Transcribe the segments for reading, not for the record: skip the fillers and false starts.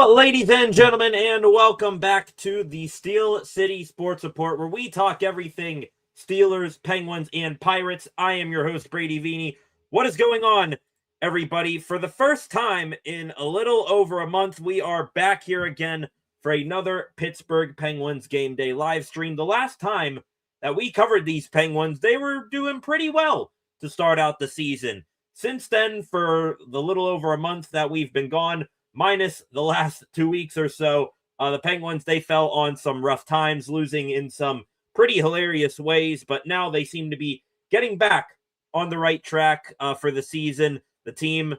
Hello, ladies and gentlemen, and welcome back to the Steel City Sports Report, where we talk everything Steelers, Penguins, and Pirates. I am your host, Brady Vini. What is going on, everybody? For the first time in a little over a month, we are back here again for another Pittsburgh Penguins game day live stream. The last time that we covered these Penguins, they were doing pretty well to start out the season. Since then, for the little over a month that we've been gone, minus the last 2 weeks or so, the Penguins, they fell on some rough times, losing in some pretty hilarious ways, but now they seem to be getting back on the right track for the season. The team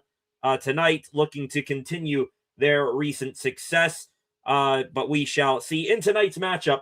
tonight looking to continue their recent success, but we shall see. In tonight's matchup,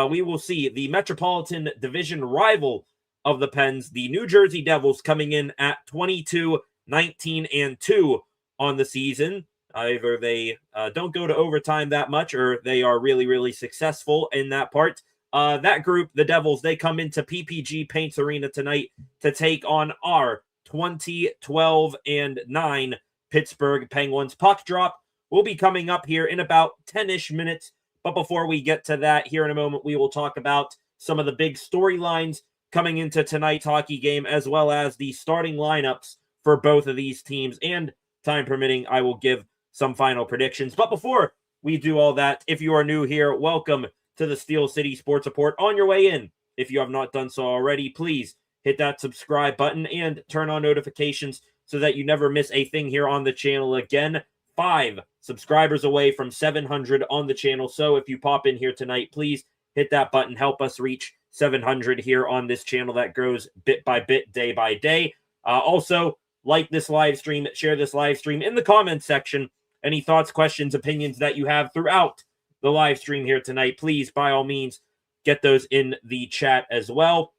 we will see the Metropolitan Division rival of the Pens, the New Jersey Devils, coming in at 22-19-2 on the season. Either they don't go to overtime that much, or they are really, really successful in that part. That group, the Devils, they come into PPG Paints Arena tonight to take on our 20-12-9 Pittsburgh Penguins. Puck drop will be coming up here in about 10-ish minutes. But before we get to that, here in a moment, we will talk about some of the big storylines coming into tonight's hockey game, as well as the starting lineups for both of these teams. And time permitting, I will give some final predictions. But before we do all that, if you are new here, welcome to the Steel City Sports Report. On your way in, if you have not done so already, please hit that subscribe button and turn on notifications so that you never miss a thing here on the channel again. 5 subscribers away from 700 on the channel. So if you pop in here tonight, please hit that button. Help us reach 700 here on this channel that grows bit by bit, day by day. Also, like this live stream, share this live stream in the comments section. Any thoughts, questions, opinions that you have throughout the live stream here tonight, please, by all means, get those in the chat as well.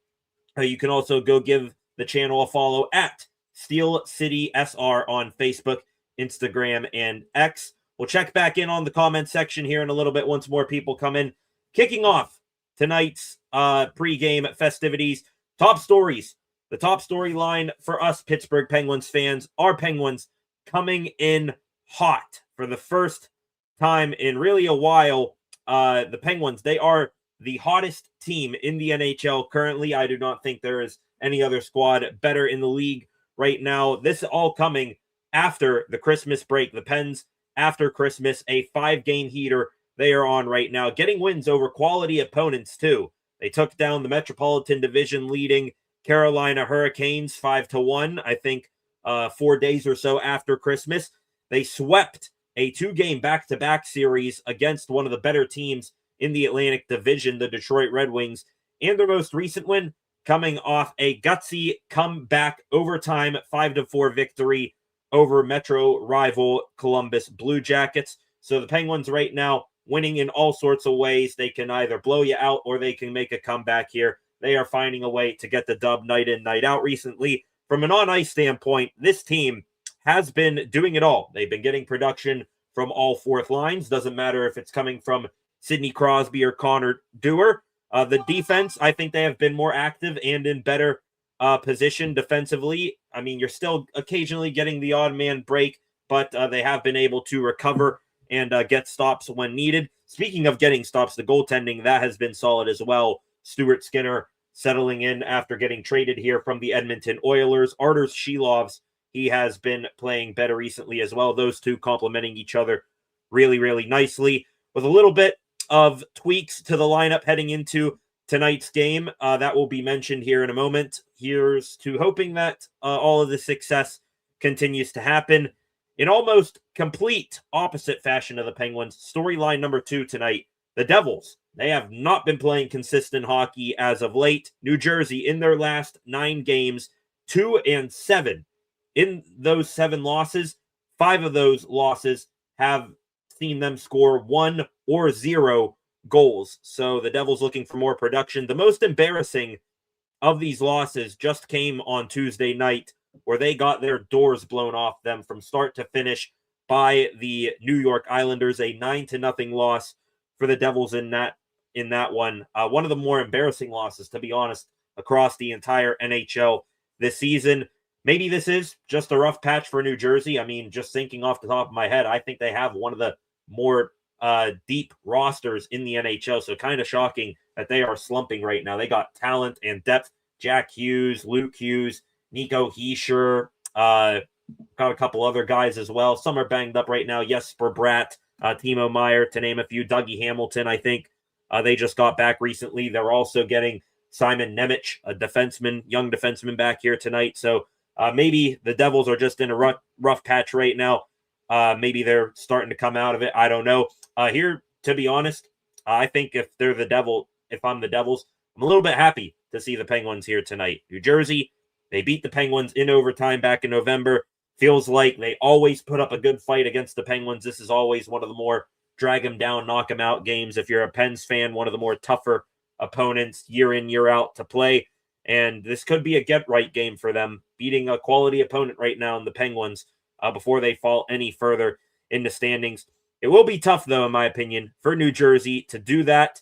You can also go give the channel a follow at Steel City SR on Facebook, Instagram, and X. We'll check back in on the comment section here in a little bit once more people come in. Kicking off tonight's pregame festivities, top stories. The top storyline for us Pittsburgh Penguins fans, our Penguins coming in hot for the first time in really a while. The Penguins, they are the hottest team in the NHL currently. I do not think there is any other squad better in the league right now. This is all coming after the Christmas break. The Pens, after Christmas, a 5-game heater they are on right now, getting wins over quality opponents too. They took down the Metropolitan Division leading Carolina Hurricanes 5-1, I think 4 days or so after Christmas. They swept a 2-game back-to-back series against one of the better teams in the Atlantic Division, the Detroit Red Wings, and their most recent win coming off a gutsy comeback overtime 5-4 victory over Metro rival Columbus Blue Jackets. So the Penguins right now winning in all sorts of ways. They can either blow you out or they can make a comeback here. They are finding a way to get the dub night in, night out recently. From an on-ice standpoint, this team has been doing it all. They've been getting production from all fourth lines. Doesn't matter if it's coming from Sidney Crosby or Connor Dewar. The defense, I think they have been more active and in better position defensively. I mean, you're still occasionally getting the odd man break, but they have been able to recover and get stops when needed. Speaking of getting stops, the goaltending, that has been solid as well. Stuart Skinner settling in after getting traded here from the Edmonton Oilers. Arturs Shilovs, he has been playing better recently as well. Those two complementing each other really, really nicely. With a little bit of tweaks to the lineup heading into tonight's game, that will be mentioned here in a moment. Here's to hoping that all of the success continues to happen. In almost complete opposite fashion of the Penguins, storyline number 2 tonight, the Devils. They have not been playing consistent hockey as of late. New Jersey, in their last 9 games, 2-7. In those 7 losses, 5 of those losses have seen them score 1 or 0 goals. So the Devils looking for more production. The most embarrassing of these losses just came on Tuesday night, where they got their doors blown off them from start to finish by the New York Islanders, a 9-0 loss for the Devils in that one. One of the more embarrassing losses, to be honest, across the entire NHL this season. Maybe this is just a rough patch for New Jersey. I mean, just thinking off the top of my head, I think they have one of the more deep rosters in the NHL. So kind of shocking that they are slumping right now. They got talent and depth. Jack Hughes, Luke Hughes, Nico Hischier, got a couple other guys as well. Some are banged up right now. Jesper Bratt, Timo Meier, to name a few. Dougie Hamilton, I think they just got back recently. They're also getting Simon Nemec, a defenseman, young defenseman, back here tonight. So maybe the Devils are just in a rough patch right now. Maybe they're starting to come out of it. I don't know. Here, to be honest, I think if I'm the Devils, I'm a little bit happy to see the Penguins here tonight. New Jersey, they beat the Penguins in overtime back in November. Feels like they always put up a good fight against the Penguins. This is always one of the more drag them down, knock them out games. If you're a Pens fan, one of the more tougher opponents year in, year out to play. And this could be a get-right game for them, beating a quality opponent right now in the Penguins before they fall any further in the standings. It will be tough, though, in my opinion, for New Jersey to do that,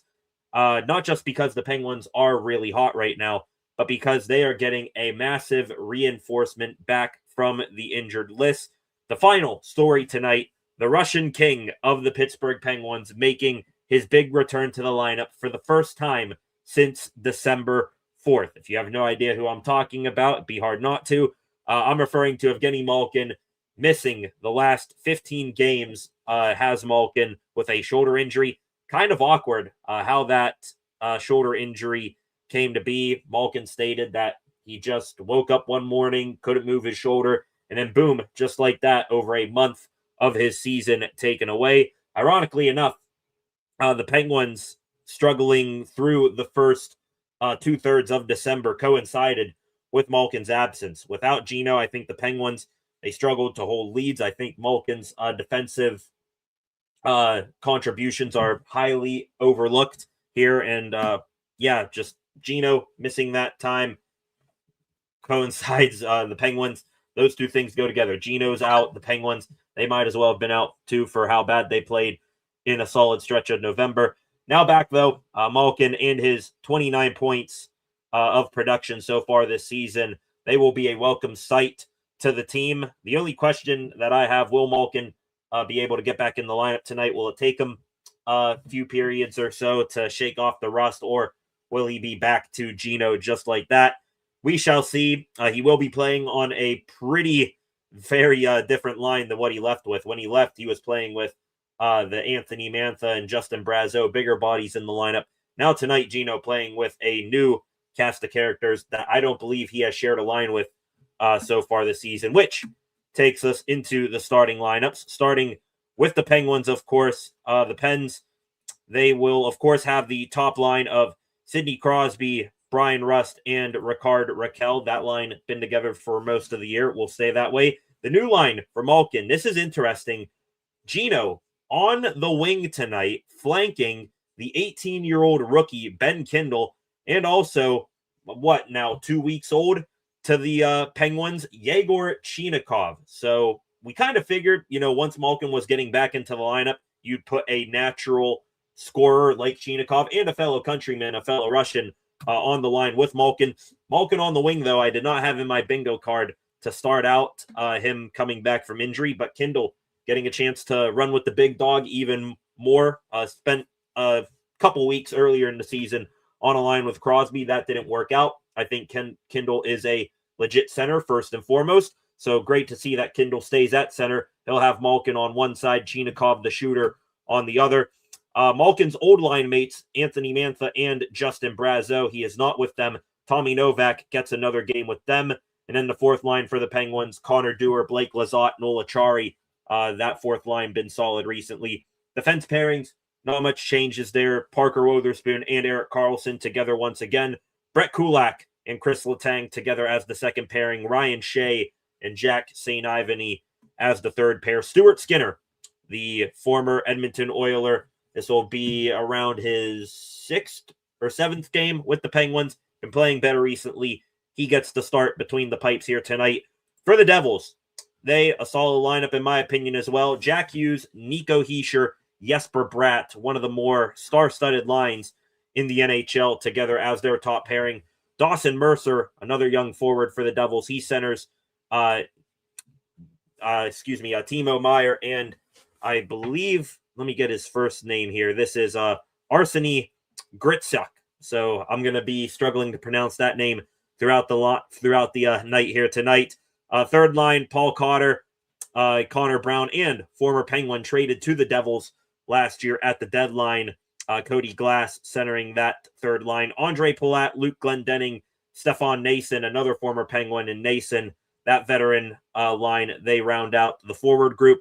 not just because the Penguins are really hot right now, but because they are getting a massive reinforcement back from the injured list. The final story tonight, the Russian king of the Pittsburgh Penguins making his big return to the lineup for the first time since December 4th. If you have no idea who I'm talking about, it'd be hard not to. I'm referring to Evgeny Malkin missing the last 15 games, has Malkin with a shoulder injury. Kind of awkward how that shoulder injury came to be. Malkin stated that he just woke up one morning, couldn't move his shoulder, and then boom, just like that, over a month of his season taken away. Ironically enough, the Penguins struggling through the first 2/3 of December coincided with Malkin's absence. Without Gino, I think the Penguins, they struggled to hold leads. I think Malkin's defensive contributions are highly overlooked here. And just Gino missing that time coincides. The Penguins, those two things go together. Gino's out. The Penguins, they might as well have been out too for how bad they played in a solid stretch of November. Now back, though, Malkin and his 29 points of production so far this season, they will be a welcome sight to the team. The only question that I have, will Malkin be able to get back in the lineup tonight? Will it take him a few periods or so to shake off the rust, or will he be back to Gino just like that? We shall see. He will be playing on a very different line than what he left with. When he left, he was playing with the Anthony Mantha and Justin Brazeau, bigger bodies in the lineup. Now tonight, Gino playing with a new cast of characters that I don't believe he has shared a line with so far this season, which takes us into the starting lineups, starting with the Penguins, of course. The Pens, they will, of course, have the top line of Sidney Crosby, Brian Rust, and Rickard Rakell. That line been together for most of the year. We'll stay that way. The new line for Malkin, this is interesting. Gino on the wing tonight, flanking the 18-year-old rookie, Ben Kindle, and also, 2 weeks old to the Penguins, Yegor Chinakhov. So we kind of figured, once Malkin was getting back into the lineup, you'd put a natural scorer like Chinakhov and a fellow countryman, a fellow Russian, on the line with Malkin. Malkin on the wing, though, I did not have in my bingo card to start out him coming back from injury, but Kindle getting a chance to run with the big dog even more. Spent a couple weeks earlier in the season on a line with Crosby. That didn't work out. I think Kindle is a legit center first and foremost. So great to see that Kindle stays at center. He'll have Malkin on one side, Chinakhov, the shooter, on the other. Malkin's old line mates, Anthony Mantha and Justin Brazeau, he is not with them. Tommy Novak gets another game with them. And then the fourth line for the Penguins, Connor Dewar, Blake Lizotte, Nola Chari. That fourth line been solid recently. Defense pairings, not much changes there. Parker Wotherspoon and Erik Karlsson together once again. Brett Kulak and Chris Letang together as the second pairing. Ryan Shea and Jack St. Ivany as the third pair. Stuart Skinner, the former Edmonton Oiler. This will be around his 6th or 7th game with the Penguins. Been playing better recently. He gets the start between the pipes here tonight. For the Devils, they a solid lineup in my opinion as well. Jack Hughes, Nico Hischier, Jesper Bratt, one of the more star-studded lines in the NHL together as their top pairing. Dawson Mercer, another young forward for the Devils. He centers Timo Meier and I believe let me get his first name here. This is Arseny Gritzuk. So I'm going to be struggling to pronounce that name throughout the night here tonight. Third line, Paul Cotter, Connor Brown, and former Penguin traded to the Devils last year at the deadline. Cody Glass centering that third line. Andre Palat, Luke Glendening, Stefan Nason, another former Penguin, and Nason, that veteran line, they round out the forward group.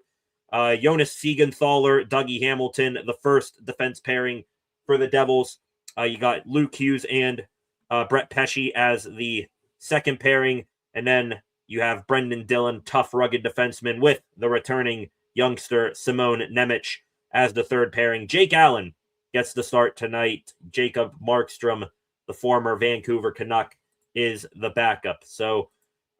Jonas Siegenthaler, Dougie Hamilton, the first defense pairing for the Devils. You got Luke Hughes and Brett Pesce as the second pairing. And then you have Brendan Dillon, tough, rugged defenseman, with the returning youngster Simone Nemec as the third pairing. Jake Allen gets the start tonight. Jacob Markstrom, the former Vancouver Canuck, is the backup. So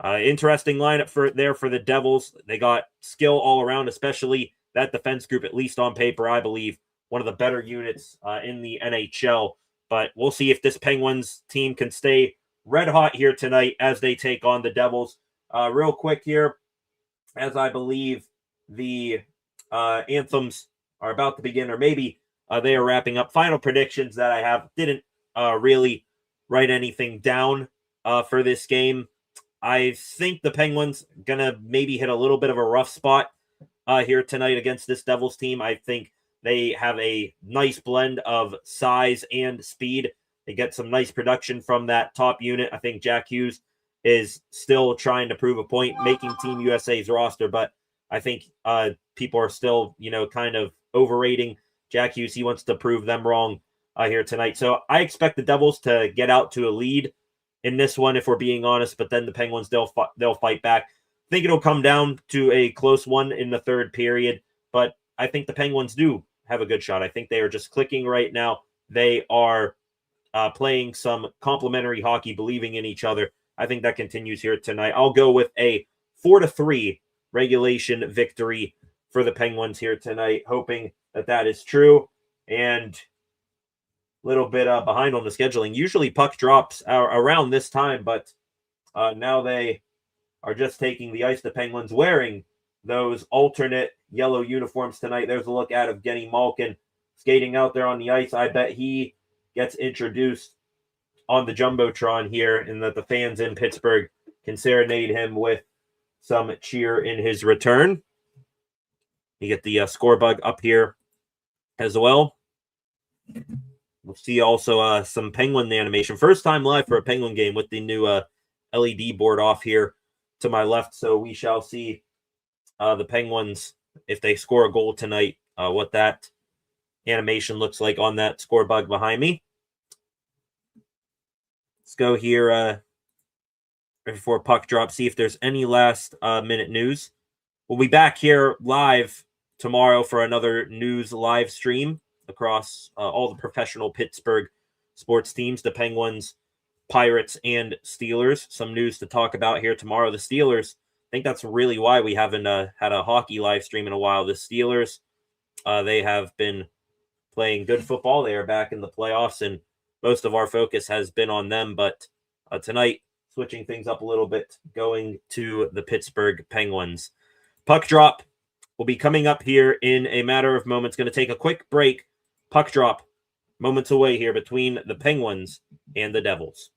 interesting lineup for the Devils. They got skill all around, especially that defense group, at least on paper, I believe, one of the better units in the NHL. But we'll see if this Penguins team can stay red hot here tonight as they take on the Devils. Real quick here, as I believe the anthems are about to begin, or maybe they are wrapping up. Final predictions that I have. Didn't really write anything down for this game. I think the Penguins gonna maybe hit a little bit of a rough spot here tonight against this Devils team. I think they have a nice blend of size and speed. They get some nice production from that top unit. I think Jack Hughes is still trying to prove a point, making Team USA's roster, but I think people are still, kind of overrating Jack Hughes. He wants to prove them wrong here tonight. So I expect the Devils to get out to a lead in this one, if we're being honest, but then the Penguins, they'll fight back. I think it'll come down to a close one in the third period, but I think the Penguins do have a good shot. I think they are just clicking right now. They are playing some complementary hockey, believing in each other. I think that continues here tonight. I'll go with a 4-3 regulation victory for the Penguins here tonight, hoping that is true. And a little bit behind on the scheduling. Usually puck drops around this time, but now they are just taking the ice. The Penguins wearing those alternate yellow uniforms tonight. There's a look out of Genny Malkin skating out there on the ice. I bet he gets introduced on the Jumbotron here, and that the fans in Pittsburgh can serenade him with some cheer in his return. You get the score bug up here as well. We'll see also some Penguin animation. First time live for a Penguin game with the new LED board off here to my left. So we shall see the Penguins, if they score a goal tonight, what that animation looks like on that score bug behind me. Let's go here right before puck drop, see if there's any last minute news. We'll be back here live tomorrow for another news live stream across all the professional Pittsburgh sports teams, the Penguins, Pirates, and Steelers. Some news to talk about here tomorrow. The Steelers, I think that's really why we haven't had a hockey live stream in a while. The Steelers, they have been playing good football. They are back in the playoffs, and most of our focus has been on them. But tonight, switching things up a little bit, going to the Pittsburgh Penguins. Puck drop will be coming up here in a matter of moments. Going to take a quick break. Puck drop moments away here between the Penguins and the Devils.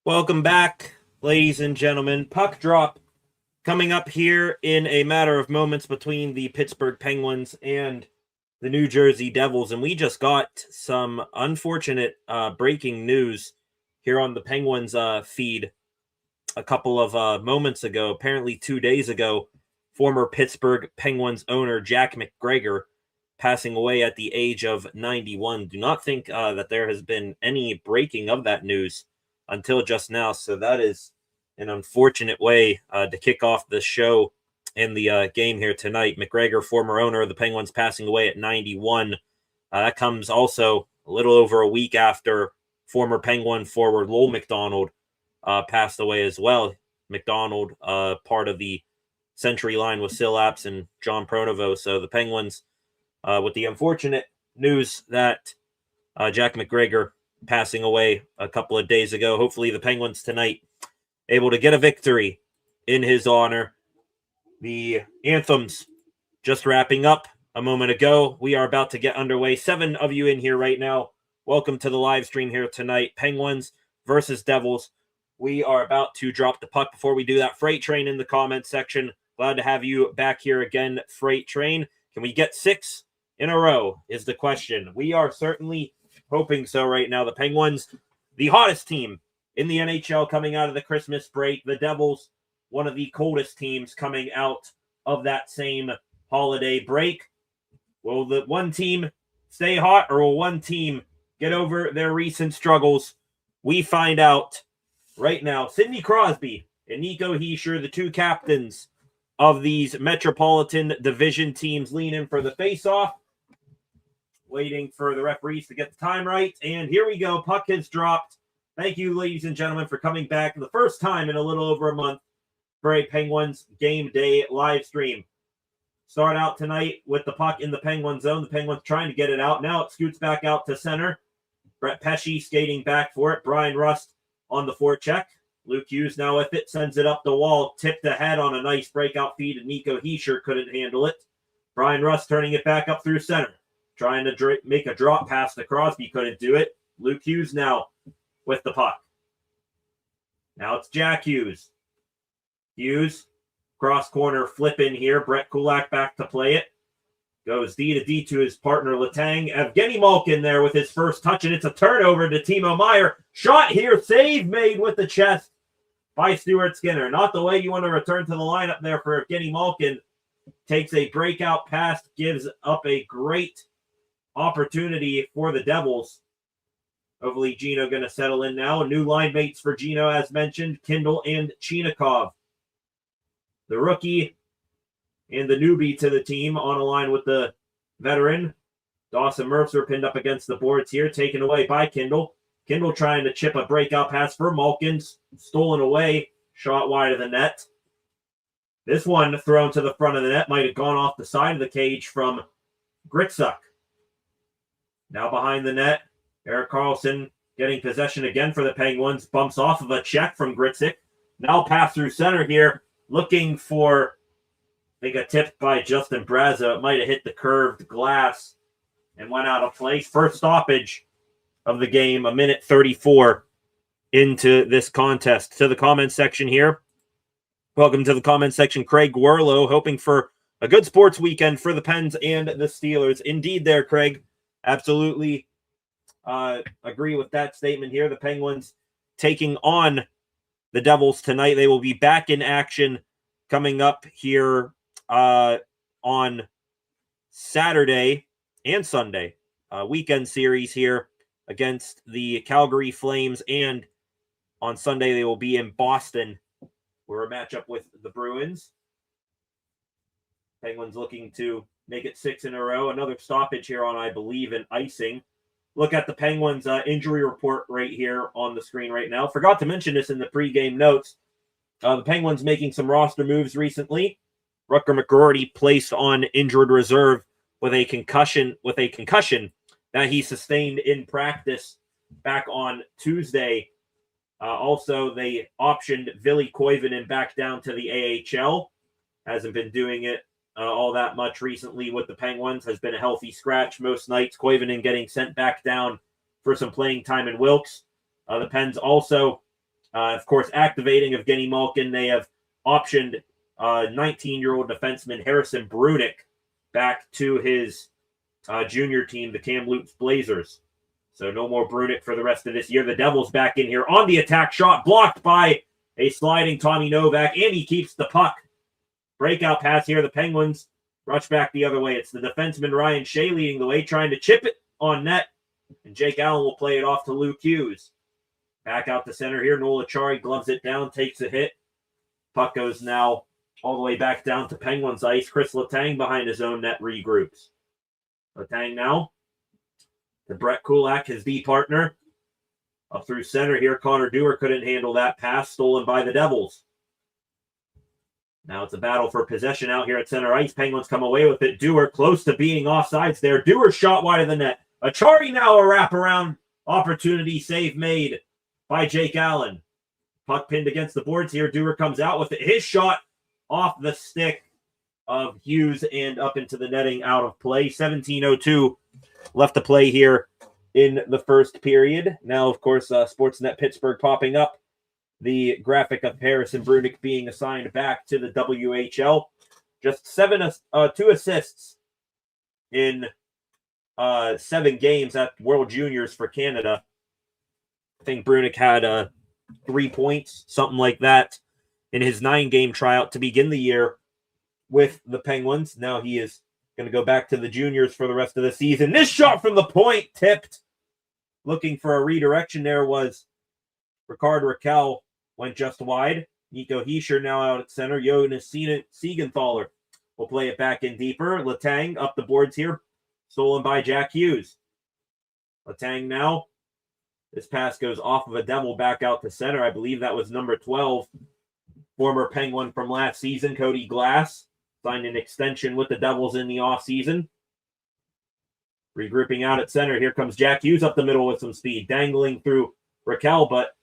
Welcome back, ladies and gentlemen. Puck drop coming up here in a matter of moments between the Pittsburgh Penguins and the New Jersey Devils. And we just got some unfortunate breaking news here on the Penguins feed a couple of moments ago. Apparently 2 days ago, former Pittsburgh Penguins owner Jack McGregor passing away at the age of 91. Do not think that there has been any breaking of that news until just now. So that is an unfortunate way to kick off the show in the game here tonight. McGregor, former owner of the Penguins, passing away at 91. That comes also a little over a week after former Penguin forward Lowell McDonald passed away as well. McDonald, part of the century line with Sil Apps and John Pronovo. So the Penguins, with the unfortunate news that Jack McGregor passing away a couple of days ago. Hopefully the Penguins tonight able to get a victory in his honor. The anthems just wrapping up a moment ago. We are about to get underway. 7 of you in here right now. Welcome to the live stream here tonight. Penguins versus Devils. We are about to drop the puck. Before we do that, Freight Train in the comments section. Glad to have you back here again, Freight Train. Can we get 6 in a row is the question. We are certainly hoping so right now. The Penguins, the hottest team in the NHL coming out of the Christmas break. The Devils, one of the coldest teams coming out of that same holiday break. Will the one team stay hot, or will one team get over their recent struggles? We find out right now. Sidney Crosby and Nico Hischier, the 2 captains of these Metropolitan Division teams, lean in for the face-off. Waiting for the referees to get the time right. And here we go. Puck has dropped. Thank you, ladies and gentlemen, for coming back the first time in a little over a month for a Penguins game day live stream. Start out tonight with the puck in the Penguin zone. The Penguins trying to get it out. Now it scoots back out to center. Brett Pesce skating back for it. Brian Rust on the forecheck. Luke Hughes now with it. Sends it up the wall. Tipped ahead on a nice breakout feed, and Nico Hischier couldn't handle it. Brian Rust turning it back up through center. Trying to make a drop pass to Crosby. Couldn't do it. Luke Hughes now with the puck. Now it's Jack Hughes. Hughes, cross corner flip in here. Brett Kulak back to play it. Goes D to D to his partner Letang. Evgeny Malkin there with his first touch, and it's a turnover to Timo Meier. Shot here, save made with the chest by Stuart Skinner. Not the way you want to return to the lineup there for Evgeny Malkin. Takes a breakout pass, gives up a great opportunity for the Devils. Hopefully Gino going to settle in now. New line mates for Gino, as mentioned, Kindle and Chinikov. The rookie and the newbie to the team on a line with the veteran. Dawson Mercer pinned up against the boards here, taken away by Kindle. Kindle trying to chip a breakout pass for Malkins. Stolen away, shot wide of the net. This one thrown to the front of the net, might have gone off the side of the cage from Gritsuk. Now behind the net, Erik Karlsson getting possession again for the Penguins. Bumps off of a check from Gritsuk. Now pass through center here, looking for, I think, a tip by Justin Braza. It might have hit the curved glass and went out of place. First stoppage of the game, 1:34 into this contest. To the comment section here. Welcome to the comment section, Craig Werlow, hoping for a good sports weekend for the Pens and the Steelers. Indeed there, Craig. Absolutely agree with that statement here. The Penguins taking on the Devils tonight. They will be back in action coming up here on Saturday and Sunday. Weekend series here against the Calgary Flames, and on Sunday they will be in Boston, where a matchup with the Bruins. Penguins looking to make it 6 in a row. Another stoppage here on, I believe, an icing. Look at the Penguins injury report right here on the screen right now. Forgot to mention this in the pregame notes. The Penguins making some roster moves recently. Rutger McGroarty placed on injured reserve with a concussion that he sustained in practice back on Tuesday. Also, they optioned Ville Koivunen back down to the AHL. Hasn't been doing it all that much recently with the Penguins. Has been a healthy scratch most nights. Koivunen getting sent back down for some playing time in Wilkes. The Pens also Of course, activating Evgeny Malkin, they have optioned 19-year-old defenseman Harrison Brunick back to his junior team, the Kamloops Blazers. So no more Brunick for the rest of this year. The Devils back in here on the attack, shot blocked by a sliding Tommy Novak, and he keeps the puck. Breakout pass here. The Penguins rush back the other way. It's the defenseman Ryan Shea leading the way, trying to chip it on net, and Jake Allen will play it off to Luke Hughes. Back out to center here. Noel Acciari gloves it down, takes a hit. Puck goes now all the way back down to Penguins ice. Chris Letang behind his own net regroups. Letang now to Brett Kulak, his D partner. Up through center here. Connor Dewar couldn't handle that pass, stolen by the Devils. Now it's a battle for possession out here at center ice. Penguins come away with it. Dewar close to being offsides there. Dewar shot wide of the net. Acciari now a wraparound opportunity. Save made by Jake Allen. Puck pinned against the boards here. Dewar comes out with it. His shot off the stick of Hughes and up into the netting, out of play. 17:02 left to play here in the first period. Now, of course, Sportsnet Pittsburgh popping up. The graphic of Harrison Brunick being assigned back to the WHL. Just 2 assists in 7 games at World Juniors for Canada. I think Brunick had 3 points, something like that, in his 9-game tryout to begin the year with the Penguins. Now he is going to go back to the juniors for the rest of the season. This shot from the point tipped. Looking for a redirection there was Ricard Raquel. Went just wide. Nico Hischier now out at center. Jonas Siegenthaler will play it back in deeper. Letang up the boards here. Stolen by Jack Hughes. Letang now. This pass goes off of a Devil back out to center. I believe that was number 12. Former Penguin from last season, Cody Glass. Signed an extension with the Devils in the offseason. Regrouping out at center. Here comes Jack Hughes up the middle with some speed. Dangling through Raquel, but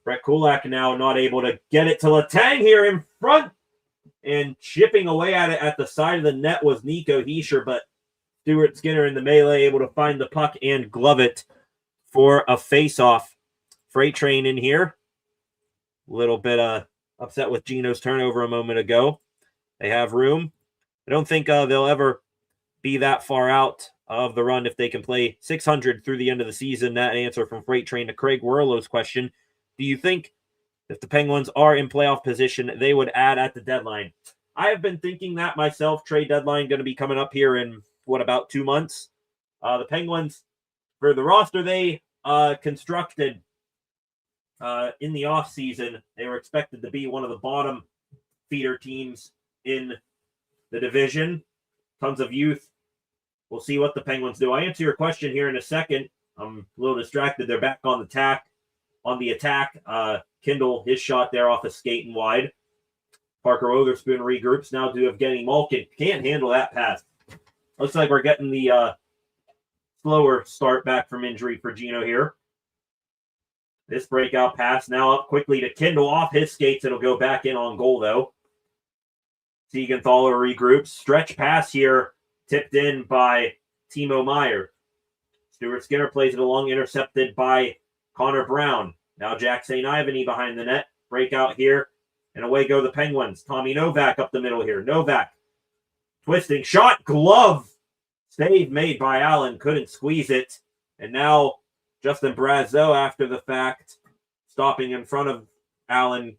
Brett Kulak now not able to get it to Letang here in front. And chipping away at it at the side of the net was Nico Hischier, but Stuart Skinner in the melee able to find the puck and glove it for a face-off. Freight Train in here. A little bit upset with Gino's turnover a moment ago. They have room. I don't think they'll ever be that far out of the run if they can play 600 through the end of the season. That answer from Freight Train to Craig Werlow's question. Do you think if the Penguins are in playoff position, they would add at the deadline? I have been thinking that myself. Trade deadline going to be coming up here in, about 2 months? The Penguins, for the roster they constructed in the offseason, they were expected to be one of the bottom feeder teams in the division. Tons of youth. We'll see what the Penguins do. I answer your question here in a second. I'm a little distracted. They're back on the attack. Kindle, his shot there off a skate and wide. Parker Otherspoon regroups now to Evgeny Malkin. Can't handle that pass. Looks like we're getting the slower start back from injury for Gino here. This breakout pass now up quickly to Kindle off his skates. It'll go back in on goal, though. Siegenthaler regroups. Stretch pass here, tipped in by Timo Meier. Stuart Skinner plays it along, intercepted by Connor Brown. Now Jack St. Ivany behind the net. Breakout here, and away go the Penguins. Tommy Novak up the middle here. Novak twisting shot, glove. Save made by Allen, couldn't squeeze it. And now Justin Brazeau, after the fact, stopping in front of Allen,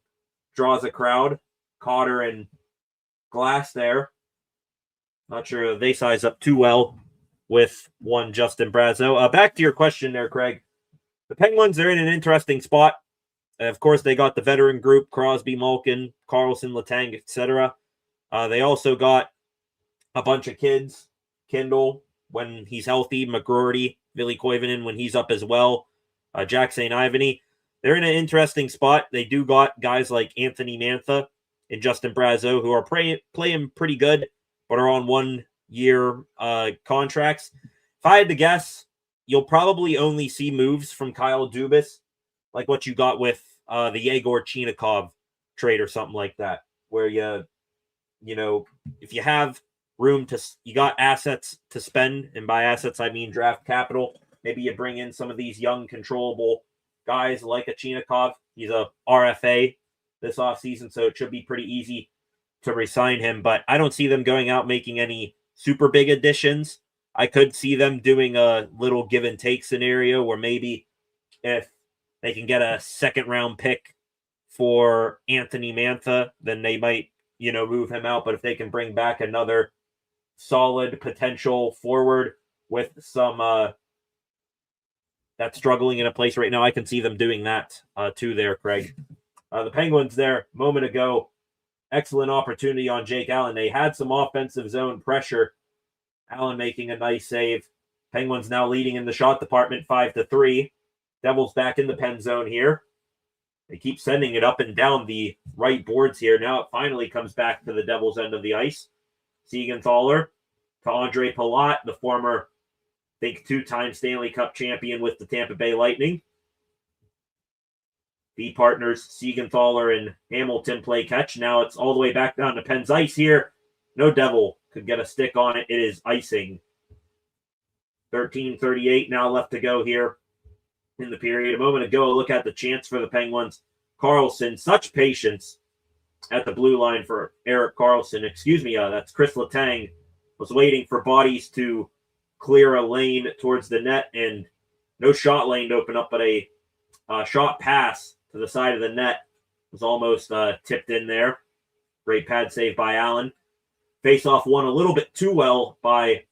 draws a crowd. Cotter and Glass there. Not sure they size up too well with one Justin Brazeau. Back to your question there, Craig. The Penguins are in an interesting spot. Of course, they got the veteran group, Crosby, Malkin, Carlson, Letang, etc. They also got a bunch of kids. Kindle, when he's healthy, McGroarty, Billy Koivunen when he's up as well, Jack St. Ivany. They're in an interesting spot. They do got guys like Anthony Mantha and Justin Brazeau who are playing pretty good, but are on 1-year contracts. If I had to guess, you'll probably only see moves from Kyle Dubas, like what you got with the Yegor Chinikov trade or something like that, where you know, if you have room you got assets to spend, and by assets I mean draft capital. Maybe you bring in some of these young, controllable guys like a Chinikov. He's a RFA this offseason, so it should be pretty easy to re-sign him. But I don't see them going out making any super big additions. I could see them doing a little give and take scenario where maybe if they can get a second-round pick for Anthony Mantha, then they might, move him out. But if they can bring back another solid potential forward with some that's struggling in a place right now, I can see them doing that too there, Craig. The Penguins there, a moment ago, excellent opportunity on Jake Allen. They had some offensive zone pressure. Allen making a nice save. Penguins now leading in the shot department 5-3. Devils back in the pen zone here. They keep sending it up and down the right boards here. Now it finally comes back to the Devils' end of the ice. Siegenthaler to Andre Palat, the former, I think, 2-time Stanley Cup champion with the Tampa Bay Lightning. The partners, Siegenthaler and Hamilton, play catch. Now it's all the way back down to Penn's ice here. No Devil could get a stick on it. It is icing. 13:38 now left to go here in the period. A moment ago, look at the chance for the Penguins. Carlson, such patience at the blue line for Erik Karlsson. That's Chris Letang. Was waiting for bodies to clear a lane towards the net, and no shot lane to open up, but a shot pass to the side of the net was almost tipped in there. Great pad save by Allen. Face-off won a little bit too well by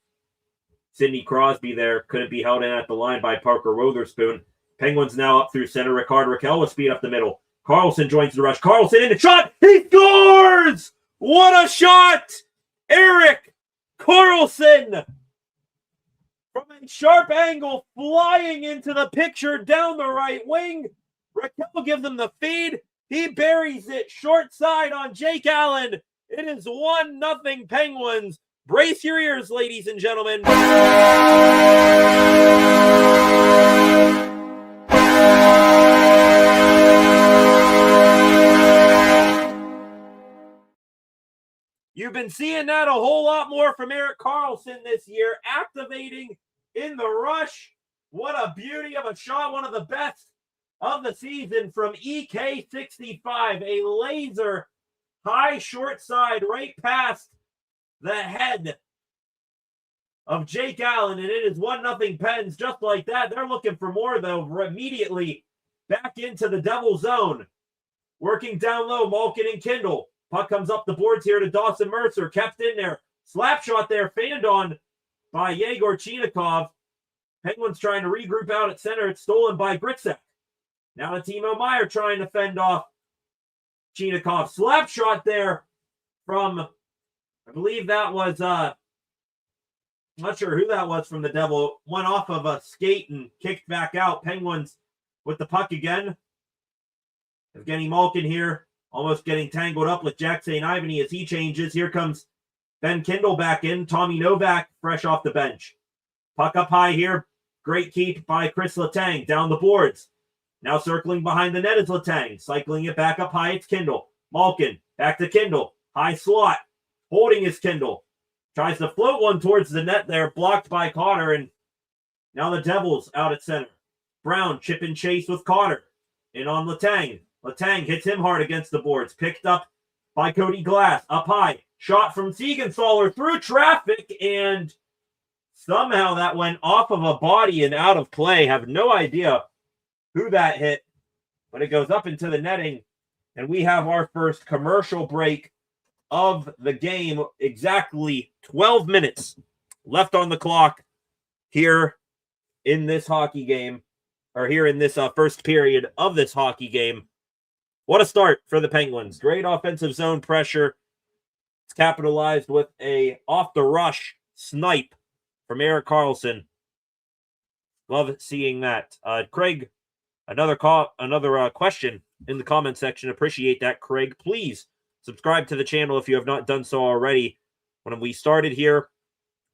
Sidney Crosby there. Couldn't be held in at the line by Parker Wotherspoon. Penguins now up through center. Rickard Rakell with speed up the middle. Karlsson joins the rush. Karlsson in the shot. He scores! What a shot! Erik Karlsson from a sharp angle flying into the picture down the right wing. Rakell gives him the feed. He buries it short side on Jake Allen. It is 1-0 Penguins. Brace your ears, ladies and gentlemen. You've been seeing that a whole lot more from Erik Karlsson this year, activating in the rush. What a beauty of a shot, one of the best of the season from EK65, a laser high short side right past the head of Jake Allen, and it is 1-0 Pens. Just like that, they're looking for more, though. Immediately back into the Devil zone. Working down low, Malkin and Kindle. Puck comes up the boards here to Dawson Mercer. Kept in there. Slap shot there, fanned on by Yegor Chinakhov. Penguins trying to regroup out at center. It's stolen by Gritsek. Now to Timo Meier trying to fend off Chinakhov. Slap shot there from, I believe that was, I'm not sure who that was from the Devil. Went off of a skate and kicked back out. Penguins with the puck again. Evgeny Malkin here, almost getting tangled up with Jack St. Ivany as he changes. Here comes Ben Kindle back in. Tommy Novak fresh off the bench. Puck up high here. Great keep by Chris Letang down the boards. Now circling behind the net is Letang. Cycling it back up high, it's Kindle. Malkin, back to Kindle. High slot. Holding his Kindle. Tries to float one towards the net there. Blocked by Cotter. And now the Devils out at center. Brown, chip and chase with Cotter. In on Letang. Letang hits him hard against the boards. Picked up by Cody Glass. Up high. Shot from Siegenthaler through traffic. And somehow that went off of a body and out of play. Have no idea who that hit, but it goes up into the netting, and we have our first commercial break of the game. Exactly 12 minutes left on the clock here in this hockey game, or here in this first period of this hockey game. What a start for the Penguins. Great offensive zone pressure. It's capitalized with a off-the-rush snipe from Erik Karlsson. Love seeing that. Craig, Another question in the comment section. Appreciate that, Craig. Please subscribe to the channel if you have not done so already. When we started here,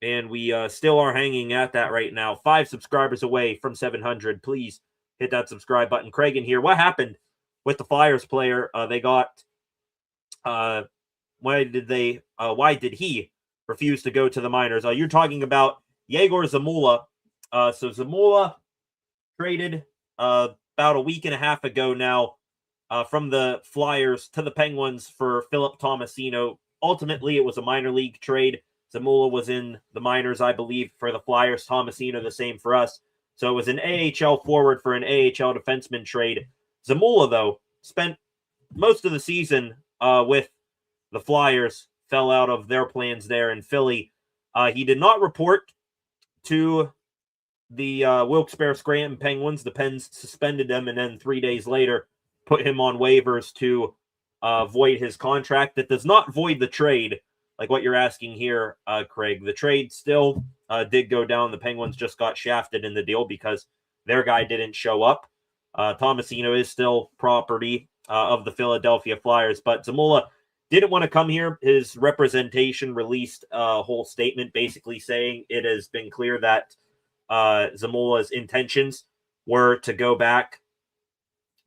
and we still are hanging at that right now, 5 subscribers away from 700. Please hit that subscribe button. Craig in here. What happened with the Flyers player? They got. Why did he refuse to go to the minors? You're talking about Yegor Zamula. So Zamula traded about a week and a half ago now from the Flyers to the Penguins for Philip Tomasino. Ultimately, it was a minor league trade. Zamula was in the minors, I believe, for the Flyers. Tomasino, the same for us. So it was an AHL forward for an AHL defenseman trade. Zamula, though, spent most of the season with the Flyers, fell out of their plans there in Philly. He did not report to the Wilkes-Barre Scranton Penguins. The Pens suspended him, and then 3 days later put him on waivers to void his contract. That does not void the trade, like what you're asking here, Craig. The trade still did go down. The Penguins just got shafted in the deal because their guy didn't show up. Tomasino is still property of the Philadelphia Flyers, but Zamula didn't want to come here. His representation released a whole statement basically saying it has been clear that Zamula's intentions were to go back,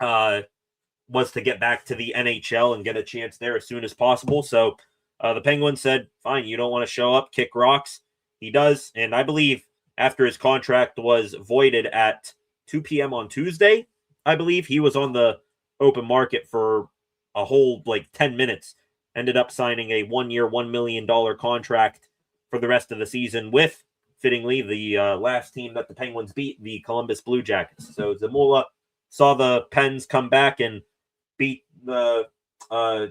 was to get back to the NHL and get a chance there as soon as possible. So the Penguins said, fine, you don't want to show up, kick rocks. He does. And I believe after his contract was voided at 2 p.m. on Tuesday, I believe he was on the open market for a whole 10 minutes. Ended up signing a 1-year, $1 million contract for the rest of the season with, fittingly, the last team that the Penguins beat, the Columbus Blue Jackets. So Zamula saw the Pens come back and beat the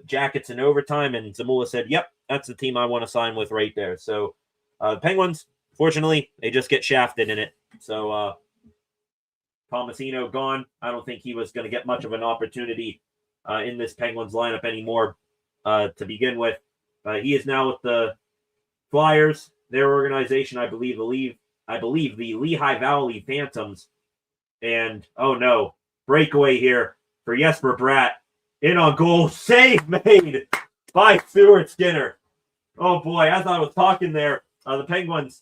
Jackets in overtime, and Zamula said, yep, that's the team I want to sign with right there. So the Penguins, fortunately, they just get shafted in it. So Tomasino gone. I don't think he was going to get much of an opportunity in this Penguins lineup anymore to begin with. He is now with the Flyers, their organization, I believe the Lehigh Valley Phantoms. And, oh no, breakaway here for Jesper Bratt. In on goal, save made by Stuart Skinner. Oh boy, as I was talking there, the Penguins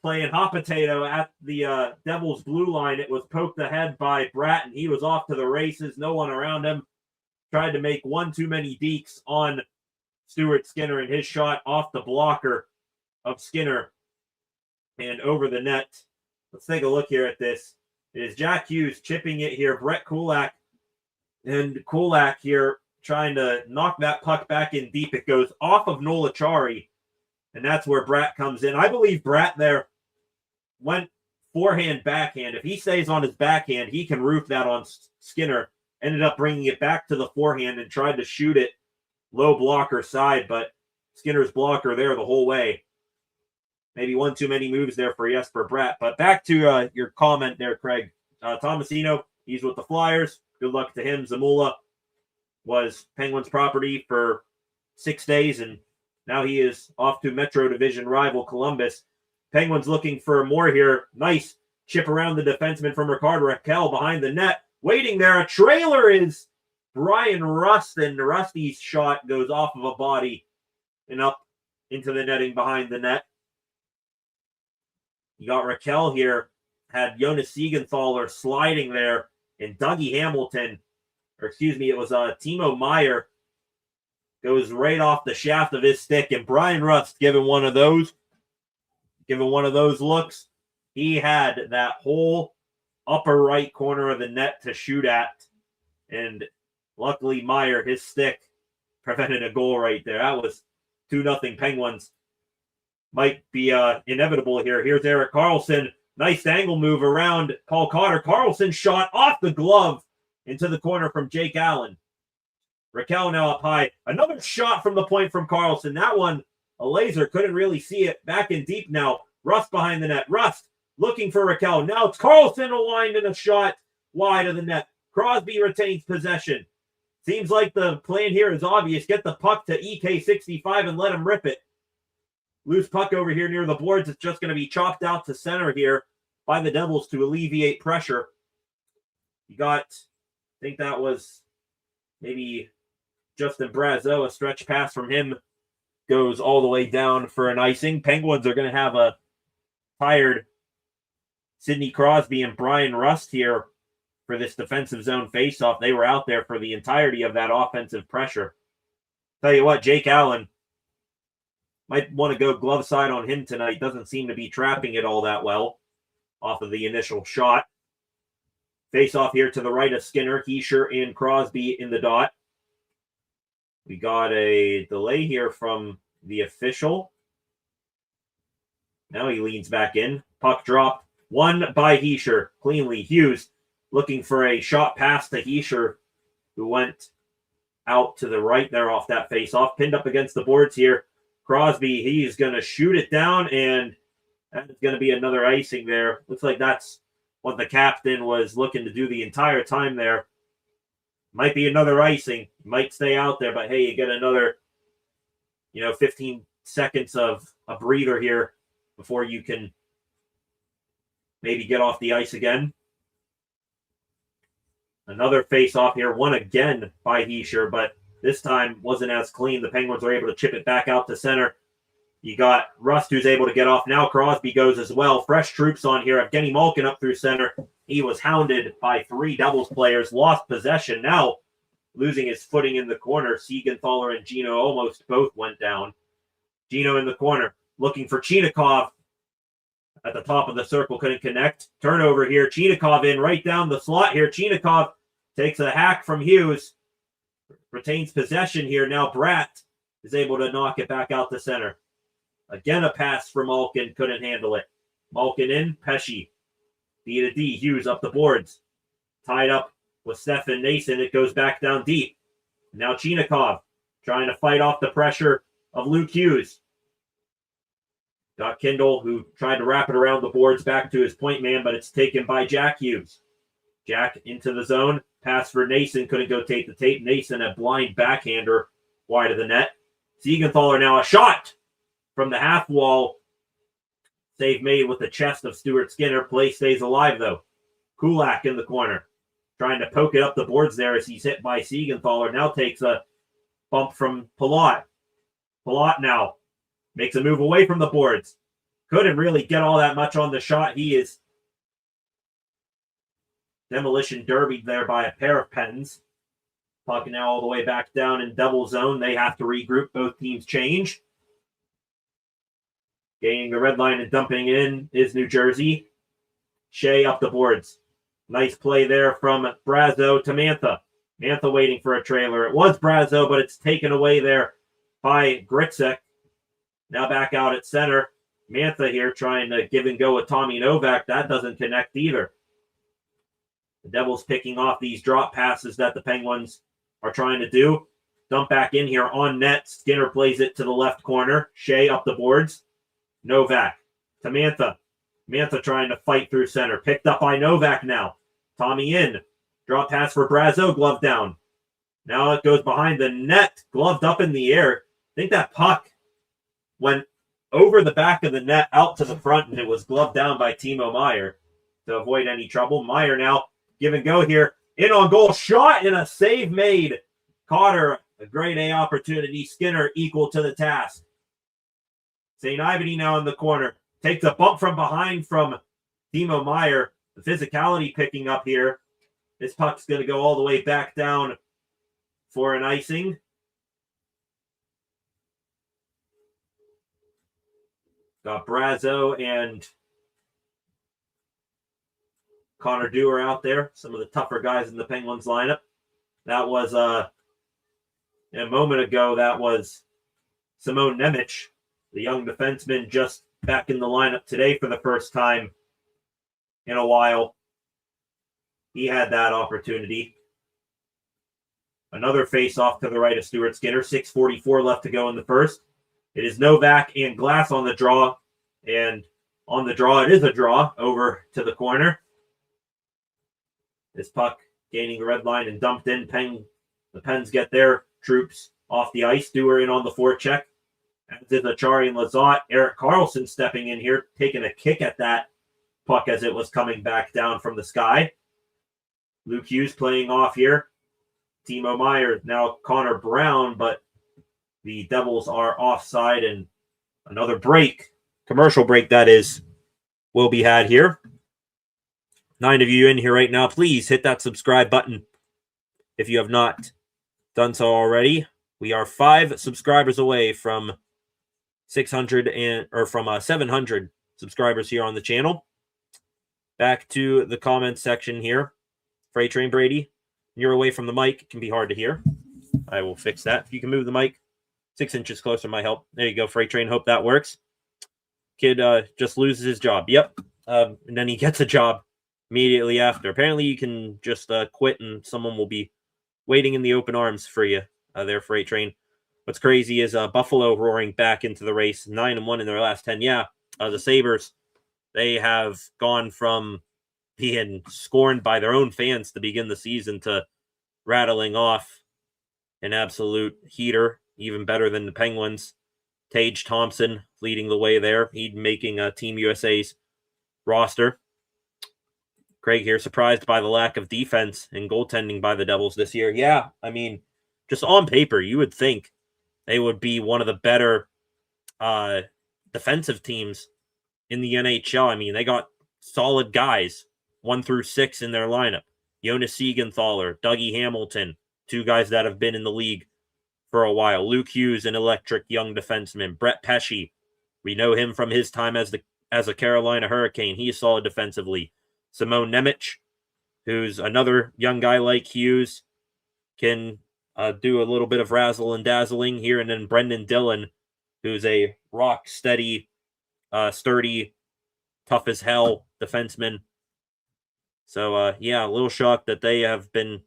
playing hot potato at the Devils' blue line. It was poked ahead by Bratt, and he was off to the races. No one around him. Tried to make one too many dekes on Stuart Skinner, and his shot off the blocker of Skinner and over the net. Let's take a look here at this. It is Jack Hughes chipping it here. Brett Kulak, and Kulak here trying to knock that puck back in deep. It goes off of Nola Chari, and that's where Bratt comes in. I believe Bratt there went forehand, backhand. If he stays on his backhand, he can roof that on Skinner. Ended up bringing it back to the forehand and tried to shoot it low blocker side, but Skinner's blocker there the whole way. Maybe one too many moves there for Jesper Bratt. But back to your comment there, Craig. Tomasino, he's with the Flyers. Good luck to him. Zamula was Penguins property for 6 days, and now he is off to Metro Division rival Columbus. Penguins looking for more here. Nice chip around the defenseman from Rickard Rakell behind the net. Waiting there, a trailer is Brian Rust, and Rusty's shot goes off of a body and up into the netting behind the net. You got Rakell here, had Jonas Siegenthaler sliding there, and Dougie Hamilton, it was Timo Meyer, goes right off the shaft of his stick, and Brian Rust giving one of those looks. He had that whole upper right corner of the net to shoot at, and luckily Meyer, his stick, prevented a goal right there. That was 2-0 Penguins. Might be inevitable here. Here's Erik Karlsson. Nice angle move around Paul Cotter. Karlsson shot off the glove into the corner from Jake Allen. Rakell now up high. Another shot from the point from Karlsson. That one, a laser, couldn't really see it. Back in deep now. Rust behind the net. Rust looking for Rakell. Now it's Karlsson aligned in a shot wide of the net. Crosby retains possession. Seems like the plan here is obvious. Get the puck to EK65 and let him rip it. Loose puck over here near the boards. It's just going to be chopped out to center here by the Devils to alleviate pressure. You got, I think that was maybe Justin Brazeau. A stretch pass from him goes all the way down for an icing. Penguins are going to have a tired Sidney Crosby and Brian Rust here for this defensive zone faceoff. They were out there for the entirety of that offensive pressure. Tell you what, Jake Allen might want to go glove side on him tonight. Doesn't seem to be trapping it all that well off of the initial shot. Face off here to the right of Skinner, Heischer, and Crosby in the dot. We got a delay here from the official. Now he leans back in. Puck dropped. Won by Heischer. Cleanly. Hughes looking for a shot pass to Heischer, who went out to the right there off that face-off. Pinned up against the boards here. Crosby, he's going to shoot it down, and that's going to be another icing there. Looks like that's what the captain was looking to do the entire time there. Might be another icing. Might stay out there, but hey, you get another, 15 seconds of a breather here before you can maybe get off the ice again. Another face-off here, won again by Heischer, but this time wasn't as clean. The Penguins were able to chip it back out to center. You got Rust, who's able to get off. Now Crosby goes as well. Fresh troops on here. Evgeny Malkin up through center. He was hounded by 3 Devils players. Lost possession. Now losing his footing in the corner. Siegenthaler and Gino almost both went down. Gino in the corner. Looking for Chinakhov. At the top of the circle. Couldn't connect. Turnover here. Chinakhov in right down the slot here. Chinakhov takes a hack from Hughes. Retains possession here. Now Bratt is able to knock it back out to center. Again, a pass for Malkin. Couldn't handle it. Malkin in. Pesce. D to D. Hughes up the boards. Tied up with Stefan Nason. It goes back down deep. Now Chinakhov trying to fight off the pressure of Luke Hughes. Got Kindle, who tried to wrap it around the boards back to his point man, but it's taken by Jack Hughes. Jack into the zone. Pass for Nason. Couldn't go tape to tape. Nason, a blind backhander wide of the net. Siegenthaler now a shot from the half wall. Save made with the chest of Stuart Skinner. Play stays alive, though. Kulak in the corner. Trying to poke it up the boards there as he's hit by Siegenthaler. Now takes a bump from Palat. Palat now makes a move away from the boards. Couldn't really get all that much on the shot. He is demolition derbied there by a pair of Pens. Puck now all the way back down in double zone. They have to regroup. Both teams change. Gaining the red line and dumping in is New Jersey. Shea up the boards. Nice play there from Brazo to Mantha. Mantha waiting for a trailer. It was Brazo, but it's taken away there by Gritsek. Now back out at center. Mantha here trying to give and go with Tommy Novak. That doesn't connect either. The Devils picking off these drop passes that the Penguins are trying to do. Dump back in here on net. Skinner plays it to the left corner. Shea up the boards. Novak to Mantha. Mantha trying to fight through center. Picked up by Novak now. Tommy in. Drop pass for Brazo. Glove down. Now it goes behind the net. Gloved up in the air. I think that puck went over the back of the net out to the front, and it was gloved down by Timo Meier to avoid any trouble. Meier now give and go here. In on goal. Shot and a save made. Cotter, a grade A opportunity. Skinner equal to the task. St. Ivany now in the corner. Takes a bump from behind from Timo Meier. The physicality picking up here. This puck's going to go all the way back down for an icing. Got Brazo and Connor Dewar out there. Some of the tougher guys in the Penguins lineup. That was a moment ago. That was Simone Nemec, the young defenseman, just back in the lineup today for the first time in a while. He had that opportunity. Another face-off to the right of Stuart Skinner. 6:44 left to go in the first. It is Novak and Glass on the draw. And on the draw, it is a draw over to the corner. This puck gaining the red line and dumped in. The Pens get their troops off the ice. Dewar in on the forecheck. As did Achari and Lazat. Erik Karlsson stepping in here, taking a kick at that puck as it was coming back down from the sky. Luke Hughes playing off here. Timo Meier, now Connor Brown, but the Devils are offside, and another break, commercial break that is, will be had here. 9 of you in here right now, please hit that subscribe button if you have not done so already. We are 5 subscribers away from 700 subscribers here on the channel. Back to the comment section here. Freight Train Brady, you're away from the mic. It can be hard to hear. I will fix that. If you can move the mic 6 inches closer, might help. There you go, Freight Train. Hope that works. Kid just loses his job. Yep. And then he gets a job immediately after. Apparently, you can just quit and someone will be waiting in the open arms for you there, Freight Train. What's crazy is Buffalo roaring back into the race, 9-1 in their last 10. Yeah, the Sabres, they have gone from being scorned by their own fans to begin the season to rattling off an absolute heater, even better than the Penguins. Tage Thompson leading the way there. He's making Team USA's roster. Craig here, surprised by the lack of defense and goaltending by the Devils this year. Yeah, I mean, just on paper, you would think they would be one of the better defensive teams in the NHL. I mean, they got solid guys, 1 through 6 in their lineup. Jonas Siegenthaler, Dougie Hamilton, 2 guys that have been in the league for a while. Luke Hughes, an electric young defenseman. Brett Pesce, we know him from his time as a Carolina Hurricane. He is solid defensively. Simone Nemec, who's another young guy like Hughes, can do a little bit of razzle and dazzling here. And then Brendan Dillon, who's a rock steady, sturdy, tough as hell defenseman. So, yeah, a little shocked that they have been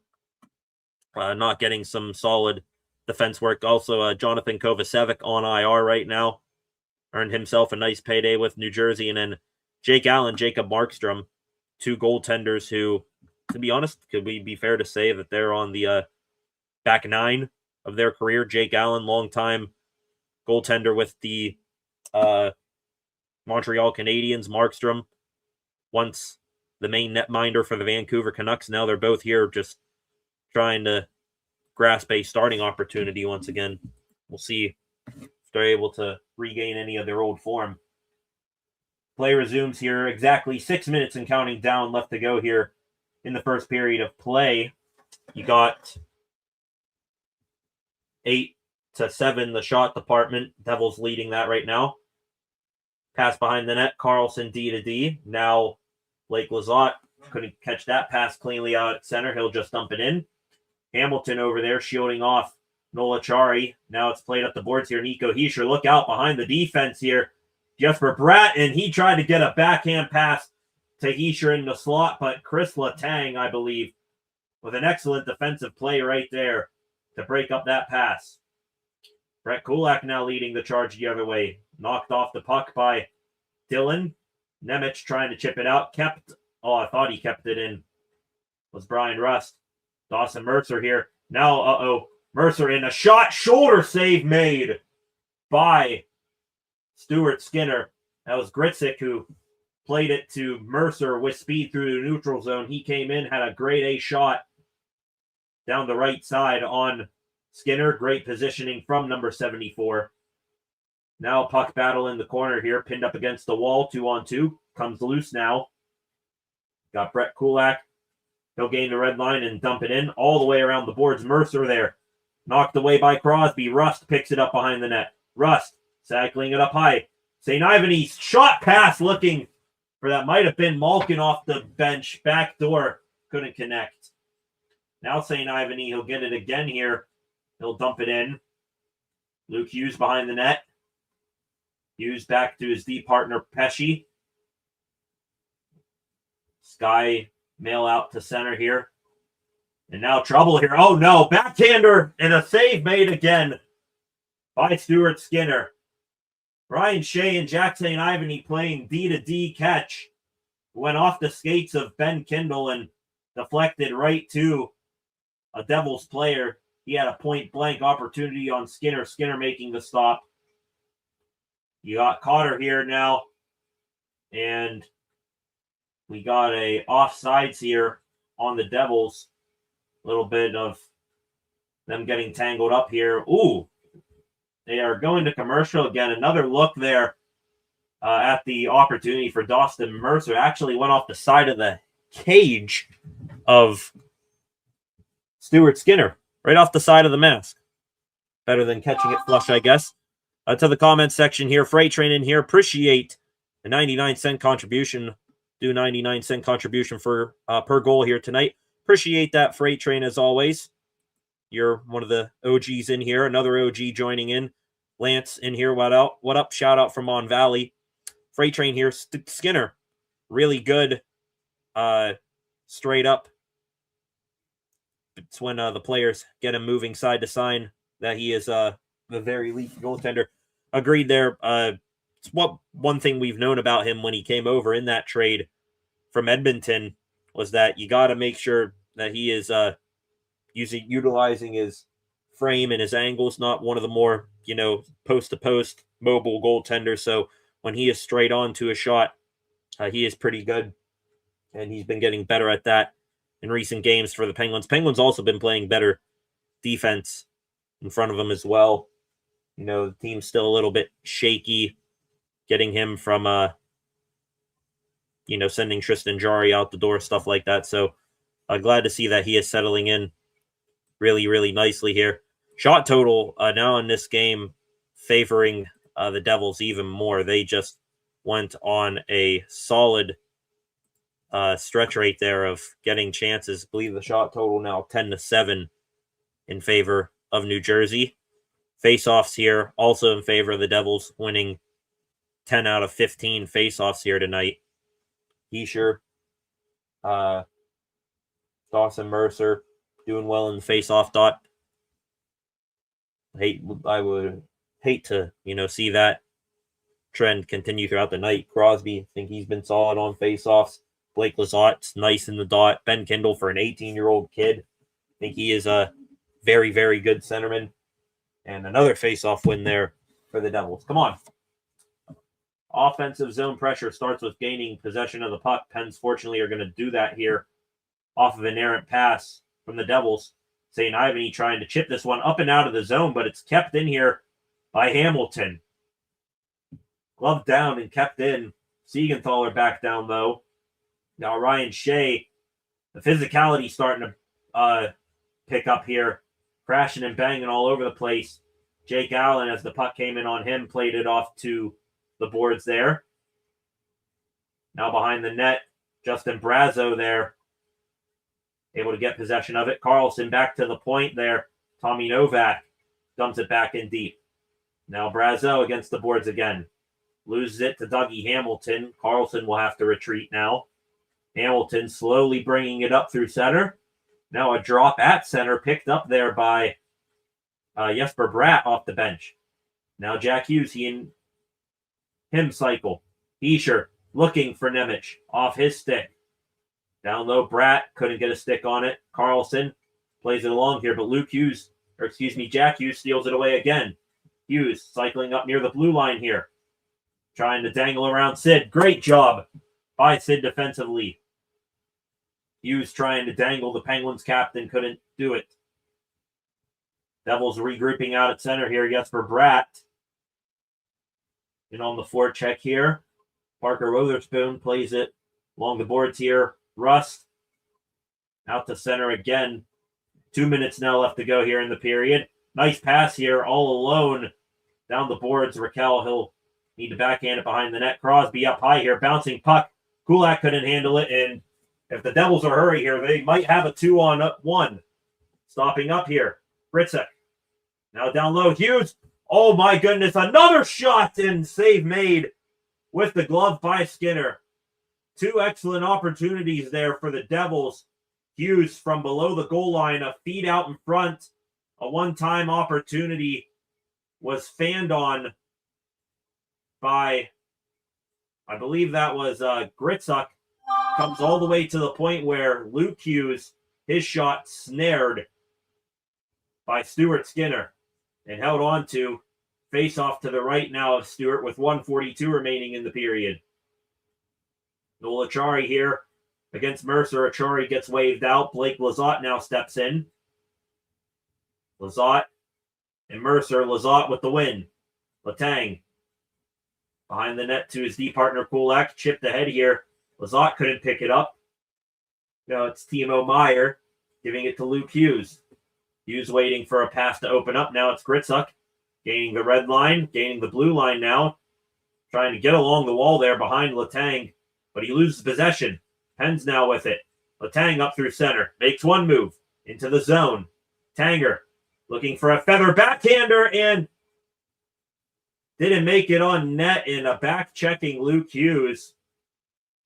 not getting some solid defense work. Also, Jonathan Kovacevic on IR right now. Earned himself a nice payday with New Jersey. And then Jake Allen, Jacob Markstrom, 2 goaltenders who, to be honest, could we be fair to say that they're on the back 9 of their career? Jake Allen, longtime goaltender with the Montreal Canadiens. Markstrom, once the main netminder for the Vancouver Canucks. Now they're both here just trying to grasp a starting opportunity once again. We'll see if they're able to regain any of their old form. Play resumes here. Exactly 6 minutes and counting down left to go here in the first period of play. You got 8-7, the shot department. Devils leading that right now. Pass behind the net. Carlson D-to-D. Now Blake Lizotte couldn't catch that pass cleanly out at center. He'll just dump it in. Hamilton over there shielding off Nola Chari. Now it's played up the boards here. Nico Hischier, look out behind the defense here. Jesper Bratt, and he tried to get a backhand pass to Hischier in the slot, but Chris Letang, I believe, with an excellent defensive play right there to break up that pass. Brett Kulak now leading the charge the other way. Knocked off the puck by Dillon. Nemec trying to chip it out. I thought he kept it in. Was Brian Rust. Dawson Mercer here. Now, Mercer in a shot. Shoulder save made by Stuart Skinner. That was Gritsik who played it to Mercer with speed through the neutral zone. He came in, had a grade A shot down the right side on Skinner. Great positioning from number 74. Now puck battle in the corner here, pinned up against the wall, 2-on-2. Comes loose now. Got Brett Kulak. He'll gain the red line and dump it in all the way around the boards. Mercer there. Knocked away by Crosby. Rust picks it up behind the net. Rust cycling it up high. St. Ivany shot pass looking for that. Might have been Malkin off the bench. Back door. Couldn't connect. Now St. Ivany, he'll get it again here. He'll dump it in. Luke Hughes behind the net. Hughes back to his D partner, Pesce. Sky mail out to center here. And now trouble here. Oh no, backhander and a save made again by Stuart Skinner. Ryan Shea and Jack St. Ivany playing D-to-D catch. Went off the skates of Ben Kindle and deflected right to a Devils player. He had a point-blank opportunity on Skinner. Skinner making the stop. You got Cotter here now. And we got a offsides here on the Devils. A little bit of them getting tangled up here. Ooh, they are going to commercial again. Another look there at the opportunity for Dawson Mercer. Actually went off the side of the cage of Stuart Skinner. Right off the side of the mask. Better than catching it flush, I guess. To the comments section here. Freight Train in here. Appreciate the 99-cent contribution. Do 99-cent contribution for per goal here tonight. Appreciate that, Freight Train, as always. You're one of the OGs in here. Another OG joining in. Lance in here. What up? What up? Shout out from Mon Valley. Freight Train here. Skinner. Really good. Straight up. It's when the players get him moving side to side that he is the very elite goaltender. Agreed there. It's one thing we've known about him when he came over in that trade from Edmonton was that you got to make sure that he is utilizing his frame and his angles, not one of the more, post-to-post mobile goaltenders. So when he is straight on to a shot, he is pretty good, and he's been getting better at that in recent games for the Penguins. Penguins also been playing better defense in front of them as well. The team's still a little bit shaky, getting him from, sending Tristan Jarry out the door, stuff like that. So glad to see that he is settling in really, really nicely here. Shot total now in this game favoring the Devils even more. They just went on a solid stretch right there of getting chances. I believe the shot total now 10-7 in favor of New Jersey. Face-offs here also in favor of the Devils, winning 10 out of 15 face-offs here tonight. Heischer, Dawson Mercer doing well in the face-off dot. I would hate to, see that trend continue throughout the night. Crosby, I think he's been solid on face-offs. Blake Lizotte, nice in the dot. Ben Kindle, for an 18-year-old kid, I think he is a very, very good centerman. And another face-off win there for the Devils. Come on. Offensive zone pressure starts with gaining possession of the puck. Pens, fortunately, are going to do that here off of an errant pass from the Devils. St. Ivany trying to chip this one up and out of the zone, but it's kept in here by Hamilton. Glove down and kept in. Siegenthaler back down, though. Now Ryan Shea, the physicality starting to pick up here. Crashing and banging all over the place. Jake Allen, as the puck came in on him, played it off to the boards there. Now behind the net, Justin Brazeau there, able to get possession of it. Carlson back to the point there. Tommy Novak dumps it back in deep. Now Brazeau against the boards again. Loses it to Dougie Hamilton. Carlson will have to retreat now. Hamilton slowly bringing it up through center. Now a drop at center picked up there by Jesper Bratt off the bench. Now Jack Hughes, he and him cycle. Heischer looking for Nemec off his stick. Down low, Bratt couldn't get a stick on it. Carlson plays it along here, but Jack Hughes steals it away again. Hughes cycling up near the blue line here. Trying to dangle around Sid. Great job by Sid defensively. Hughes trying to dangle the Penguins captain, couldn't do it. Devils regrouping out at center here. Jesper Bratt. And on the forecheck here, Parker Wotherspoon plays it along the boards here. Rust out to center again. 2 minutes now left to go here in the period. Nice pass here, all alone down the boards. Raquel, he'll need to backhand it behind the net. Crosby up high here, bouncing puck. Kulak couldn't handle it, and if the Devils are hurry here, they might have a 2-on-1. Stopping up here, Britzek. Now down low, Hughes. Oh my goodness, another shot and save made with the glove by Skinner. Two excellent opportunities there for the Devils. Hughes from below the goal line, a feed out in front. A one-time opportunity was fanned on by, I believe that was Gritzuk. Comes all the way to the point where Luke Hughes, his shot snared by Stuart Skinner and held on to. Face off to the right now of Stewart with 1:42 remaining in the period. Noel Acciari here against Mercer. Acciari gets waved out. Blake Lizotte now steps in. Lizotte and Mercer. Lizotte with the win. Letang behind the net to his D partner Kulak. Chipped ahead here. Lizotte couldn't pick it up. Now it's Timo Meier giving it to Luke Hughes. Hughes waiting for a pass to open up. Now it's Gritzuk gaining the red line, gaining the blue line now. Trying to get along the wall there behind Letang, but he loses possession. Pens now with it. Letang up through center. Makes one move into the zone. Tanger looking for a feather backhander and didn't make it on net. In a back-checking Luke Hughes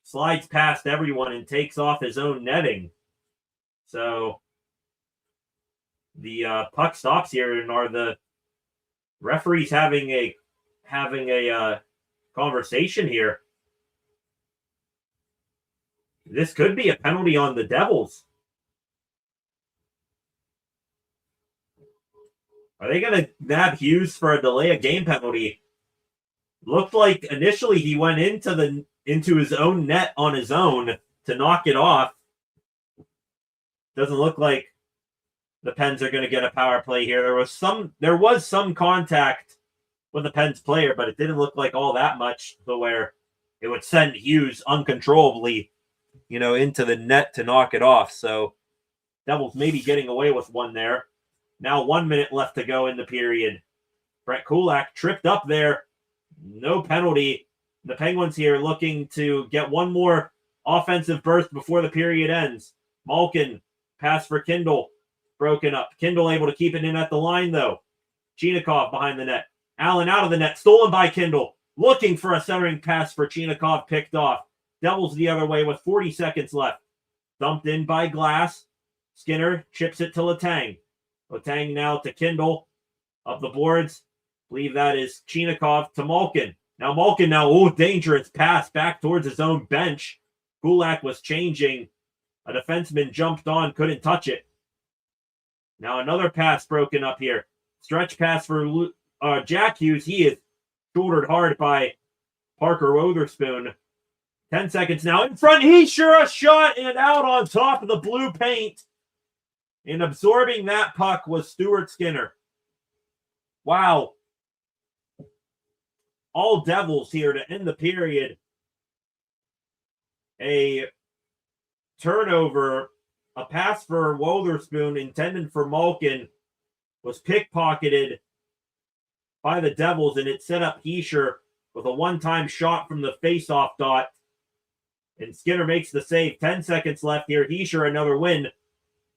slides past everyone and takes off his own netting. So the puck stops here, and are the referees having a conversation here? This could be a penalty on the Devils. Are they going to nab Hughes for a delay of game penalty? Looked like initially he went into his own net on his own to knock it off. Doesn't look like the Pens are going to get a power play here. There was some contact with the Pens player, but it didn't look like all that much to where it would send Hughes uncontrollably, into the net to knock it off. So Devils maybe getting away with one there. Now 1 minute left to go in the period. Brett Kulak tripped up there. No penalty. The Penguins here looking to get one more offensive burst before the period ends. Malkin, pass for Kindle, broken up. Kindle able to keep it in at the line, though. Chinakhov behind the net. Allen out of the net, stolen by Kindle. Looking for a centering pass for Chinakhov, picked off. Devils the other way with 40 seconds left. Dumped in by Glass. Skinner chips it to Letang. Letang now to Kindle. Up the boards. Believe that is Chinakhov to Malkin. Now Malkin dangerous pass back towards his own bench. Kulak was changing. A defenseman jumped on, couldn't touch it. Now another pass broken up here. Stretch pass for Jack Hughes. He is shouldered hard by Parker Wotherspoon. 10 seconds now in front. He's sure a shot and out on top of the blue paint. And absorbing that puck was Stuart Skinner. Wow. All Devils here to end the period. A turnover, a pass for Wotherspoon intended for Malkin was pickpocketed by the Devils, and it set up Heischer with a one-time shot from the face-off dot. And Skinner makes the save. 10 seconds left here. Heischer another win.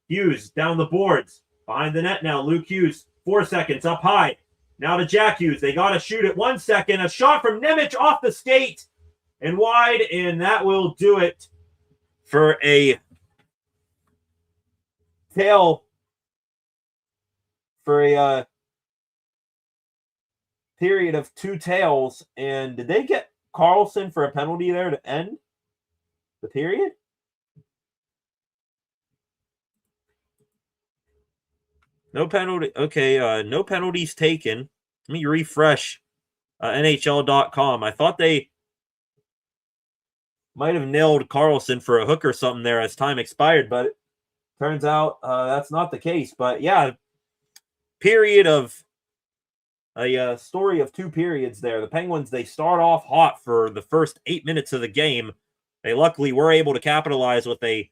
Hughes down the boards. Behind the net now. Luke Hughes, 4 seconds up high. Now to Jack Hughes. They got to shoot it 1 second. A shot from Nemec off the skate and wide, and that will do it for a tail, for a period of two tails. And did they get Carlson for a penalty there to end the period? No penalty. Okay, no penalties taken. Let me refresh NHL.com. I thought they might have nailed Carlson for a hook or something there as time expired, but it turns out that's not the case. But yeah, period of a story of two periods there. The Penguins, they start off hot for the first 8 minutes of the game. They luckily were able to capitalize with a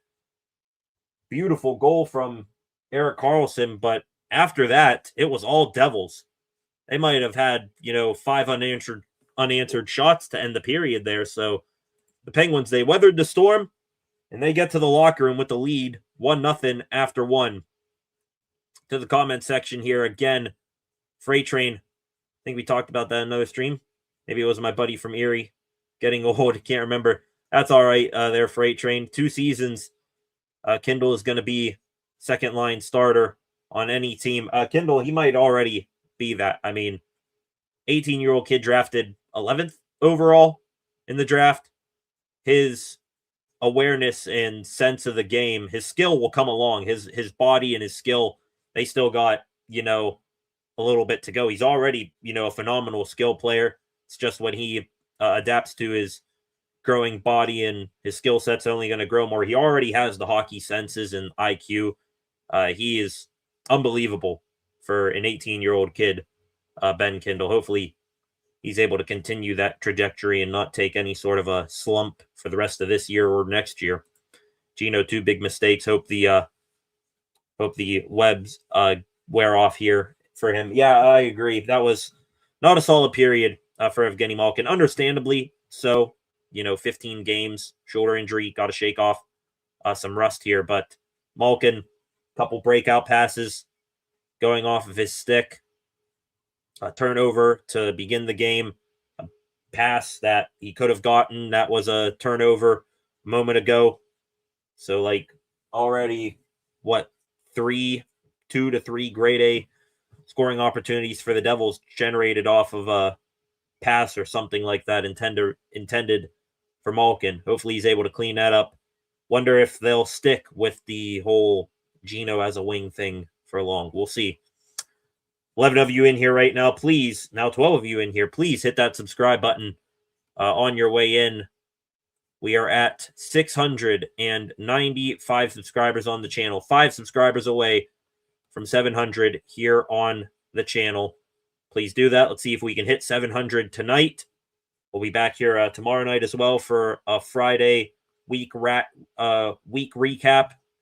beautiful goal from Erik Karlsson, but after that, it was all Devils. They might have had, 5 unanswered shots to end the period there. So the Penguins, they weathered the storm, and they get to the locker room with the lead, 1-0 after 1. To the comment section here again, Freight Train. I think we talked about that in another stream. Maybe it was my buddy from Erie getting old. Can't remember. That's all right. There, Freight Train. 2 seasons. Kindle is going to be second line starter on any team. Kindle, he might already be that. I mean, 18-year-old kid drafted 11th overall in the draft. His awareness and sense of the game, his skill will come along. His body and his skill, they still got, a little bit to go. He's already, a phenomenal skill player. It's just when he adapts to his growing body and his skill set's only going to grow more. He already has the hockey senses and IQ. He is unbelievable for an 18-year-old kid, Ben Kindle. Hopefully he's able to continue that trajectory and not take any sort of a slump for the rest of this year or next year. Gino, 2 big mistakes. Hope the webs wear off here for him. Yeah, I agree. That was not a solid period for Evgeny Malkin. Understandably so. 15 games, shoulder injury, got to shake off some rust here. But Malkin, couple breakout passes going off of his stick. A turnover to begin the game. A pass that he could have gotten. That was a turnover a moment ago. So, like, already, 2 to 3 grade A scoring opportunities for the Devils generated off of a pass or something like that intended for Malkin. Hopefully he's able to clean that up. Wonder if they'll stick with the whole Gino as a wing thing for long. We'll see. 11 of you in here right now, please. Now 12 of you in here, please hit that subscribe button on your way in. We are at 695 subscribers on the channel. 5 subscribers away from 700 here on the channel. Please do that. Let's see if we can hit 700 tonight. We'll be back here tomorrow night as well for a Friday week recap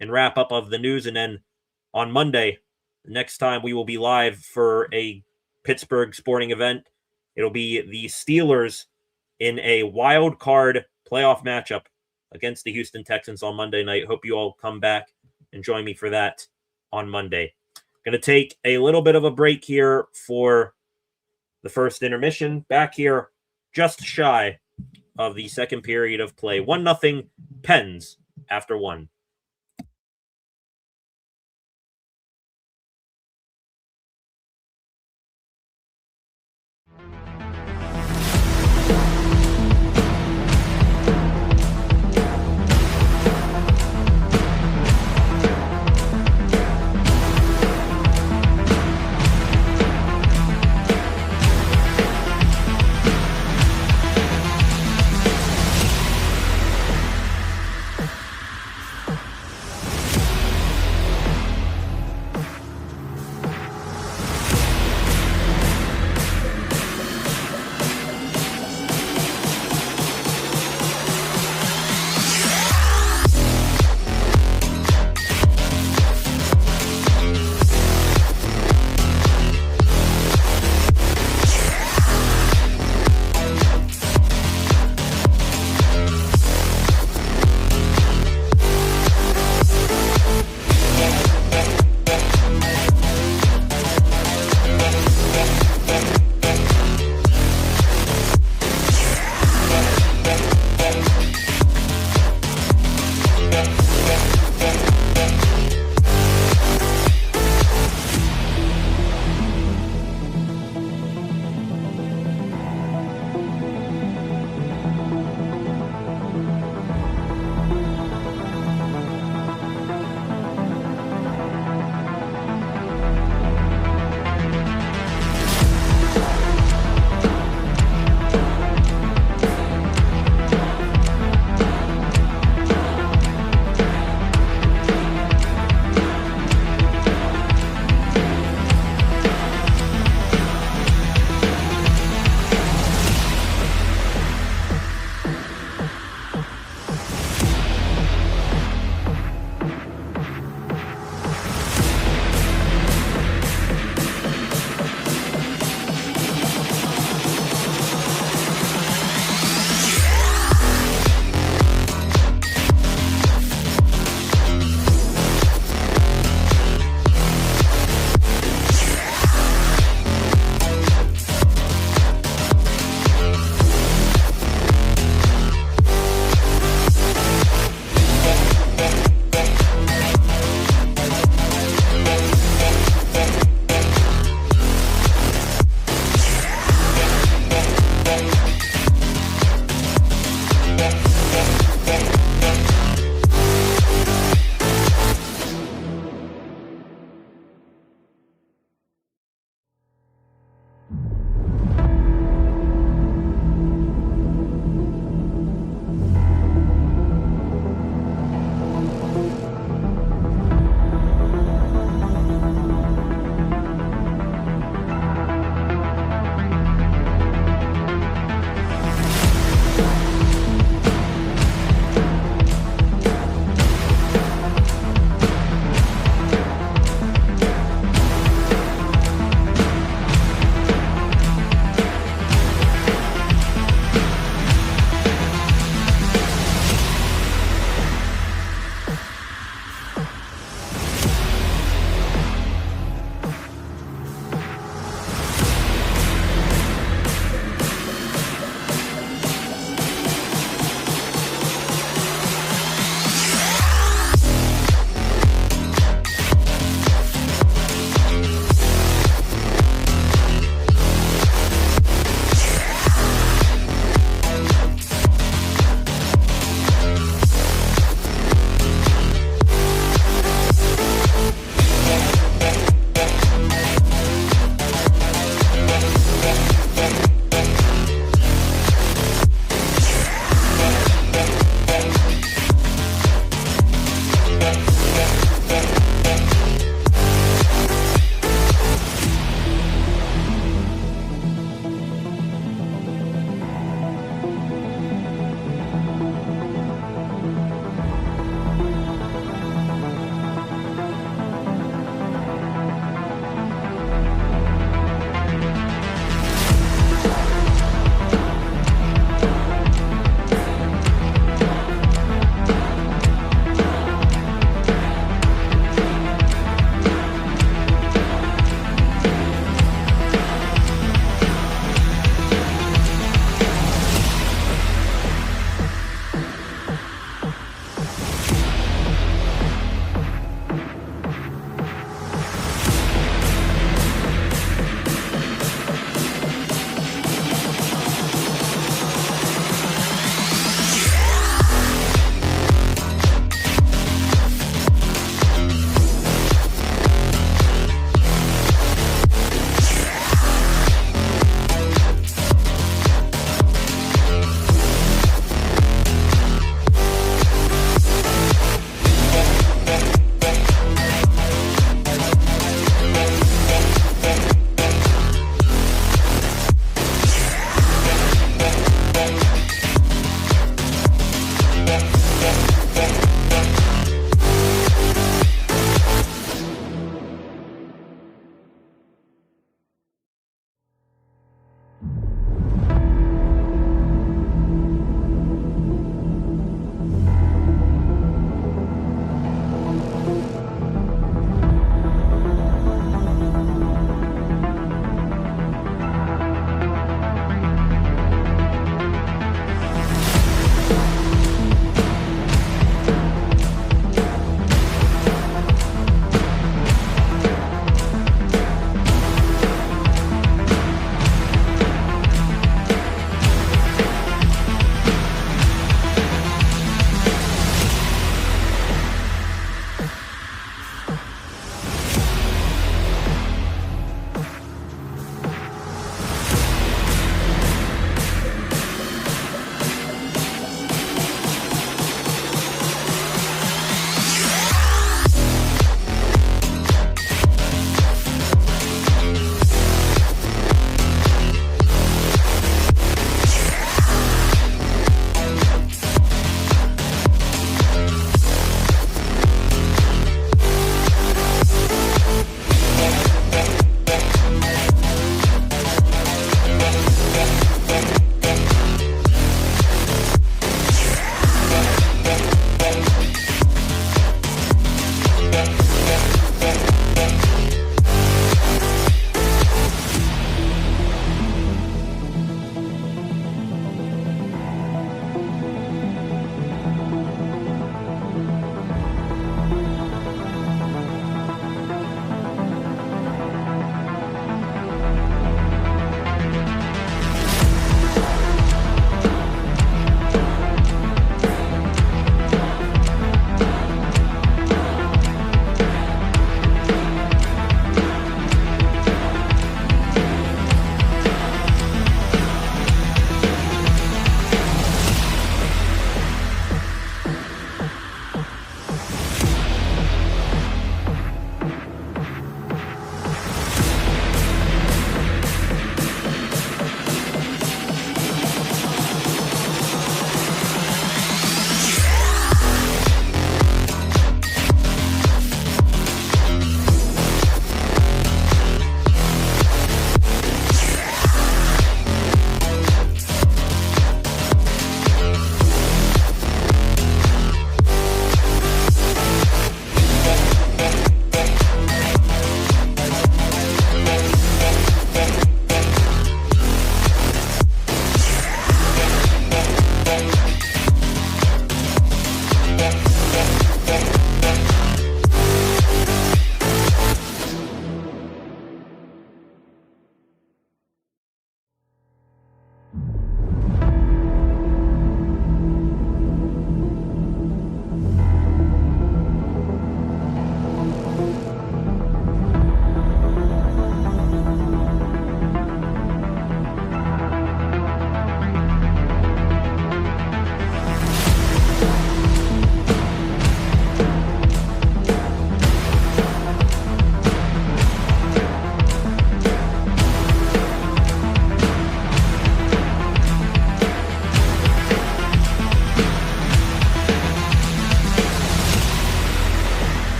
and wrap up of the news. And then on Monday, next time we will be live for a Pittsburgh sporting event. It'll be the Steelers in a wild card playoff matchup against the Houston Texans on Monday night. Hope you all come back and join me for that on Monday. Going to take a little bit of a break here for the first intermission. Back here just shy of the second period of play. 1-0 Pens after 1.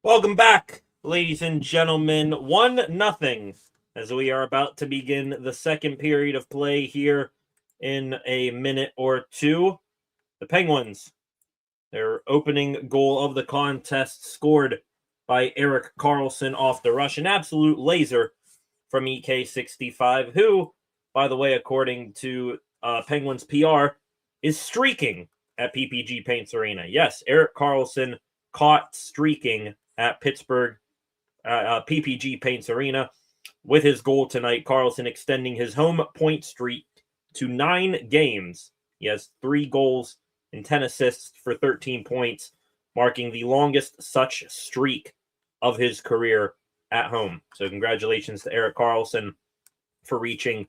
Welcome back, ladies and gentlemen. 1-0 as we are about to begin the second period of play here in a minute or two. The Penguins, their opening goal of the contest, scored by Erik Karlsson off the rush. An absolute laser from EK65, who, by the way, according to Penguins PR, is streaking at PPG Paints Arena. Yes, Erik Karlsson caught streaking at Pittsburgh PPG Paints Arena with his goal tonight. Karlsson extending his home point streak to 9 games. He has 3 goals and 10 assists for 13 points, marking the longest such streak of his career at home. So congratulations to Erik Karlsson for reaching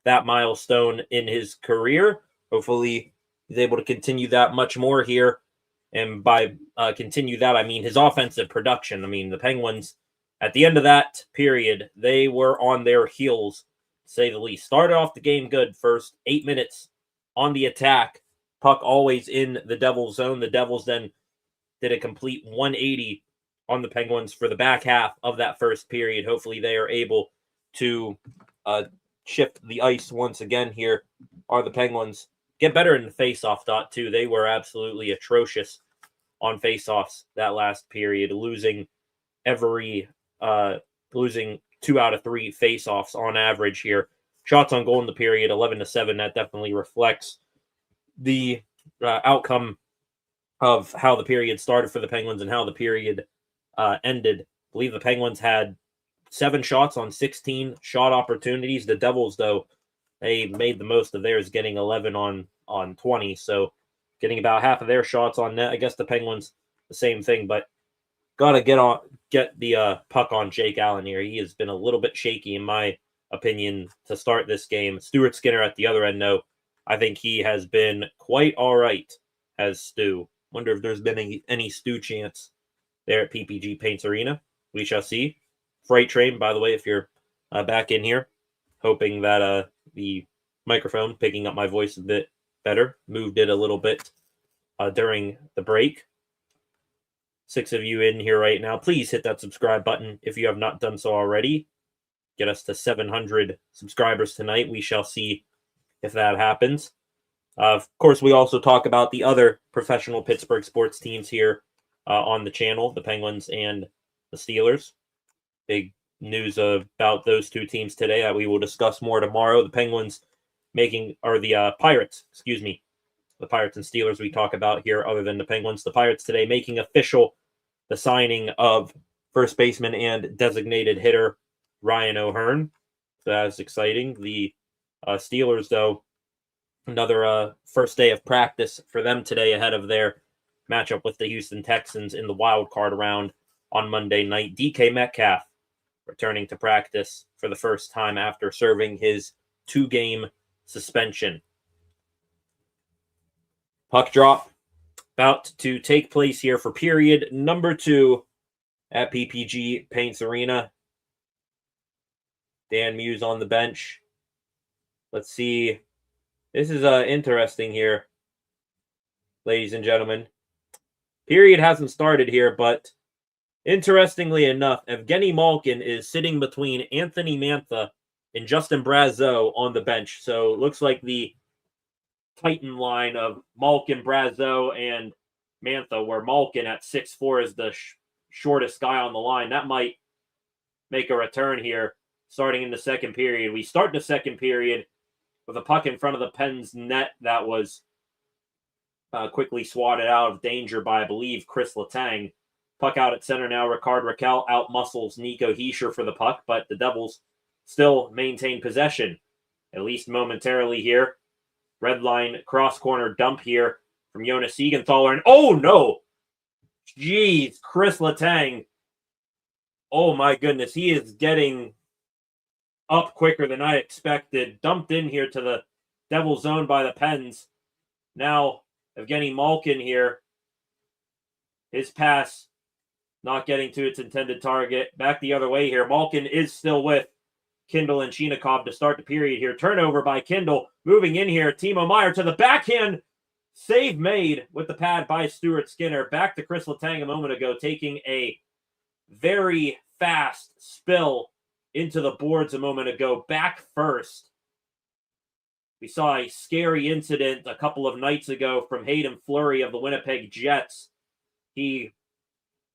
that milestone in his career. Hopefully he's able to continue that much more here. And by continue that, I mean his offensive production. I mean, the Penguins, at the end of that period, they were on their heels, to say the least. Started off the game good. First 8 minutes on the attack. Puck always in the Devils' zone. The Devils then did a complete 180 on the Penguins for the back half of that first period. Hopefully they are able to shift the ice once again here, are the Penguins. Get better in the face-off dot, too. They were absolutely atrocious on face-offs that last period, losing 2 out of 3 face-offs on average here. Shots on goal in the period, 11-7. That definitely reflects the outcome of how the period started for the Penguins and how the period ended. I believe the Penguins had 7 shots on 16 shot opportunities. The Devils, though, they made the most of theirs, getting 11 on 20. So getting about half of their shots on net. I guess the Penguins, the same thing, but got to get the puck on Jake Allen here. He has been a little bit shaky, in my opinion, to start this game. Stuart Skinner at the other end, though, I think he has been quite all right as Stu. Wonder if there's been any Stu chance there at PPG Paints Arena. We shall see. Freight Train, by the way, if you're back in here, hoping that the microphone picking up my voice a bit better. Moved it a little bit during the break. 6 of you in here right now. Please hit that subscribe button if you have not done so already. Get us to 700 subscribers tonight. We shall see if that happens. Of course, we also talk about the other professional Pittsburgh sports teams here on the channel, the Penguins and the Steelers. Big news about those 2 teams today that we will discuss more tomorrow. The Penguins the Pirates, the Pirates and Steelers we talk about here other than the Penguins. The Pirates today making official the signing of first baseman and designated hitter Ryan O'Hearn. So that's exciting. The Steelers, though, another first day of practice for them today ahead of their matchup with the Houston Texans in the wild card round on Monday night. DK Metcalf returning to practice for the first time after serving his 2-game suspension. Puck drop about to take place here for period number 2 at PPG Paints Arena. Dan Muse on the bench. Let's see. This is interesting here, ladies and gentlemen. Period hasn't started here, but interestingly enough, Evgeny Malkin is sitting between Anthony Mantha and Justin Brazeau on the bench. So it looks like the Titan line of Malkin, Brazeau, and Mantha, where Malkin at 6'4" is the shortest guy on the line. That might make a return here starting in the second period. We start the second period with a puck in front of the Pens net that was quickly swatted out of danger by, I believe, Chris Letang. Puck out at center now. Ricard Raquel out-muscles Nico Hischier for the puck, but the Devils still maintain possession, at least momentarily here. Red line cross-corner dump here from Jonas Siegenthaler. And oh, no! Jeez, Chris Letang. Oh, my goodness. He is getting up quicker than I expected. Dumped in here to the Devils zone by the Pens. Now, Evgeny Malkin here. His pass not getting to its intended target. Back the other way here. Malkin is still with Kindle and Chinikov to start the period here. Turnover by Kindle. Moving in here. Timo Meier to the backhand. Save made with the pad by Stuart Skinner. Back to Chris Letang a moment ago, taking a very fast spill into the boards a moment ago, back first. We saw a scary incident a couple of nights ago from Hayden Fleury of the Winnipeg Jets. He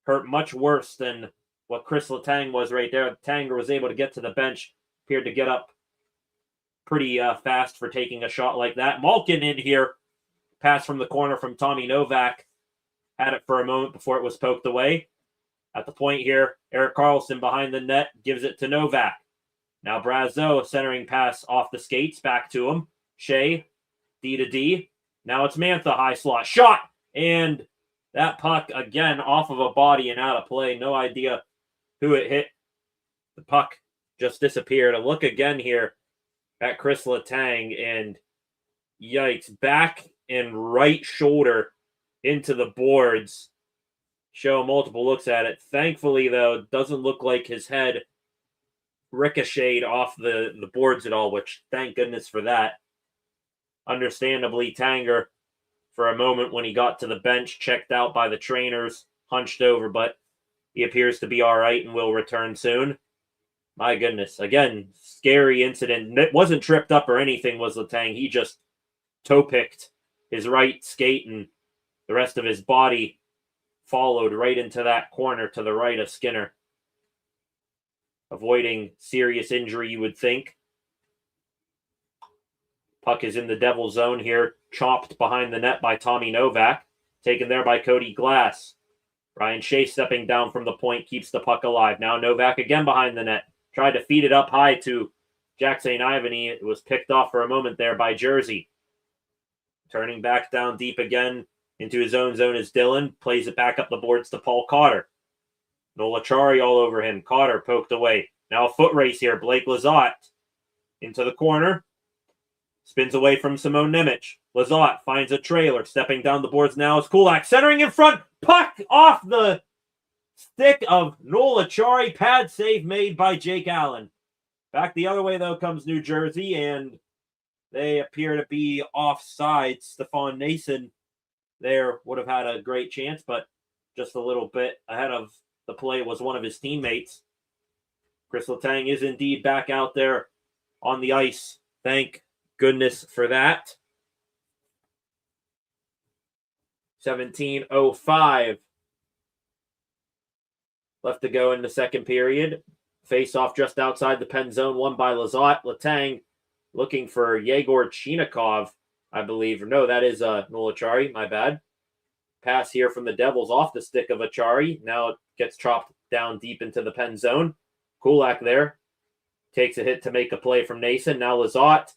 hurt much worse than what Chris Letang was right there. Tanger was able to get to the bench, appeared to get up pretty fast for taking a shot like that. Malkin in here, pass from the corner from Tommy Novak, had it for a moment before it was poked away. At the point here, Erik Karlsson behind the net gives it to Novak. Now Brazeau, centering pass off the skates, back to him. Shea, D to D. Now it's Mantha, high slot. Shot! And that puck, again, off of a body and out of play. No idea who it hit. The puck just disappeared. A look again here at Chris Letang, and yikes, back and right shoulder into the boards. Show multiple looks at it. Thankfully, though, it doesn't look like his head ricocheted off the boards at all, which thank goodness for that. Understandably, Tanger, for a moment when he got to the bench, checked out by the trainers, hunched over, but he appears to be all right and will return soon. My goodness. Again, scary incident. It wasn't tripped up or anything, was Letang. He just toe-picked his right skate, and the rest of his body followed right into that corner to the right of Skinner. Avoiding serious injury, you would think. Puck is in the Devil zone here, chopped behind the net by Tommy Novak, taken there by Cody Glass. Ryan Shea stepping down from the point, keeps the puck alive. Now Novak again behind the net, tried to feed it up high to Jack St. Ivany. It was picked off for a moment there by Jersey. Turning back down deep again into his own zone is Dillon, plays it back up the boards to Paul Cotter. Nola Chari all over him. Cotter poked away. Now a foot race here. Blake Lizotte into the corner. Spins away from Simone Nemec. Lizotte finds a trailer. Stepping down the boards now is Kulak. Centering in front. Puck off the stick of Nola Chari. Pad save made by Jake Allen. Back the other way, though, comes New Jersey, and they appear to be offside. Stefan Nason there would have had a great chance, but just a little bit ahead of the play was one of his teammates. Chris Letang is indeed back out there on the ice. Thank goodness for that. 17:05 left to go in the second period. Face off just outside the pen zone, won by Lizotte. Letang looking for Yegor Chinikov, I believe. No, that is Nola Chari, my bad. Pass here from the Devils off the stick of Achari. Now it gets chopped down deep into the pen zone. Kulak there takes a hit to make a play from Nason. Now Lizotte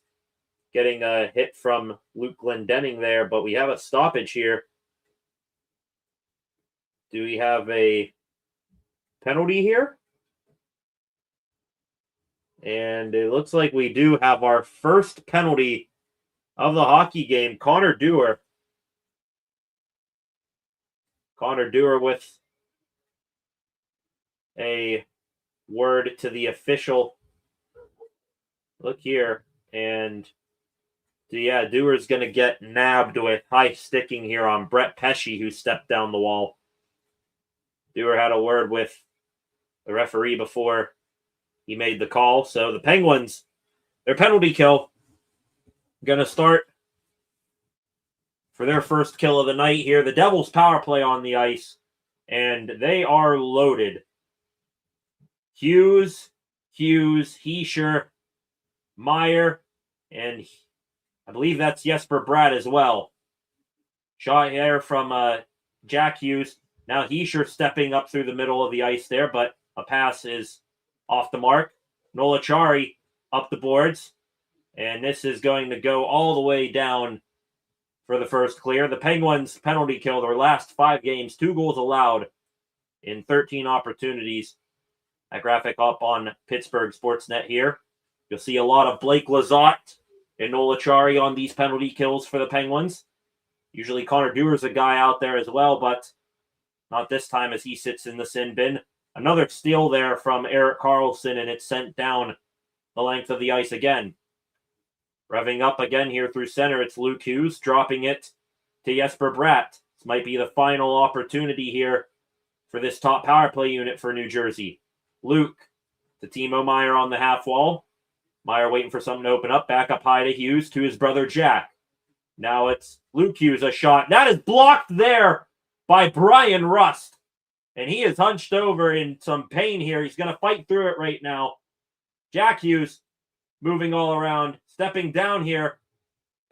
getting a hit from Luke Glendening there, but we have a stoppage here. Do we have a penalty here? And it looks like we do have our first penalty of the hockey game. Connor Dewar. Connor Dewar with a word to the official. Look here. And yeah, Dewar's going to get nabbed with high sticking here on Brett Pesce, who stepped down the wall. Dewar had a word with the referee before he made the call. So the Penguins, their penalty kill, going to start for their first kill of the night here. The Devils power play on the ice, and they are loaded. Hughes, Heischer, Meyer, and I believe that's Jesper Bratt as well. Shot here from Jack Hughes. Now Heischer stepping up through the middle of the ice there, but a pass is off the mark. Nola Chari up the boards. And this is going to go all the way down for the first clear. The Penguins penalty kill their last 5 games, 2 goals allowed in 13 opportunities. That graphic up on Pittsburgh Sportsnet here. You'll see a lot of Blake Lizotte and Nola Chari on these penalty kills for the Penguins. Usually Connor Dewar's a guy out there as well, but not this time as he sits in the sin bin. Another steal there from Erik Karlsson, and it's sent down the length of the ice again. Revving up again here through center, it's Luke Hughes dropping it to Jesper Bratt. This might be the final opportunity here for this top power play unit for New Jersey. Luke to Timo Meier on the half wall. Meier waiting for something to open up. Back up high to Hughes to his brother Jack. Now it's Luke Hughes, a shot. That is blocked there by Brian Rust. And he is hunched over in some pain here. He's going to fight through it right now. Jack Hughes moving all around. Stepping down here.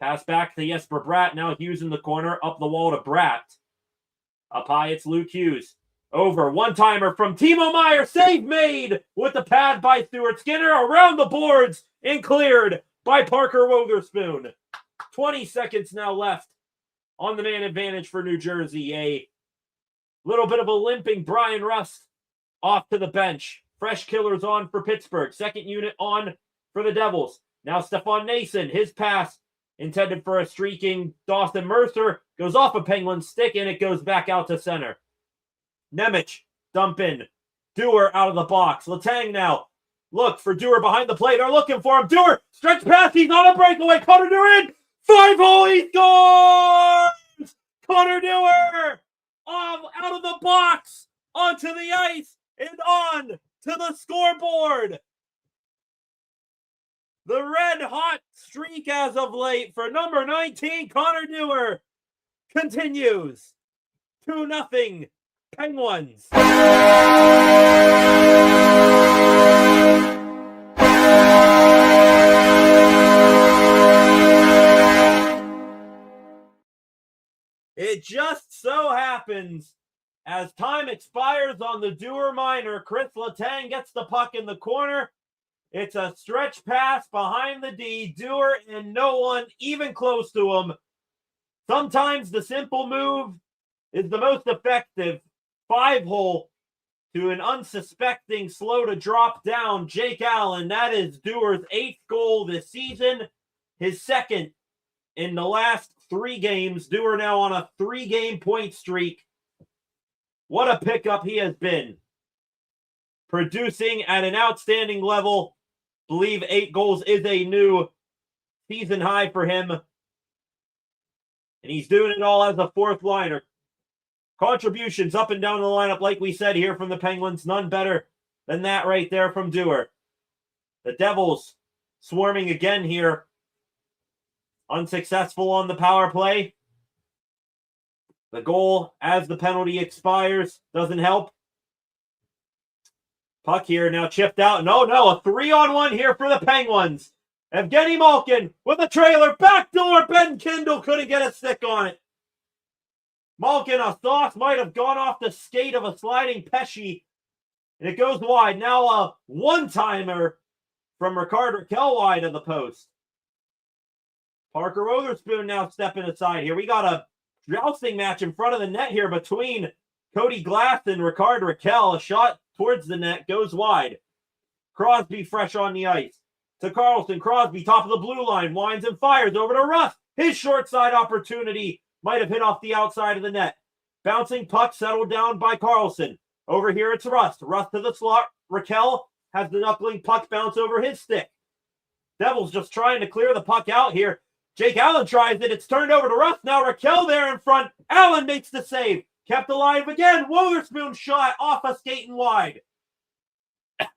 Pass back to Jesper Bratt. Now Hughes in the corner. Up the wall to Bratt. Up high, it's Luke Hughes. Over. One-timer from Timo Meier. Save made with the pad by Stuart Skinner. Around the boards and cleared by Parker Wotherspoon. 20 seconds now left on the man advantage for New Jersey. A little bit of a limping Brian Rust off to the bench. Fresh killers on for Pittsburgh. Second unit on for the Devils. Now Stefan Nason. His pass intended for a streaking Dawson Mercer goes off a Penguin stick and it goes back out to center. Nemec dump in. Dewar out of the box. Letang now. Look for Dewar behind the plate. They're looking for him. Dewar stretch pass. He's on a breakaway. Connor Dewar in. 5-hole. He scores! Connor Dewar out of the box onto the ice and on to the scoreboard. The red-hot streak as of late for number 19, Connor Dewar, continues. 2-0 Penguins. It just so happens, as time expires on the Dewar minor, Chris Letang gets the puck in the corner. It's a stretch pass behind the D. Dewar and no one even close to him. Sometimes the simple move is the most effective. 5-hole to an unsuspecting, slow to drop down Jake Allen. That is Dewar's 8th goal this season. His second in the last 3 games. Dewar now on a 3-game point streak. What a pickup he has been. Producing at an outstanding level. Believe 8 goals is a new season high for him. And he's doing it all as a 4th liner. Contributions up and down the lineup, like we said here from the Penguins. None better than that right there from Dewar. The Devils swarming again here. Unsuccessful on the power play. The goal as the penalty expires doesn't help. Puck here now chipped out. No, a 3-on-1 here for the Penguins. Evgeny Malkin with a trailer. Backdoor. Ben Kindle couldn't get a stick on it. Malkin, a sauce, might have gone off the skate of a sliding Pesci. And it goes wide. Now a one-timer from Rickard Rakell wide of the post. Parker Wotherspoon now stepping aside here. We got a jousting match in front of the net here between Cody Glass and Rickard Rakell. A shot towards the net goes wide. Crosby fresh on the ice. To Carlson. Crosby, top of the blue line. Winds and fires over to Rust. His short side opportunity might have hit off the outside of the net. Bouncing puck settled down by Carlson. Over here it's Rust. Rust to the slot. Rakell has the knuckling puck bounce over his stick. Devils just trying to clear the puck out here. Jake Allen tries it. It's turned over to Rust. Now Rakell there in front. Allen makes the save. Kept alive again. Wotherspoon shot off a skating wide.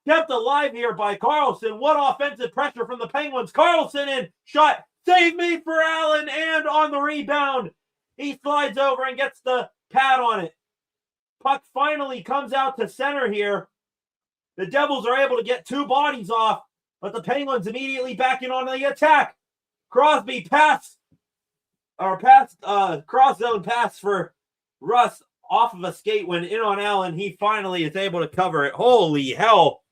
Kept alive here by Carlson. What offensive pressure from the Penguins. Carlson in. Shot. Save made for Allen. And on the rebound, he slides over and gets the pad on it. Puck finally comes out to center here. The Devils are able to get 2 bodies off, but the Penguins immediately backing on the attack. Crosby cross zone pass for Russ off of a skate when in on Allen. He finally is able to cover it. Holy hell.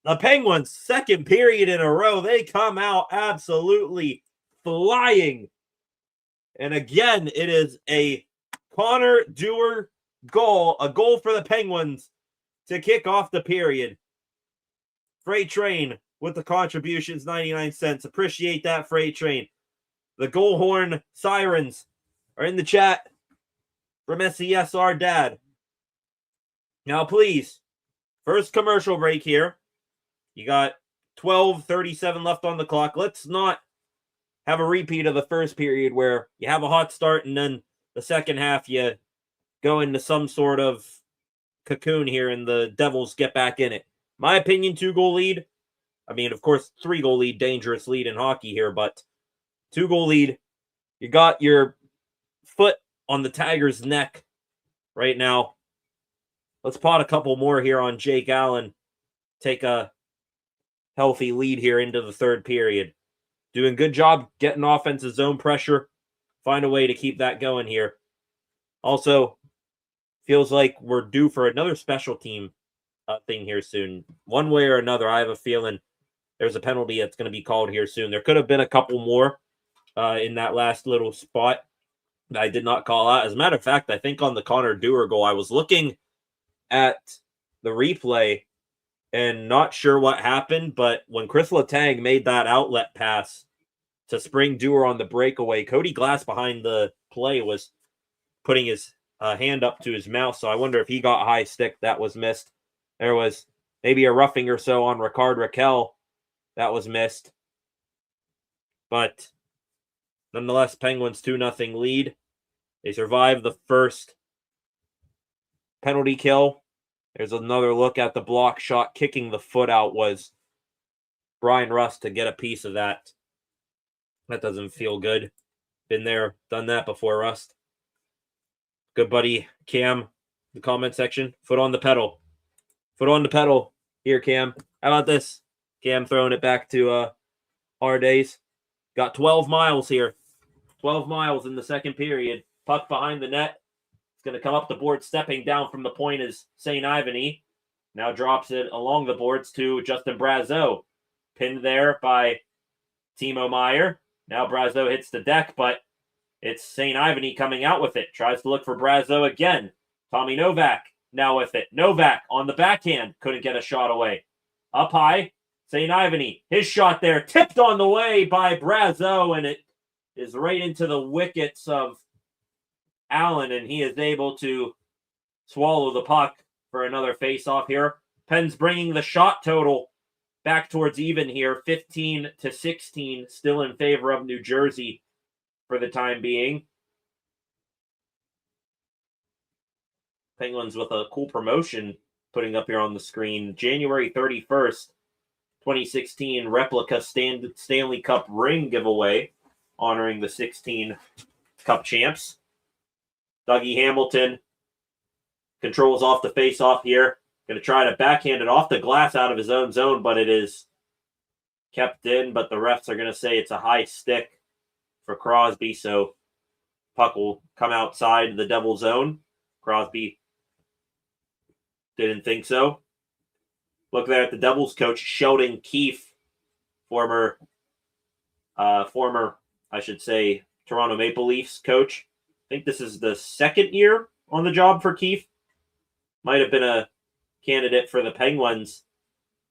The Penguins, 2nd period in a row, they come out absolutely flying. And again, it is a Connor Dewar goal, a goal for the Penguins to kick off the period. Freight Train with the contributions, 99 cents. Appreciate that, Freight Train. The goal horn sirens are in the chat from SCSR Dad. Now, please, first commercial break here. You got 12:37 left on the clock. Let's not have a repeat of the first period where you have a hot start and then the second half you go into some sort of cocoon here and the Devils get back in it. My opinion, 2-goal lead. I mean, of course, 3-goal lead, dangerous lead in hockey here, but 2-goal lead. You got your foot on the Tigers' neck right now. Let's pot a couple more here on Jake Allen. Take a healthy lead here into the third period. Doing a good job getting offensive zone pressure. Find a way to keep that going here. Also, feels like we're due for another special team thing here soon. One way or another, I have a feeling there's a penalty that's going to be called here soon. There could have been a couple more in that last little spot that I did not call out. As a matter of fact, I think on the Connor Dewar goal, I was looking at the replay and not sure what happened, but when Chris Letang made that outlet pass to spring Dewar on the breakaway, Cody Glass behind the play was putting his hand up to his mouth, so I wonder if he got high stick. That was missed. There was maybe a roughing or so on Ricard Raquel. That was missed. But nonetheless, Penguins 2-0 lead. They survive the first penalty kill. There's another look at the block shot. Kicking the foot out was Brian Rust to get a piece of that. That doesn't feel good. Been there, done that before, Rust. Good buddy Cam, the comment section. Foot on the pedal. Foot on the pedal. Here, Cam. How about this? Cam throwing it back to our days. Got 12 miles here. 12 miles in the second period. Puck behind the net. It's going to come up the board. Stepping down from the point is St. Ivany. Now drops it along the boards to Justin Brazeau. Pinned there by Timo Meier. Now Brazeau hits the deck, but it's St. Ivany coming out with it. Tries to look for Brazeau again. Tommy Novak now with it. Novak on the backhand. Couldn't get a shot away. Up high. St. Ivany. His shot there. Tipped on the way by Brazeau, and it is right into the wickets of Allen, and he is able to swallow the puck for another face-off here. Pens bringing the shot total back towards even here. 15-16. Still in favor of New Jersey for the time being. Penguins with a cool promotion putting up here on the screen. January 31st, 2016 replica Stanley Cup ring giveaway honoring the 16 Cup champs. Dougie Hamilton controls off the face-off here. Going to try to backhand it off the glass out of his own zone, but it is kept in. But the refs are going to say it's a high stick for Crosby, so puck will come outside the Devil zone. Crosby didn't think so. Look there at the Devils coach, Sheldon Keefe, former, I should say, Toronto Maple Leafs coach. I think this is the second year on the job for Keefe. Might have been a candidate for the Penguins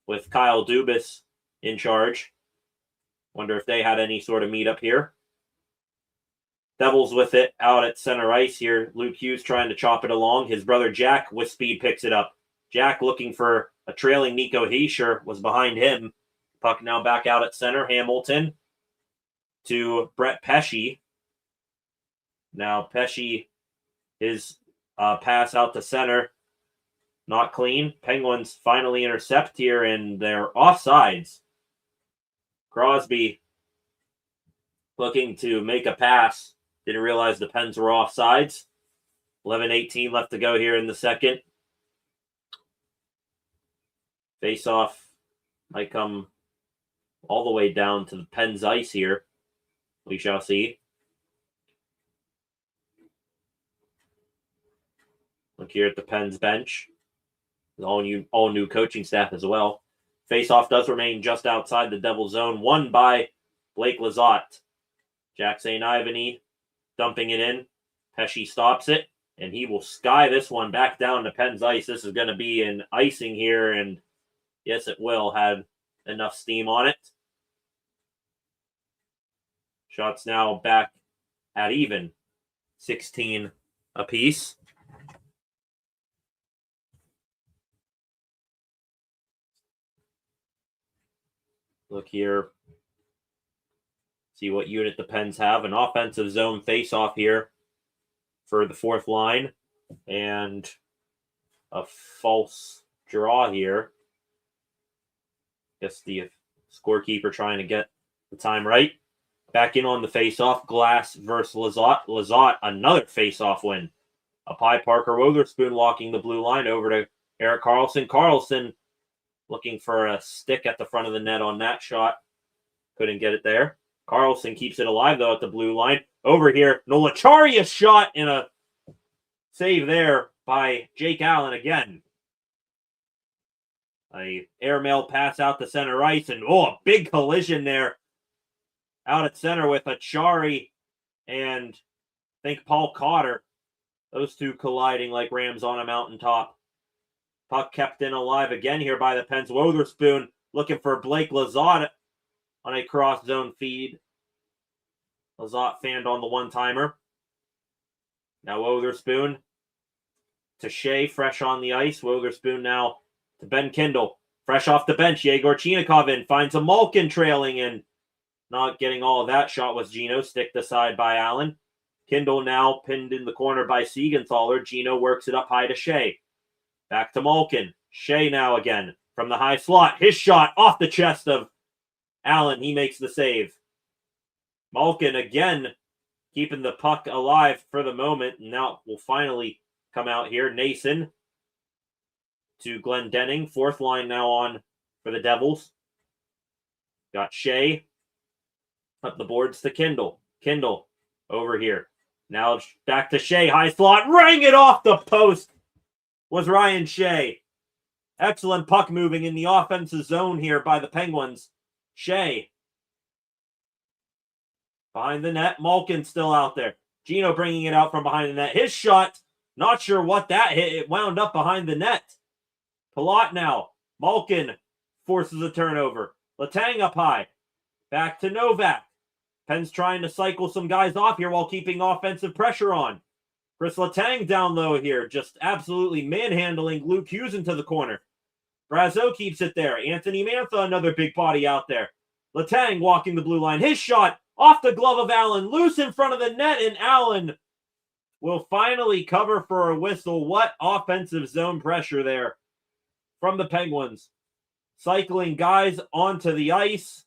with Kyle Dubas in charge. Wonder if they had any sort of meetup here. Devils with it out at center ice here. Luke Hughes trying to chop it along. His brother Jack with speed picks it up. Jack looking for a trailing Nico Hischier was behind him. Puck now back out at center. Hamilton to Brett Pesce. Now Pesce, his pass out to center. Not clean. Penguins finally intercept here, and they're offsides. Crosby looking to make a pass. Didn't realize the Pens were offsides. 11:18 left to go here in the second. Face-off might come all the way down to the Pens ice here. We shall see. Look here at the Pens bench. All new coaching staff as well. Face-off does remain just outside the Devil zone. Won by Blake Lizotte. Jack St. Ivany dumping it in. Pesce stops it, and he will sky this one back down to Pens ice. This is going to be an icing here, and yes, it will have enough steam on it. Shots now back at even. 16 apiece. Look here. See what unit the Pens have. An offensive zone face-off here for the fourth line. And a false draw here. Guess the scorekeeper trying to get the time right. Back in on the face-off. Glass versus Lizotte. Lizotte, another face-off win. Up high, Parker Wotherspoon walking the blue line over to Erik Karlsson. Karlsson looking for a stick at the front of the net on that shot. Couldn't get it there. Karlsson keeps it alive, though, at the blue line. Over here, Nolacharia's shot and a save there by Jake Allen again. A airmail pass out to center ice, and a big collision there out at center with Achari and I think Paul Cotter. Those two colliding like rams on a mountaintop. Puck kept in alive again here by the Pens. Wotherspoon looking for Blake Lizotte on a cross-zone feed. Lizotte fanned on the one-timer. Now Wotherspoon to Shea, fresh on the ice. Wotherspoon now to Ben Kindle. Fresh off the bench, Yegor Chinikov in. Finds a Malkin trailing in. Not getting all of that shot was Gino. Sticked aside by Allen. Kindle now pinned in the corner by Siegenthaler. Gino works it up high to Shea. Back to Malkin. Shea now again from the high slot. His shot off the chest of Allen. He makes the save. Malkin again keeping the puck alive for the moment. Now will finally come out here. Nason to Glendening. Fourth line now on for the Devils. Got Shea up the boards to Kindle. Kindle over here. Now back to Shea. High slot. Rang it off the post was Ryan Shea. Excellent puck moving in the offensive zone here by the Penguins. Shea. Behind the net. Malkin still out there. Gino bringing it out from behind the net. His shot. Not sure what that hit. It wound up behind the net. Palat now. Malkin forces a turnover. Letang up high. Back to Novak. Pens trying to cycle some guys off here while keeping offensive pressure on. Chris Letang down low here. Just absolutely manhandling Luke Hughes into the corner. Brazeau keeps it there. Anthony Mantha, another big body out there. Letang walking the blue line. His shot off the glove of Allen. Loose in front of the net, and Allen will finally cover for a whistle. What offensive zone pressure there from the Penguins. Cycling guys onto the ice.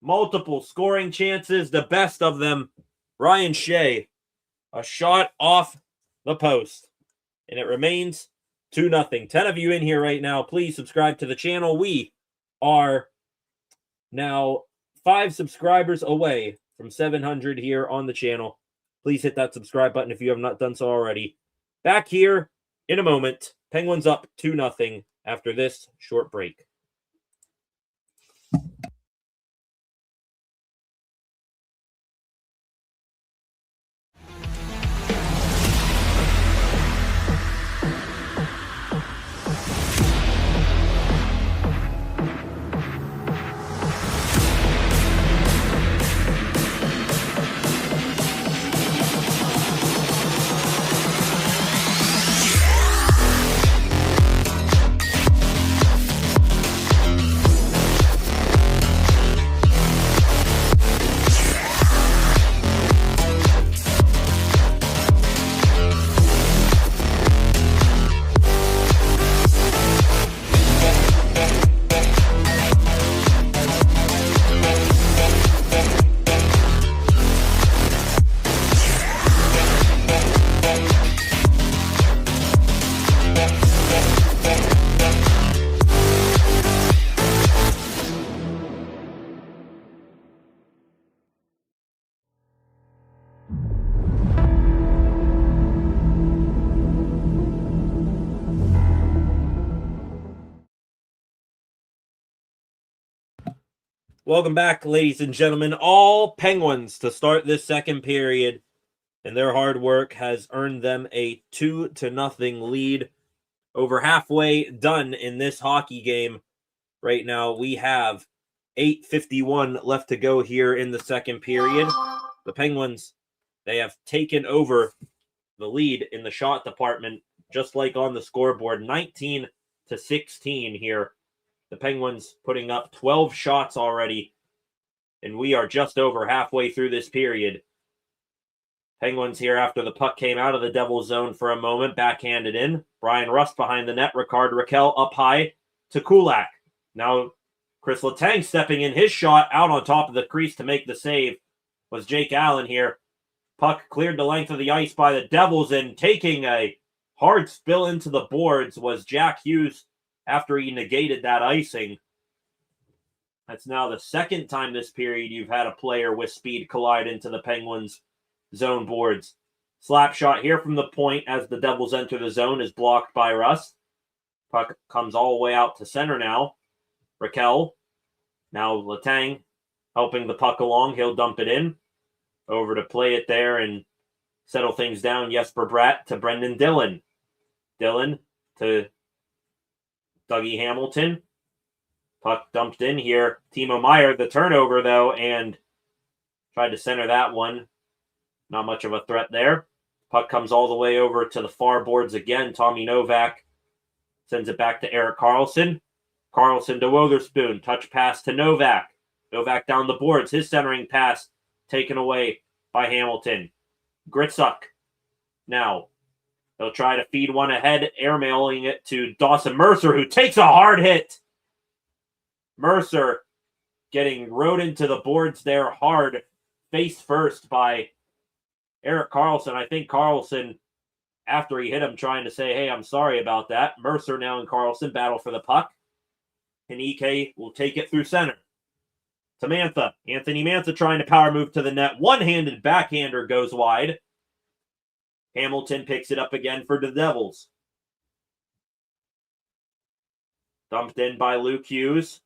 Multiple scoring chances. The best of them, Ryan Shea. A shot off the post. And it remains 2-0. 10 of you in here right now. Please subscribe to the channel. We are now 5 subscribers away from 700 here on the channel. Please hit that subscribe button if you have not done so already. Back here in a moment. Penguins up 2-0 after this short break. Welcome back, ladies and gentlemen. All Penguins to start this second period, and their hard work has earned them a 2-0 lead. Over halfway done in this hockey game right now. We have 8:51 left to go here in the second period. The Penguins, they have taken over the lead in the shot department, just like on the scoreboard, 19-16 here. The Penguins putting up 12 shots already, and we are just over halfway through this period. Penguins here after the puck came out of the Devils zone for a moment, backhanded in. Brian Rust behind the net. Ricard Raquel up high to Kulak. Now Chris Letang stepping in. His shot out on top of the crease to make the save was Jake Allen here. Puck cleared the length of the ice by the Devils, and taking a hard spill into the boards was Jack Hughes after he negated that icing. That's now the second time this period you've had a player with speed collide into the Penguins' zone boards. Slap shot here from the point as the Devils enter the zone is blocked by Rust. Puck comes all the way out to center now. Raquel. Now Letang helping the puck along. He'll dump it in. Over to play it there and settle things down. Jesper Bratt to Brendan Dillon. Dillon to Dougie Hamilton. Puck dumped in here. Timo Meier, the turnover, though, and tried to center that one. Not much of a threat there. Puck comes all the way over to the far boards again. Tommy Novak sends it back to Erik Karlsson. Karlsson to Wotherspoon. Touch pass to Novak. Novak down the boards. His centering pass taken away by Hamilton. Gritzuk. Now, they'll try to feed one ahead, airmailing it to Dawson Mercer, who takes a hard hit. Mercer getting rode into the boards there hard, face first by Erik Karlsson. I think Karlsson, after he hit him, trying to say, hey, I'm sorry about that. Mercer now and Karlsson battle for the puck. And EK will take it through center to Mantha. Anthony Mantha trying to power move to the net. One-handed backhander goes wide. Hamilton picks it up again for the Devils. Dumped in by Luke Hughes.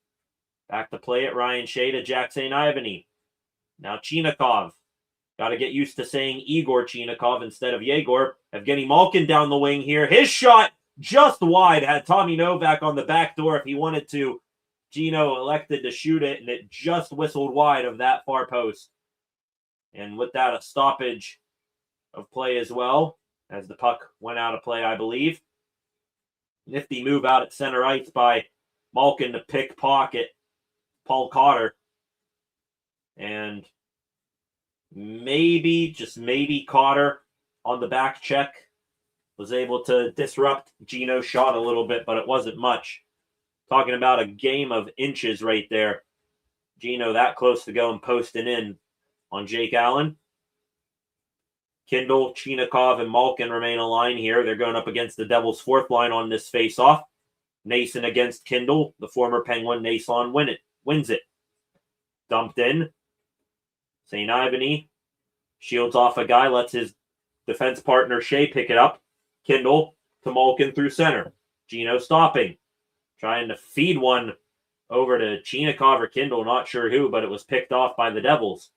Back to play it. Ryan Shea to Jack St. Ivany. Now Chinikov. Got to get used to saying Igor Chinikov instead of Yegor. Evgeny Malkin down the wing here. His shot just wide. Had Tommy Novak on the back door if he wanted to. Gino elected to shoot it, and it just whistled wide of that far post. And with that, a stoppage of play as well, as the puck went out of play, I believe. Nifty move out at center ice by Malkin to pick pocket Paul Cotter. And maybe, just maybe, Cotter on the back check was able to disrupt Gino's shot a little bit, but it wasn't much. Talking about a game of inches right there. Gino that close to going posting in on Jake Allen. Kindle, Chinikov, and Malkin remain aligned here. They're going up against the Devils' fourth line on this face-off. Nason against Kindle. The former Penguin Nason wins it. Dumped in. St. Ivany shields off a guy, lets his defense partner Shea pick it up. Kindle to Malkin through center. Gino stopping. Trying to feed one over to Chinikov or Kindle, not sure who, but it was picked off by the Devils.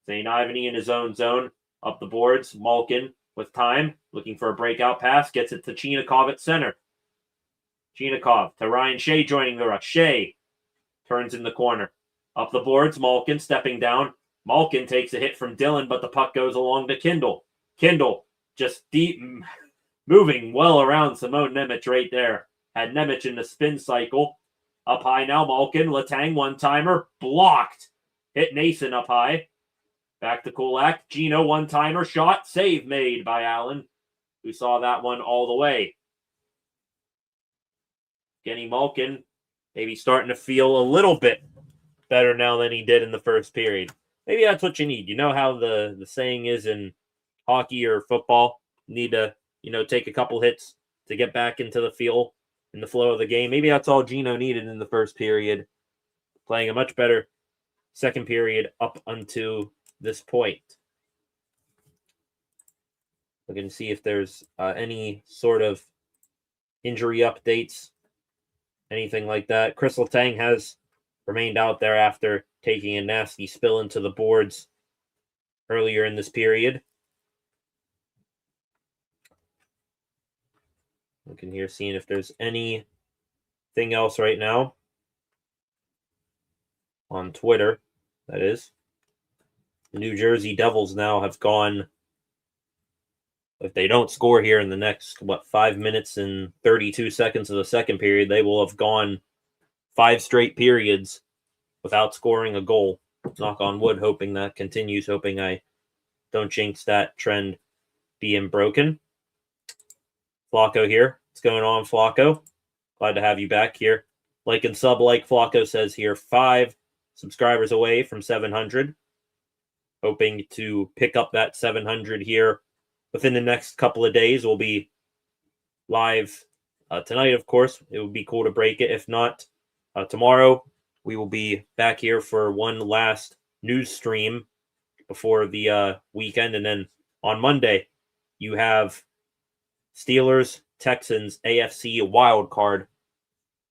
St. Ivany in his own zone, up the boards. Malkin with time, looking for a breakout pass, gets it to Chinikov at center. Chinikov to Ryan Shea joining the rush. Shea turns in the corner. Up the boards, Malkin stepping down. Malkin takes a hit from Dillon, but the puck goes along to Kindle. Kindle just deep, moving well around Simone Nemec right there. Had Nemec in the spin cycle. Up high now, Malkin. Letang, one-timer. Blocked. Hit Nason up high. Back to Kulak. Gino, one-timer. Shot. Save made by Allen, who saw that one all the way. Kenny Malkin maybe starting to feel a little bit better now than he did in the first period. Maybe that's what you need. You know how the saying is in hockey or football? You need to, take a couple hits to get back into the feel in the flow of the game. Maybe that's all Gino needed in the first period. Playing a much better second period up until this point. We're going to see if there's any sort of injury updates, anything like that. Chris Letang has remained out there after taking a nasty spill into the boards earlier in this period. Looking here, seeing if there's anything else right now on Twitter, that is. The New Jersey Devils now have gone, if they don't score here in the next, 5 minutes and 32 seconds of the second period, they will have gone 5 straight periods without scoring a goal. Knock on wood, hoping that continues, hoping I don't jinx that trend being broken. Flacco here. What's going on, Flacco? Glad to have you back here. Like and sub, like Flacco says here, 5 subscribers away from 700. Hoping to pick up that 700 here within the next couple of days. We'll be live tonight, of course. It would be cool to break it. If not, tomorrow we will be back here for one last news stream before the weekend. And then on Monday, you have Steelers, Texans, AFC wild card.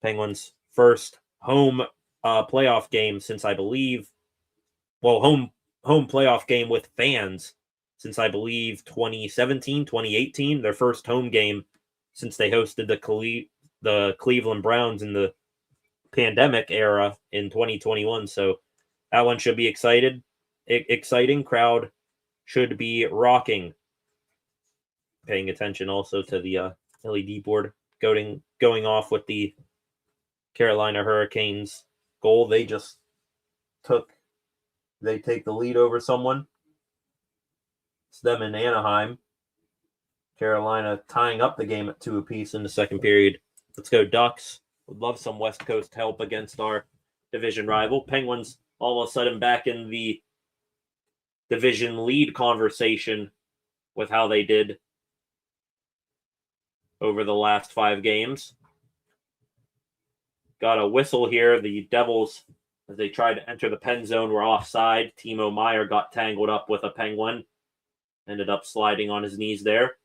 Penguins' first home playoff game since I believe, home playoff game with fans since I believe 2017, 2018. Their first home game since they hosted the Cleveland Browns in the pandemic era in 2021. So that one should be exciting. Crowd should be rocking. Paying attention also to the LED board going off with the Carolina Hurricanes goal. They take the lead over someone. It's them in Anaheim. Carolina tying up the game at 2 apiece in the second period. Let's go Ducks. Would love some West Coast help against our division rival. Penguins all of a sudden back in the division lead conversation with how they did over the last 5 games. Got a whistle here. The Devils, as they tried to enter the pen zone, were offside. Timo Meier got tangled up with a Penguin. Ended up sliding on his knees there.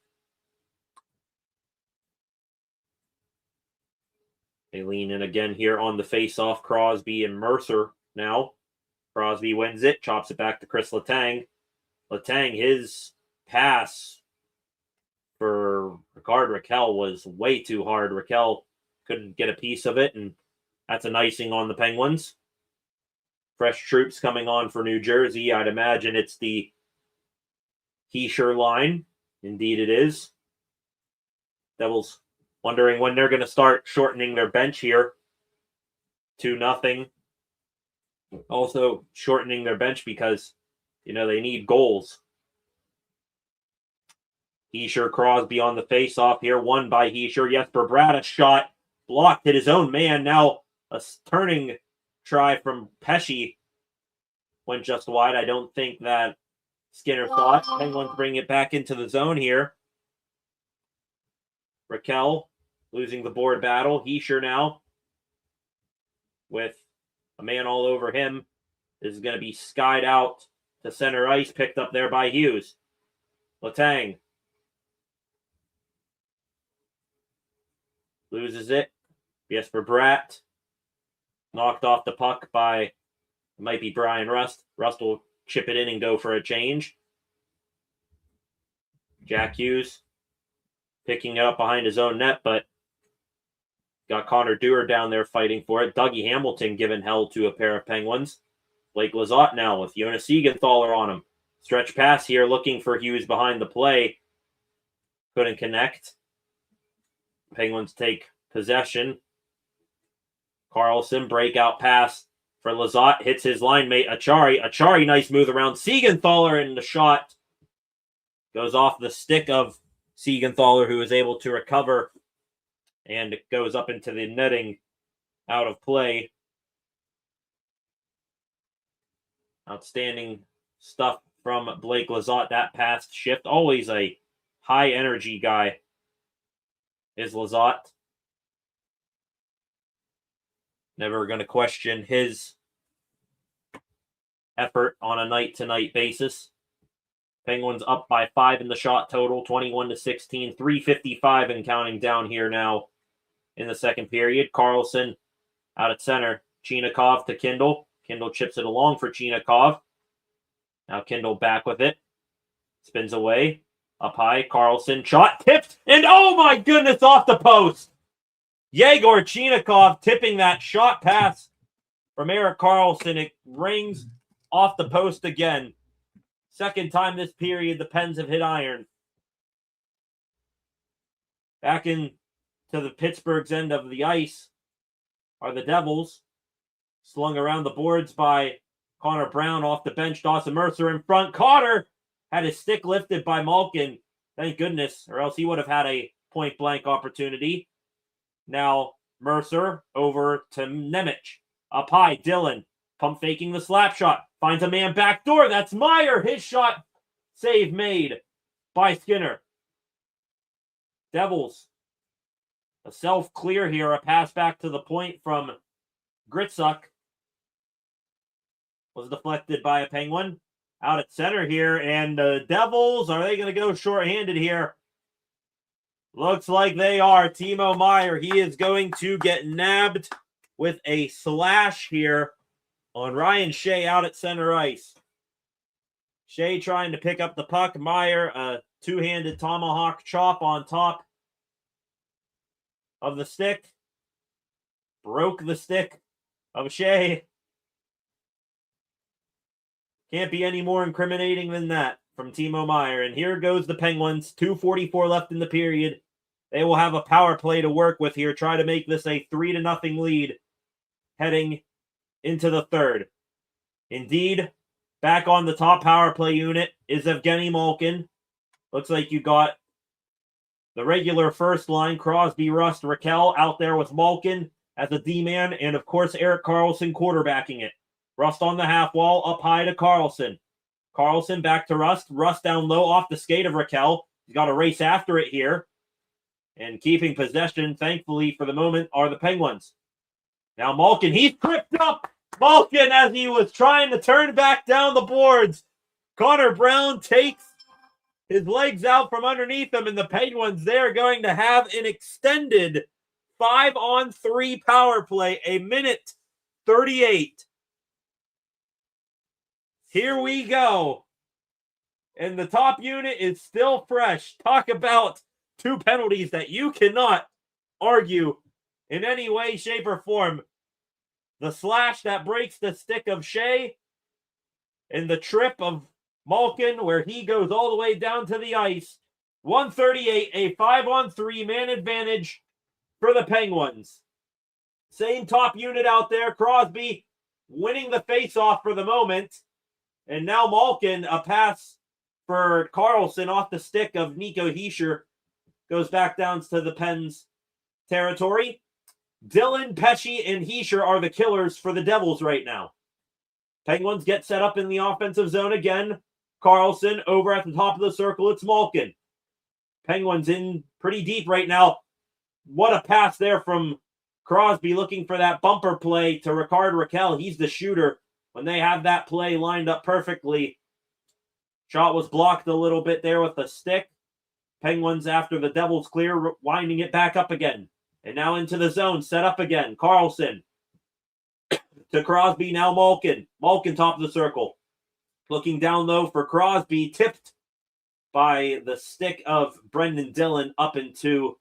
They lean in again here on the face-off. Crosby and Mercer now. Crosby wins it, chops it back to Chris Letang. Letang, his pass for Rickard Rakell was way too hard. Rakell couldn't get a piece of it, and that's an icing on the Penguins. Fresh troops coming on for New Jersey. I'd imagine it's the Heischer line. Indeed it is. Devils wondering when they're going to start shortening their bench here. 2-0. Also shortening their bench because, they need goals. Heischer, Crosby on the face-off here. Won by Heischer. Jesper Bratt, a shot blocked, hit his own man. Now a turning try from Pesce went just wide. I don't think that Skinner thought. Penguins bring it back into the zone here. Rakell losing the board battle. Heischer now with a man all over him. This is going to be skied out to center ice, picked up there by Hughes. Letang loses it. Jesper Bratt knocked off the puck by, it might be Brian Rust. Rust will chip it in and go for a change. Jack Hughes picking it up behind his own net, but got Connor Dewar down there fighting for it. Dougie Hamilton giving hell to a pair of Penguins. Blake Lizotte now with Jonas Siegenthaler on him. Stretch pass here looking for Hughes behind the play. Couldn't connect. Penguins take possession. Carlson, breakout pass for Lizotte. Hits his line mate, Achari. Achari, nice move around Siegenthaler, and the shot goes off the stick of Siegenthaler, who is able to recover, and it goes up into the netting out of play. Outstanding stuff from Blake Lizotte. That pass shift, always a high energy guy is Lizotte. Never going to question his effort on a night-to-night basis. Penguins up by 5 in the shot total, 21-16, 3:55 and counting down here now in the second period. Carlson out at center. Chinakhov to Kindle. Kindle chips it along for Chinakhov. Now Kindle back with it. Spins away. Up high. Carlson shot tipped. And oh my goodness, off the post. Yegor Chinakhov tipping that shot pass from Erik Karlsson. It rings off the post again. Second time this period the Pens have hit iron. Back in to the Pittsburgh's end of the ice are the Devils. Slung around the boards by Connor Brown off the bench. Dawson Mercer in front. Cotter had his stick lifted by Malkin. Thank goodness, or else he would have had a point-blank opportunity. Now, Mercer over to Nemec. Up high, Dillon. Pump faking the slap shot. Finds a man back door. That's Meyer. His shot. Save made by Skinner. Devils. A self-clear here. A pass back to the point from Gritzuk. Was deflected by a Penguin. Out at center here. And the Devils, are they going to go shorthanded here? Looks like they are. Timo Meier, he is going to get nabbed with a slash here on Ryan Shea out at center ice. Shea trying to pick up the puck. Meier, a two-handed tomahawk chop on top of the stick. Broke the stick of Shea. Can't be any more incriminating than that from Timo Meier. And here goes the Penguins. 2:44 left in the period. They will have a power play to work with here. Try to make this a 3-0 lead heading into the third. Indeed, back on the top power play unit is Evgeny Malkin. Looks like you got the regular first line, Crosby, Rust, Raquel out there with Malkin as a D-man. And, of course, Erik Karlsson quarterbacking it. Rust on the half wall, up high to Karlsson. Karlsson back to Rust. Rust down low off the skate of Raquel. He's got to race after it here. And keeping possession, thankfully, for the moment, are the Penguins. Now Malkin, he's tripped up. Malkin, as he was trying to turn back down the boards. Connor Brown takes his legs out from underneath him, and the Penguins, they're going to have an extended 5-on-3 power play, 1:38. Here we go. And the top unit is still fresh. Talk about two penalties that you cannot argue in any way, shape, or form. The slash that breaks the stick of Shea and the trip of Malkin where he goes all the way down to the ice. 138, a 5-on-3 man advantage for the Penguins. Same top unit out there. Crosby winning the face-off for the moment. And now Malkin, a pass for Karlsson off the stick of Nico Hischier, goes back down to the Pens territory. Dillon, Pesce, and Hischier are the killers for the Devils right now. Penguins get set up in the offensive zone again. Karlsson over at the top of the circle. It's Malkin. Penguins in pretty deep right now. What a pass there from Crosby looking for that bumper play to Rickard Rakell. He's the shooter when they have that play lined up perfectly. Shot was blocked a little bit there with the stick. Penguins, after the Devils clear, winding it back up again. And now into the zone, set up again. Karlsson to Crosby, now Malkin. Malkin top of the circle. Looking down low for Crosby, tipped by the stick of Brendan Dillon up into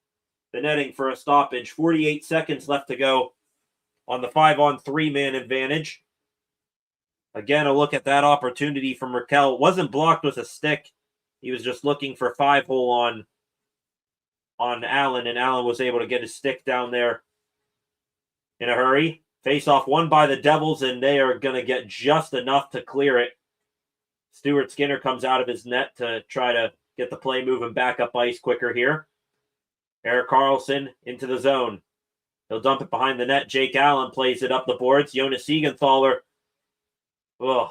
the netting for a stoppage. 48 seconds left to go on the 5-on-3 man advantage. Again, a look at that opportunity from Raquel. Wasn't blocked with a stick. He was just looking for 5-hole on Allen, and Allen was able to get his stick down there in a hurry. Face-off won by the Devils, and they are going to get just enough to clear it. Stuart Skinner comes out of his net to try to get the play moving back up ice quicker here. Erik Karlsson into the zone. He'll dump it behind the net. Jake Allen plays it up the boards. Jonas Siegenthaler is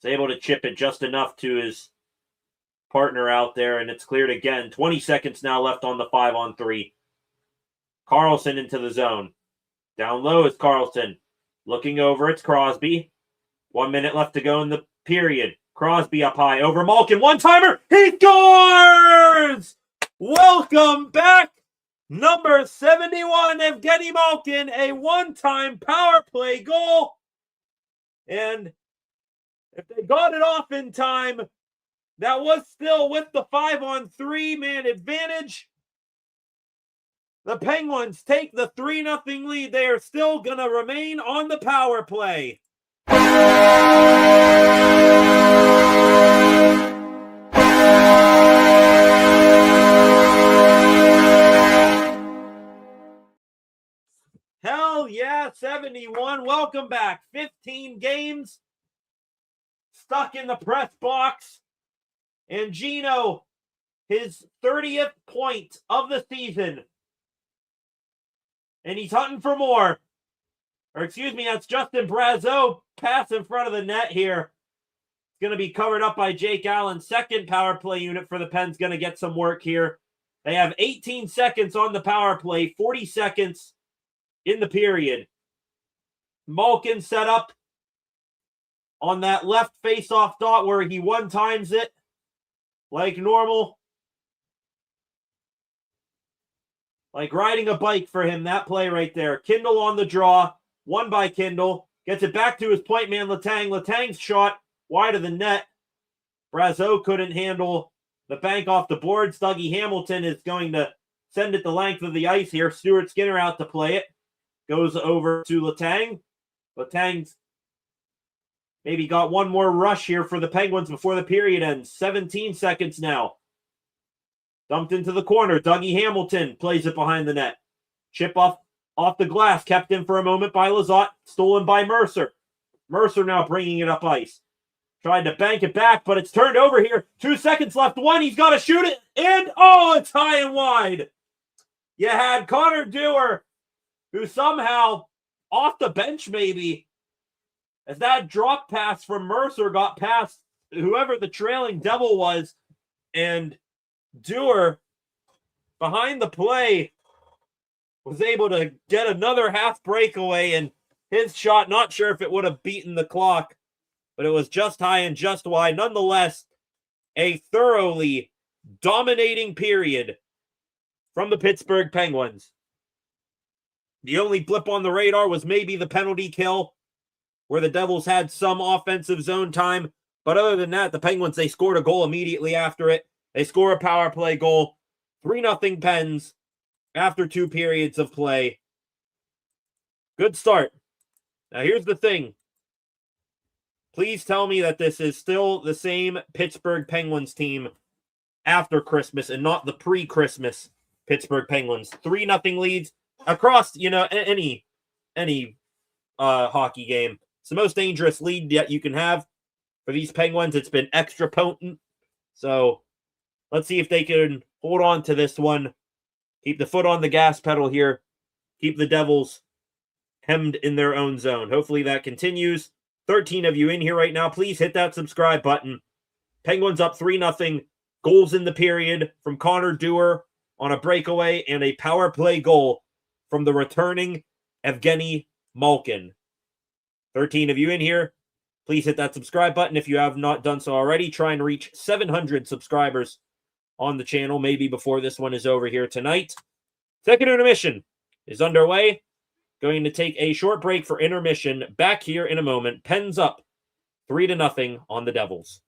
able to chip it just enough to his partner out there, and it's cleared again. 20 seconds now left on the 5-on-3. Karlsson into the zone. Down low is Karlsson. Looking over, it's Crosby. 1 minute left to go in the period. Crosby up high over Malkin. One-timer. He scores! Welcome back. Number 71, Evgeny Malkin. A one-time power play goal. And if they got it off in time, that was still with the 5-on-3 man advantage. The Penguins take the 3-0 lead. They are still going to remain on the power play. Hell yeah, 71. Welcome back. 15 games, stuck in the press box. And Gino, his 30th point of the season. And he's hunting for more. Or excuse me, that's Justin Brazeau. Pass in front of the net here. It's going to be covered up by Jake Allen. Second power play unit for the Pens going to get some work here. They have 18 seconds on the power play, 40 seconds in the period. Malkin set up on that left face-off dot where he one times it like normal. Like riding a bike for him, that play right there. Kindle on the draw, won by Kindle. Gets it back to his point man, Letang. Letang's shot wide of the net. Brazeau couldn't handle the bank off the boards. Dougie Hamilton is going to send it the length of the ice here. Stuart Skinner out to play it. Goes over to Letang. Letang's maybe got one more rush here for the Penguins before the period ends. 17 seconds now. Dumped into the corner. Dougie Hamilton plays it behind the net. Chip off the glass. Kept in for a moment by Lizotte. Stolen by Mercer. Mercer now bringing it up ice. Tried to bank it back, but it's turned over here. 2 seconds left. One, he's got to shoot it. And, oh, it's high and wide. You had Connor Dewar, who somehow, off the bench maybe, as that drop pass from Mercer got past whoever the trailing Devil was, and Dewar, behind the play, was able to get another half breakaway, and his shot, not sure if it would have beaten the clock, but it was just high and just wide. Nonetheless, a thoroughly dominating period from the Pittsburgh Penguins. The only blip on the radar was maybe the penalty kill, where the Devils had some offensive zone time. But other than that, the Penguins, they scored a goal immediately after it. They score a power play goal. 3-0 Pens after 2 periods of play. Good start. Now here's the thing. Please tell me that this is still the same Pittsburgh Penguins team after Christmas and not the pre-Christmas Pittsburgh Penguins. 3-0 leads across, any hockey game. It's the most dangerous lead that you can have for these Penguins. It's been extra potent. So let's see if they can hold on to this one. Keep the foot on the gas pedal here. Keep the Devils hemmed in their own zone. Hopefully that continues. 13 of you in here right now. Please hit that subscribe button. Penguins up 3-0. Goals in the period from Connor Dewar on a breakaway and a power play goal from the returning Evgeny Malkin. 13 of you in here. Please hit that subscribe button if you have not done so already. Try and reach 700 subscribers on the channel, maybe before this one is over here tonight. Second intermission is underway. Going to take a short break for intermission. Back here in a moment. Pens up 3-0 on the Devils.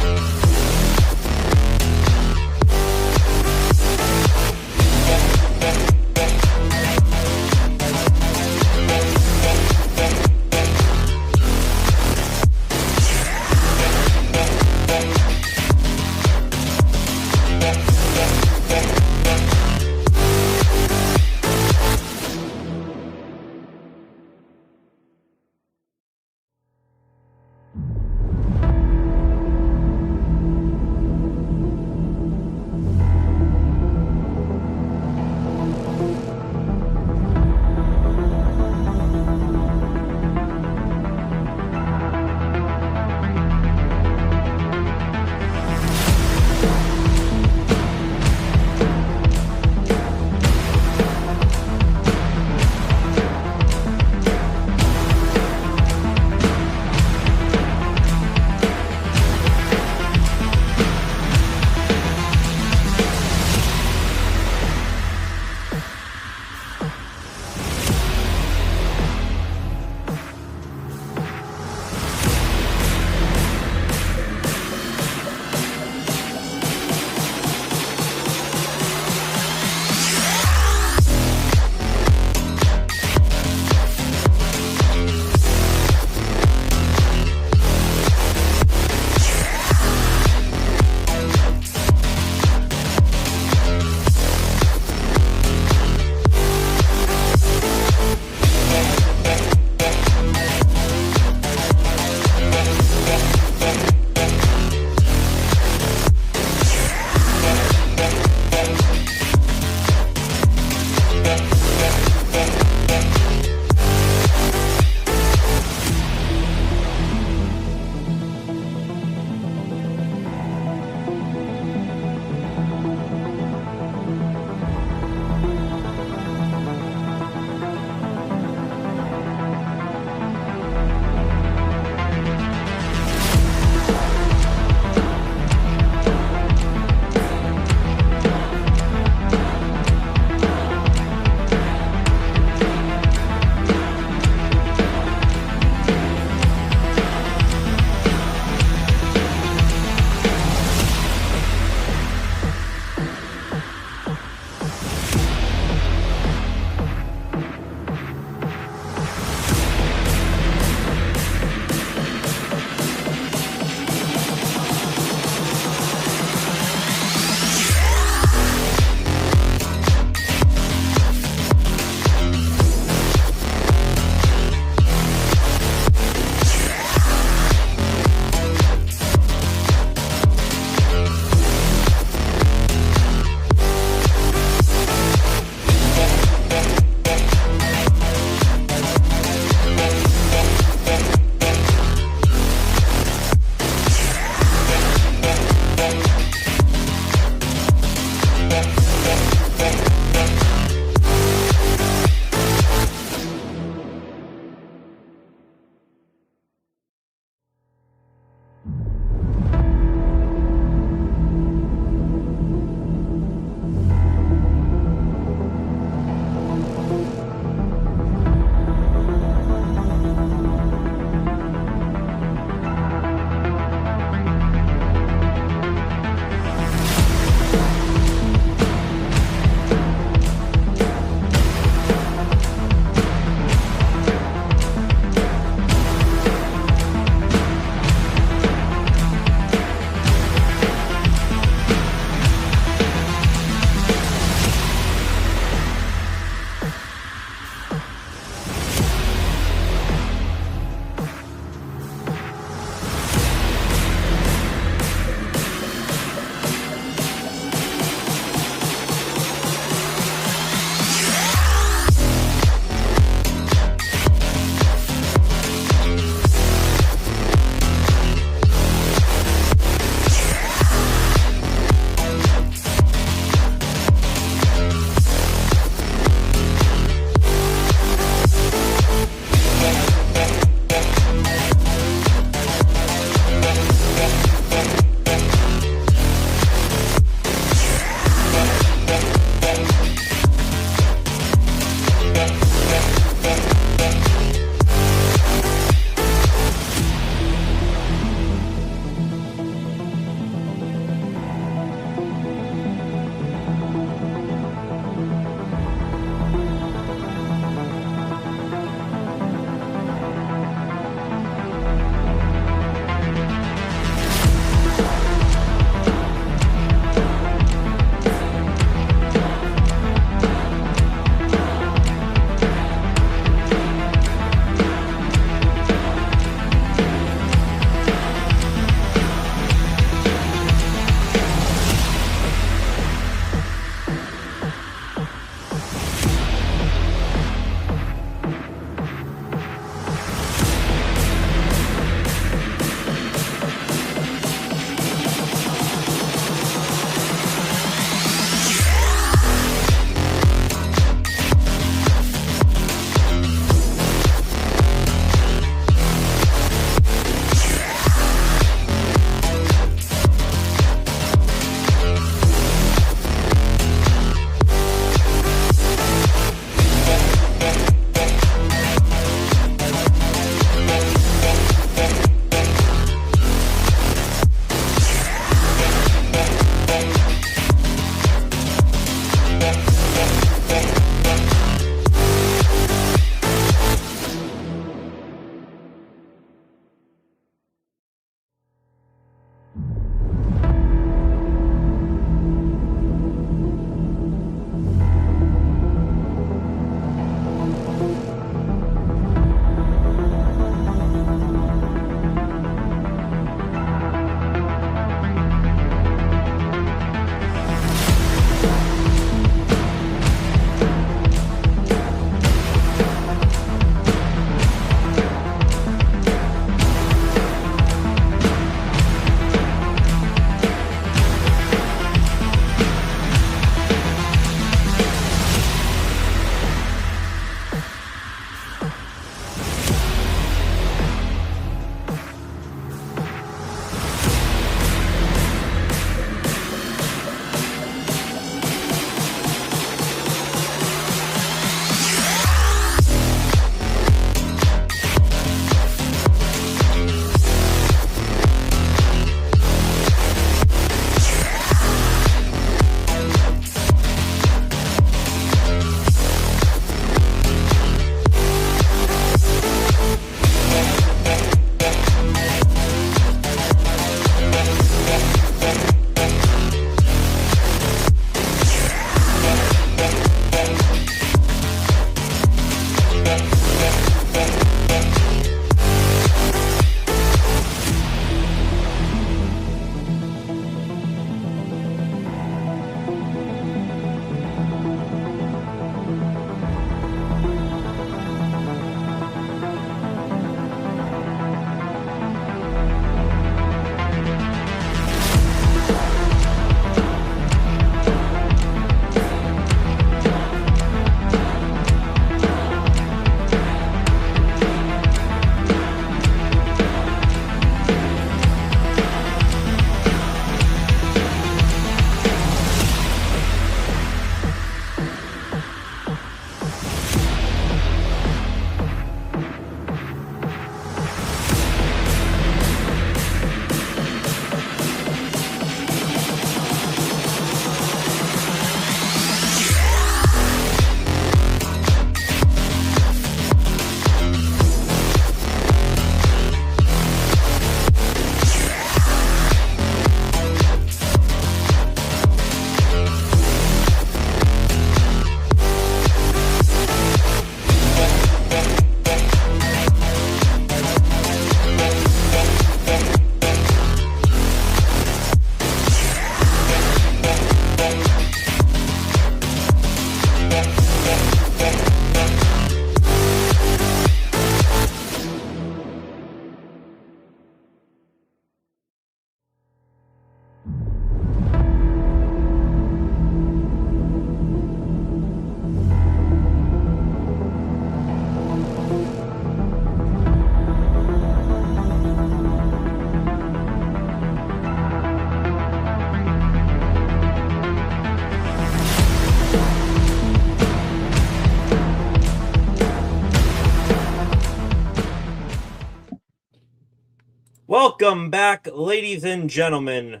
Welcome back, ladies and gentlemen.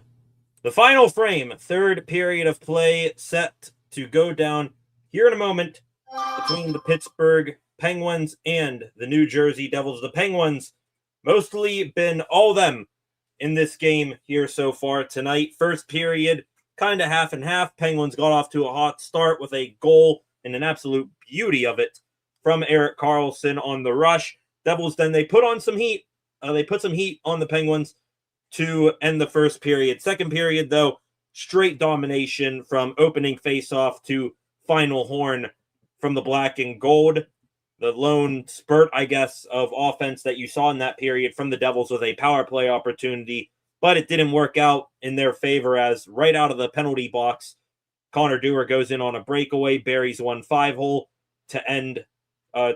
The final frame, third period of play set to go down here in a moment between the Pittsburgh Penguins and the New Jersey Devils. The Penguins mostly been all them in this game here so far tonight. First period, kind of half and half. Penguins got off to a hot start with a goal and an absolute beauty of it from Erik Karlsson on the rush. Devils then, they put on some heat. They put some heat on the Penguins to end the first period. Second period, though, straight domination from opening faceoff to final horn from the black and gold. The lone spurt, I guess, of offense that you saw in that period from the Devils was a power play opportunity, but it didn't work out in their favor as right out of the penalty box, Connor Dewar goes in on a breakaway, buries 1-5 to end,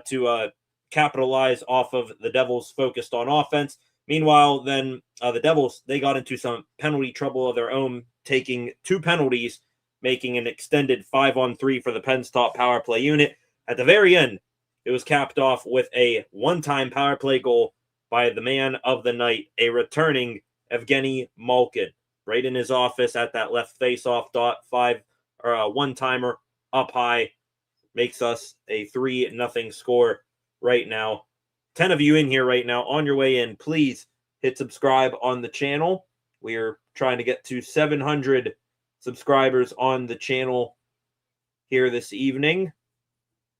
to capitalize off of the Devils focused on offense. Meanwhile, then the Devils, they got into some penalty trouble of their own, taking 2 penalties, making an extended 5-on-3 for the Pens top power play unit. At the very end, it was capped off with a one-time power play goal by the man of the night, a returning Evgeny Malkin, right in his office at that left face-off dot. One-timer up high, makes us a 3-0 score right now. 10 of you in here right now. On your way in, please hit subscribe on the channel. We're trying to get to 700 subscribers on the channel here this evening,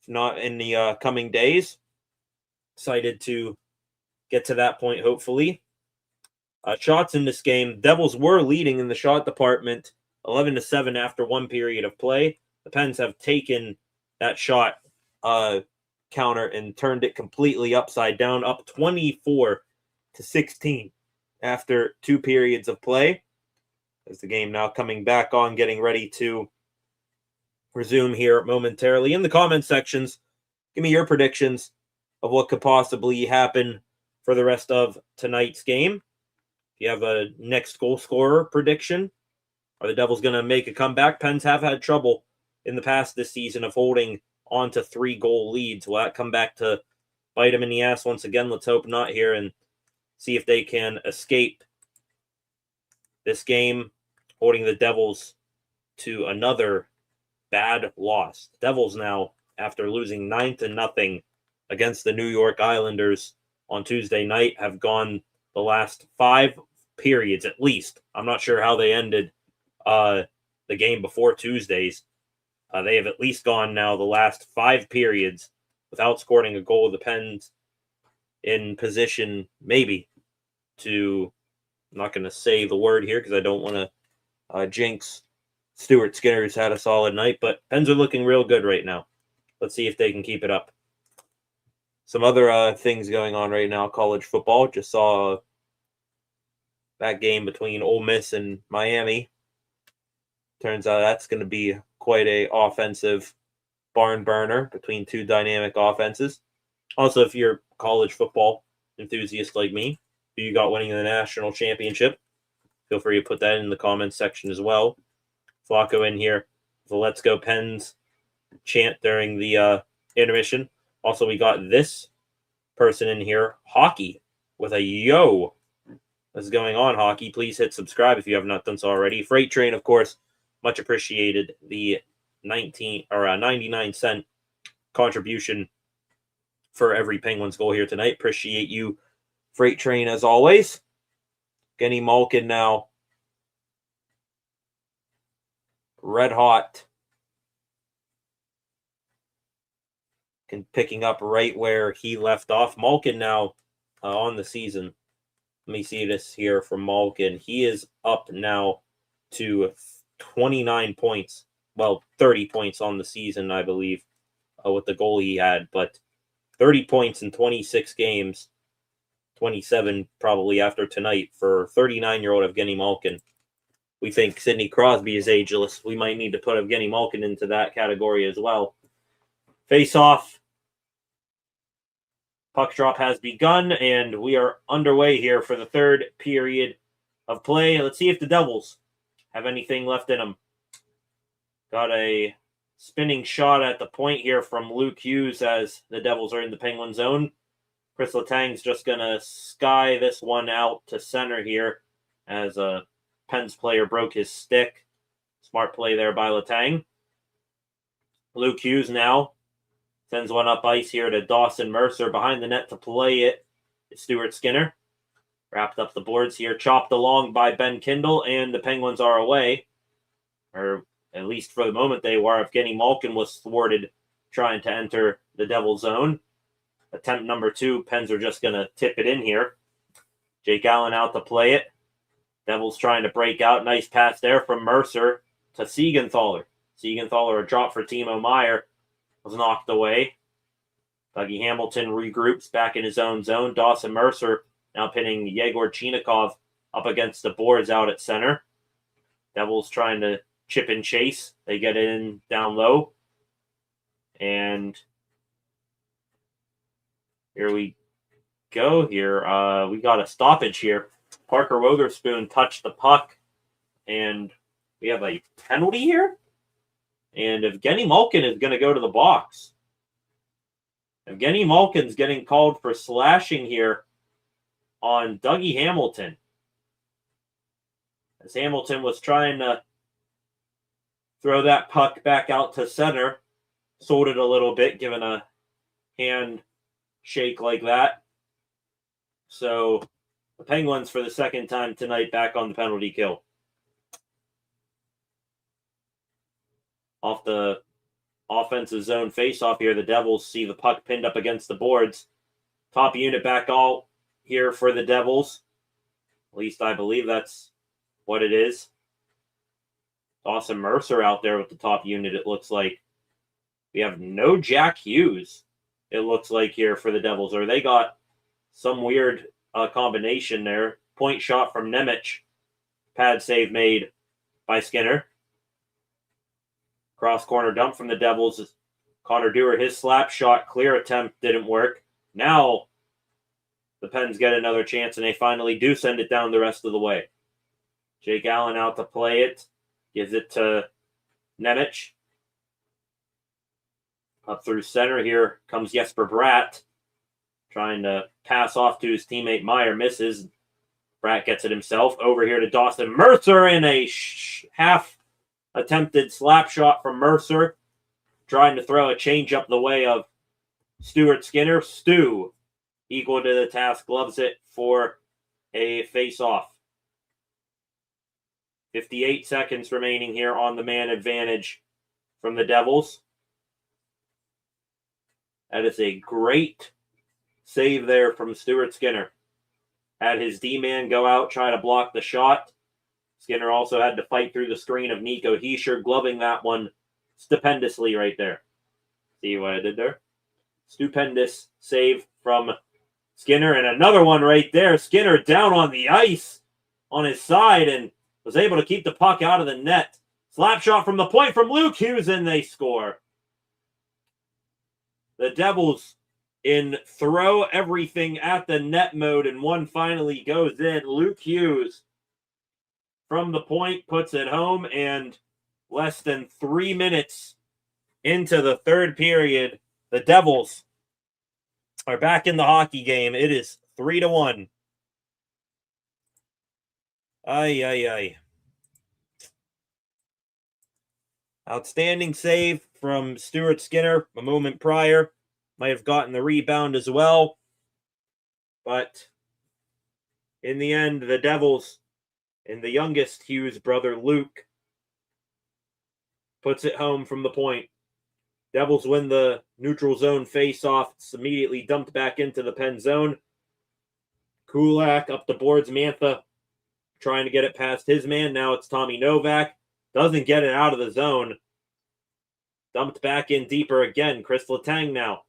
if not in the coming days. Excited to get to that point, hopefully. Shots in this game, Devils were leading in the shot department 11-7 after one period of play. The Pens have taken that shot counter and turned it completely upside down, up 24-16 after 2 periods of play. As the game now coming back on, getting ready to resume here momentarily. In the comment sections, give me your predictions of what could possibly happen for the rest of tonight's game. If you have a next goal scorer prediction, are the Devils going to make a comeback? Pens have had trouble in the past this season of holding on to 3-goal leads. Will that come back to bite them in the ass once again? Let's hope not here and see if they can escape this game, holding the Devils to another bad loss. The Devils now, after losing 9-0 against the New York Islanders on Tuesday night, have gone the last 5 periods at least. I'm not sure how they ended the game before Tuesday's. They have at least gone now the last 5 periods without scoring a goal. The Pens in position maybe to, I'm not going to say the word here because I don't want to jinx Stuart Skinner's had a solid night, but Pens are looking real good right now. Let's see if they can keep it up. Some other things going on right now, college football. Just saw that game between Ole Miss and Miami. Turns out that's going to be quite a offensive barn burner between 2 dynamic offenses. Also, if you're a college football enthusiast like me, who you got winning the national championship, feel free to put that in the comments section as well. Flacco in here, the Let's Go Pens chant during the intermission. Also, we got this person in here, Hockey, with a yo. What's going on, Hockey? Please hit subscribe if you have not done so already. Freight Train, of course, much appreciated the 99-cent contribution for every Penguins goal here tonight. Appreciate you, Freight Train, as always. Evgeny Malkin now red hot. Picking up right where he left off. Malkin now on the season. Let me see this here from Malkin. He is up now to 29 points. Well, 30 points on the season, I believe, with the goal he had. But 30 points in 26 games. 27 probably after tonight for 39-year-old Evgeny Malkin. We think Sidney Crosby is ageless. We might need to put Evgeny Malkin into that category as well. Face-off. Puck drop has begun, and we are underway here for the third period of play. Let's see if the Devils have anything left in them. Got a spinning shot at the point here from Luke Hughes as the Devils are in the Penguin zone. Chris Letang's just going to sky this one out to center here as a Pens player broke his stick. Smart play there by Letang. Luke Hughes now sends one up ice here to Dawson Mercer. Behind the net to play it is Stuart Skinner. Wrapped up the boards here. Chopped along by Ben Kindle, and the Penguins are away. Or at least for the moment they were. Evgeny Malkin was thwarted trying to enter the Devil zone. Attempt number 2. Pens are just going to tip it in here. Jake Allen out to play it. Devils trying to break out. Nice pass there from Mercer to Siegenthaler. Siegenthaler, a drop for Timo Meier, was knocked away. Dougie Hamilton regroups back in his own zone. Dawson Mercer now pinning Yegor Chinikov up against the boards out at center. Devils trying to chip and chase. They get in down low. And here we go here. We got a stoppage here. Parker Wotherspoon touched the puck. And we have a penalty here. And Evgeny Malkin is going to go to the box. Evgeny Malkin's getting called for slashing here on Dougie Hamilton. As Hamilton was trying to throw that puck back out to center. Sold it a little bit, given a hand shake like that. So the Penguins, for the second time tonight, back on the penalty kill. Off the offensive zone faceoff here, the Devils see the puck pinned up against the boards. Top unit back out here for the Devils. At least I believe that's what it is. Dawson Mercer out there with the top unit, it looks like. We have no Jack Hughes, it looks like, here for the Devils. Or they got some weird combination there. Point shot from Nemec. Pad save made by Skinner. Cross corner dump from the Devils. Connor Dewar, his slap shot clear attempt didn't work. Now the Pens get another chance, and they finally do send it down the rest of the way. Jake Allen out to play it. Gives it to Nemec. Up through center here comes Jesper Bratt. Trying to pass off to his teammate Meier. Misses. Bratt gets it himself. Over here to Dawson Mercer in a half attempted slap shot from Mercer. Trying to throw a change up the way of Stuart Skinner. Stu, equal to the task, gloves it for a face-off. 58 seconds remaining here on the man advantage from the Devils. That is a great save there from Stuart Skinner. Had his D-man go out, try to block the shot. Skinner also had to fight through the screen of Nico Hischier, gloving that one stupendously right there. See what I did there? Stupendous save from Skinner, and another one right there. Skinner down on the ice on his side and was able to keep the puck out of the net. Slap shot from the point from Luke Hughes, and they score. The Devils in throw everything at the net mode, and one finally goes in. Luke Hughes from the point puts it home, and less than 3 minutes into the third period, the Devils are back in the hockey game. It is 3-1. Ay. Outstanding save from Stuart Skinner a moment prior. Might have gotten the rebound as well. But in the end, the Devils and the youngest Hughes brother, Luke, puts it home from the point. Devils win the neutral zone face-off. It's immediately dumped back into the pen zone. Kulak up the boards. Mantha trying to get it past his man. Now it's Tommy Novak. Doesn't get it out of the zone. Dumped back in deeper again. Chris Letang now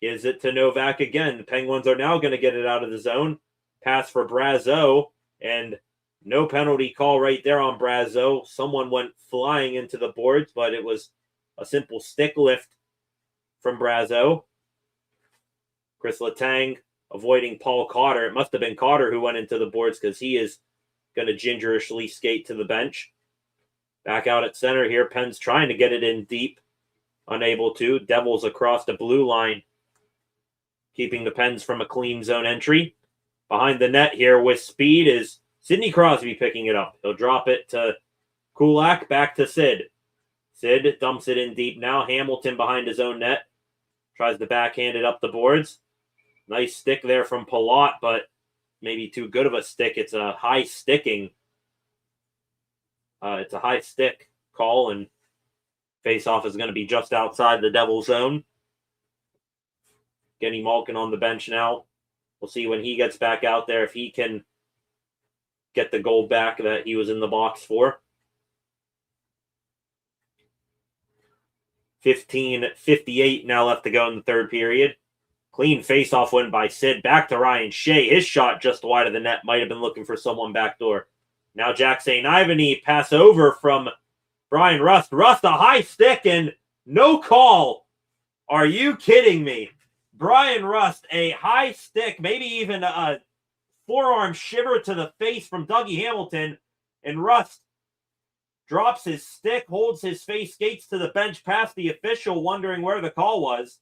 gives it to Novak again. The Penguins are now going to get it out of the zone. Pass for Brazeau. And no penalty call right there on Brazeau. Someone went flying into the boards, but it was a simple stick lift from Brazeau. Chris Letang avoiding Paul Cotter. It must have been Cotter who went into the boards because he is going to gingerishly skate to the bench. Back out at center here. Penn's trying to get it in deep. Unable to. Devils across the blue line. keeping the Pens from a clean zone entry. Behind the net here with speed is Sidney Crosby picking it up. He'll drop it to Kulak, back to Sid. Sid dumps it in deep now. Hamilton behind his own net. Tries to backhand it up the boards. Nice stick there from Palat, but maybe too good of a stick. It's a high sticking. It's a high stick call, and face-off is going to be just outside the Devil zone. Genny Malkin on the bench now. We'll see when he gets back out there if he can get the goal back that he was in the box for. 15:58 now left to go in the third period. Clean face-off win by Sid. Back to Ryan Shea. His shot just wide of the net. Might have been looking for someone backdoor. Now Jack St. Ivany pass over from Brian Rust. Rust, a high stick and no call. Are you kidding me? Brian Rust, a high stick, maybe even a forearm shiver to the face from Dougie Hamilton. And Rust drops his stick, holds his face, skates to the bench past the official, wondering where the call was.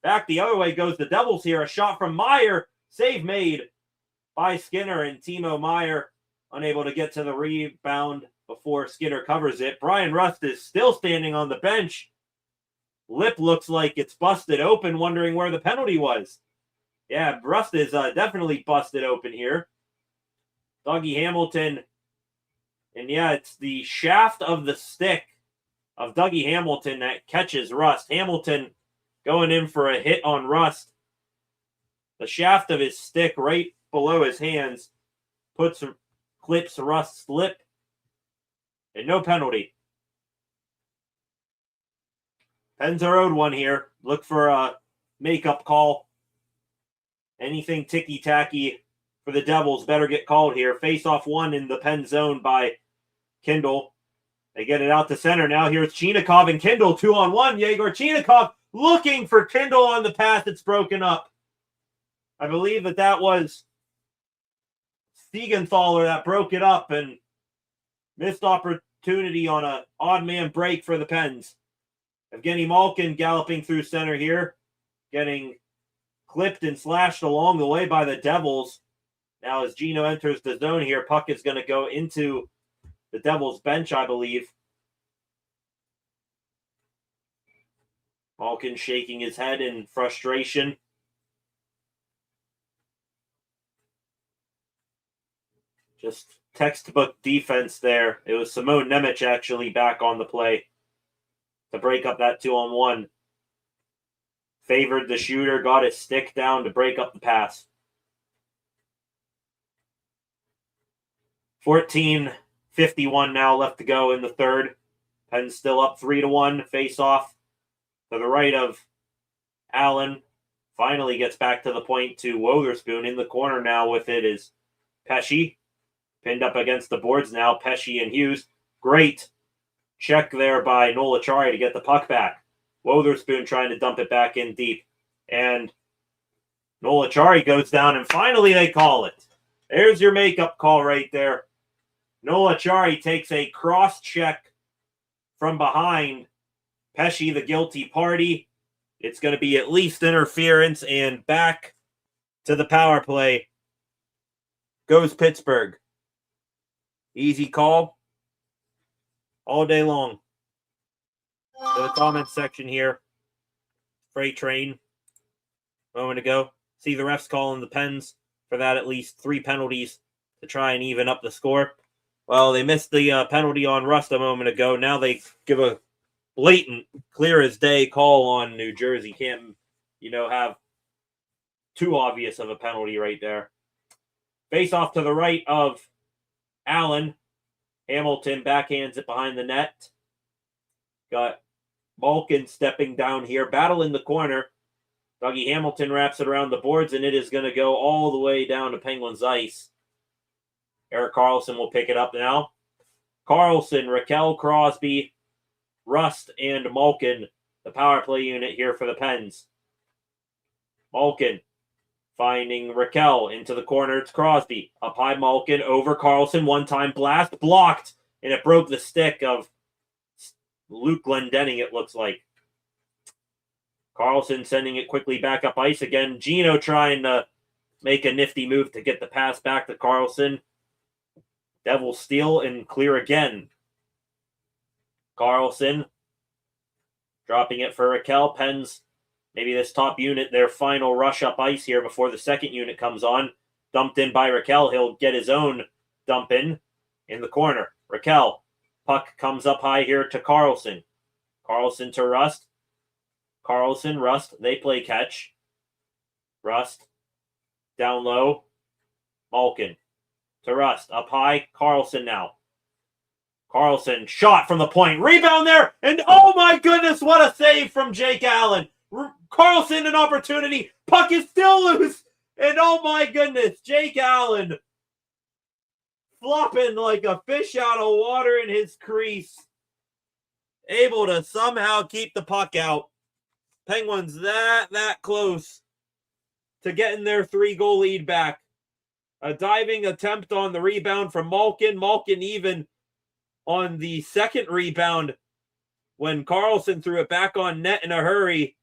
Back the other way goes the Devils here. A shot from Meyer. Save made by Skinner, and Timo Meyer unable to get to the rebound before Skinner covers it. Brian Rust is still standing on the bench. Lip looks like it's busted open, wondering where the penalty was. Yeah, Rust is definitely busted open here. Dougie Hamilton. And yeah, it's the shaft of the stick of Dougie Hamilton that catches Rust. Hamilton going in for a hit on Rust. The shaft of his stick right below his hands clips Rust's lip. And no penalty. Pens are owed one here. Look for a makeup call. Anything ticky-tacky for the Devils better get called here. Face-off one in the Pen zone by Kindle. They get it out to center now. Here's Chinikov and Kindle 2-on-1. Yegor Chinikov looking for Kindle on the pass. It's broken up. I believe that was Siegenthaler that broke it up, and missed opportunity on an odd man break for the Pens. Evgeny Malkin galloping through center here, getting clipped and slashed along the way by the Devils. Now as Gino enters the zone here, puck is going to go into the Devils bench, I believe. Malkin shaking his head in frustration. Just textbook defense there. It was Simone Nemec actually back on the play to break up that 2-on-1. Favored the shooter, got his stick down to break up the pass. 14:51 now left to go in the third. Pens still up 3-1. Face off to the right of Allen. Finally gets back to the point to Wotherspoon. In the corner now with it is Pesce. Pinned up against the boards now, Pesce and Hughes. Great check there by Noel Acciari to get the puck back. Wotherspoon trying to dump it back in deep. And Noel Acciari goes down, and finally they call it. There's your makeup call right there. Noel Acciari takes a cross check from behind Pesce, the guilty party. It's going to be at least interference, and back to the power play goes Pittsburgh. Easy call all day long. So the comments section here. Freight train. A moment ago. See the refs calling the Pens for that, at least 3 penalties to try and even up the score. Well, they missed the penalty on Rust a moment ago. Now they give a blatant, clear as day call on New Jersey. Can't, have too obvious of a penalty right there. Face off to the right of Allen. Hamilton backhands it behind the net. Got Malkin stepping down here. Battle in the corner. Dougie Hamilton wraps it around the boards, and it is going to go all the way down to Penguins ice. Erik Karlsson will pick it up now. Karlsson, Raquel, Crosby, Rust, and Malkin. The power play unit here for the Pens. Malkin finding Raquel into the corner. It's Crosby. Up high, Malkin over Karlsson. One-time blast. Blocked. And it broke the stick of Luke Glendening, it looks like. Carlson sending it quickly back up ice again. Gino trying to make a nifty move to get the pass back to Carlson. Devils steal and clear again. Carlson dropping it for Raquel. Pens, maybe this top unit, their final rush up ice here before the second unit comes on. Dumped in by Raquel. He'll get his own dump in the corner. Raquel. Puck comes up high here to Carlson. Carlson to Rust. Carlson, Rust. They play catch. Rust. Down low. Malkin. To Rust. Up high. Carlson now. Carlson, shot from the point. Rebound there. And oh my goodness, what a save from Jake Allen. Carlson, an opportunity. Puck is still loose. And oh my goodness, Jake Allen flopping like a fish out of water in his crease. Able to somehow keep the puck out. Penguins that close to getting their 3-goal lead back. A diving attempt on the rebound from Malkin. Malkin even on the second rebound when Carlson threw it back on net in a hurry.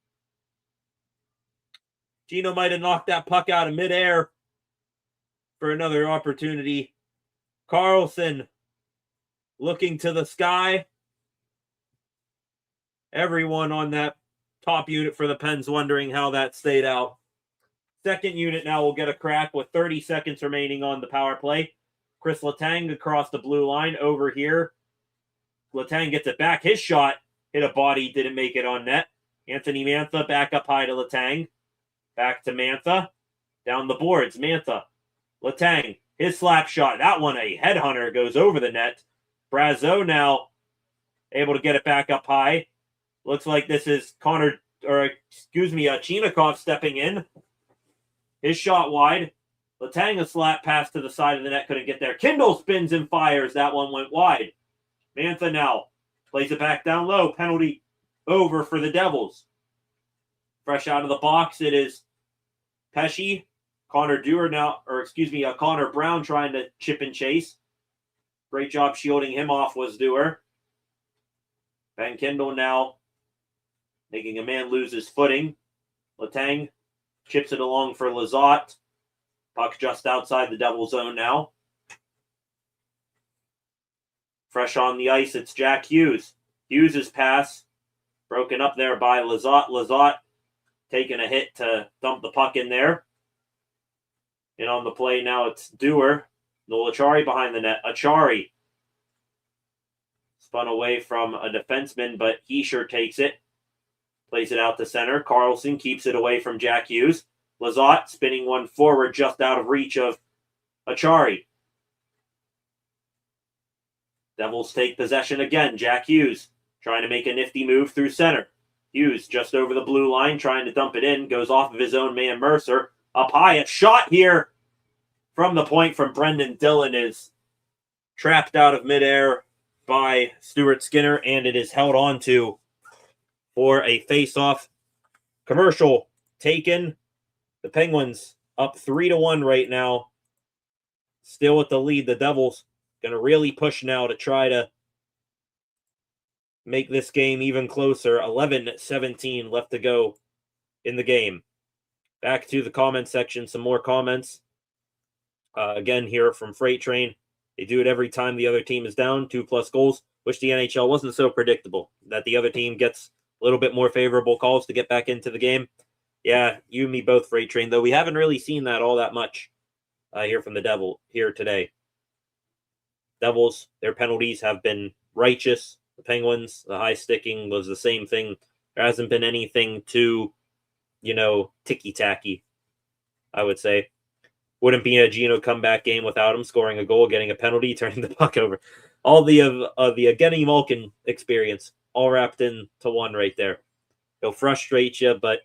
Gino might have knocked that puck out of midair for another opportunity. Carlson looking to the sky. Everyone on that top unit for the Pens wondering how that stayed out. Second unit now will get a crack with 30 seconds remaining on the power play. Chris Letang across the blue line over here. Letang gets it back. His shot hit a body, didn't make it on net. Anthony Mantha back up high to Letang. Back to Mantha. Down the boards. Mantha. Letang. His slap shot. That one, a headhunter, goes over the net. Brazeau now able to get it back up high. Looks like this is Chinakhov stepping in. His shot wide. Letang a slap pass to the side of the net. Couldn't get there. Kindle spins and fires. That one went wide. Mantha now plays it back down low. Penalty over for the Devils. Fresh out of the box, it is Pesci. Connor Brown trying to chip and chase. Great job shielding him off was Dewar. Van Kindle now making a man lose his footing. Letang chips it along for Lizotte. Puck just outside the Devil zone now. Fresh on the ice, it's Jack Hughes. Hughes' pass broken up there by Lizotte. Lizotte taking a hit to dump the puck in there. And on the play now, it's Dewar. Noel Achari behind the net. Achari spun away from a defenseman, but he sure takes it. Plays it out to center. Carlson keeps it away from Jack Hughes. Lizotte spinning one forward just out of reach of Achari. Devils take possession again. Jack Hughes trying to make a nifty move through center. Hughes just over the blue line trying to dump it in. Goes off of his own man Mercer. Up high. A shot here from the point from Brendan Dillon is trapped out of midair by Stuart Skinner, and it is held on to for a face-off. Commercial taken. The Penguins up 3-1 right now. Still with the lead. The Devils going to really push now to try to make this game even closer. 11-17 left to go in the game. Back to the comment section. Some more comments. Again, here from Freight Train. They do it every time the other team is down. 2+ goals. Wish the NHL wasn't so predictable. That the other team gets a little bit more favorable calls to get back into the game. Yeah, you and me both, Freight Train. Though we haven't really seen that all that much here from the Devil here today. Devils, their penalties have been righteous. The Penguins, the high sticking was the same thing. There hasn't been anything too, ticky-tacky, I would say. Wouldn't be a Gino comeback game without him scoring a goal, getting a penalty, turning the puck over. All the Evgeny Malkin experience all wrapped into one right there. He'll frustrate you, but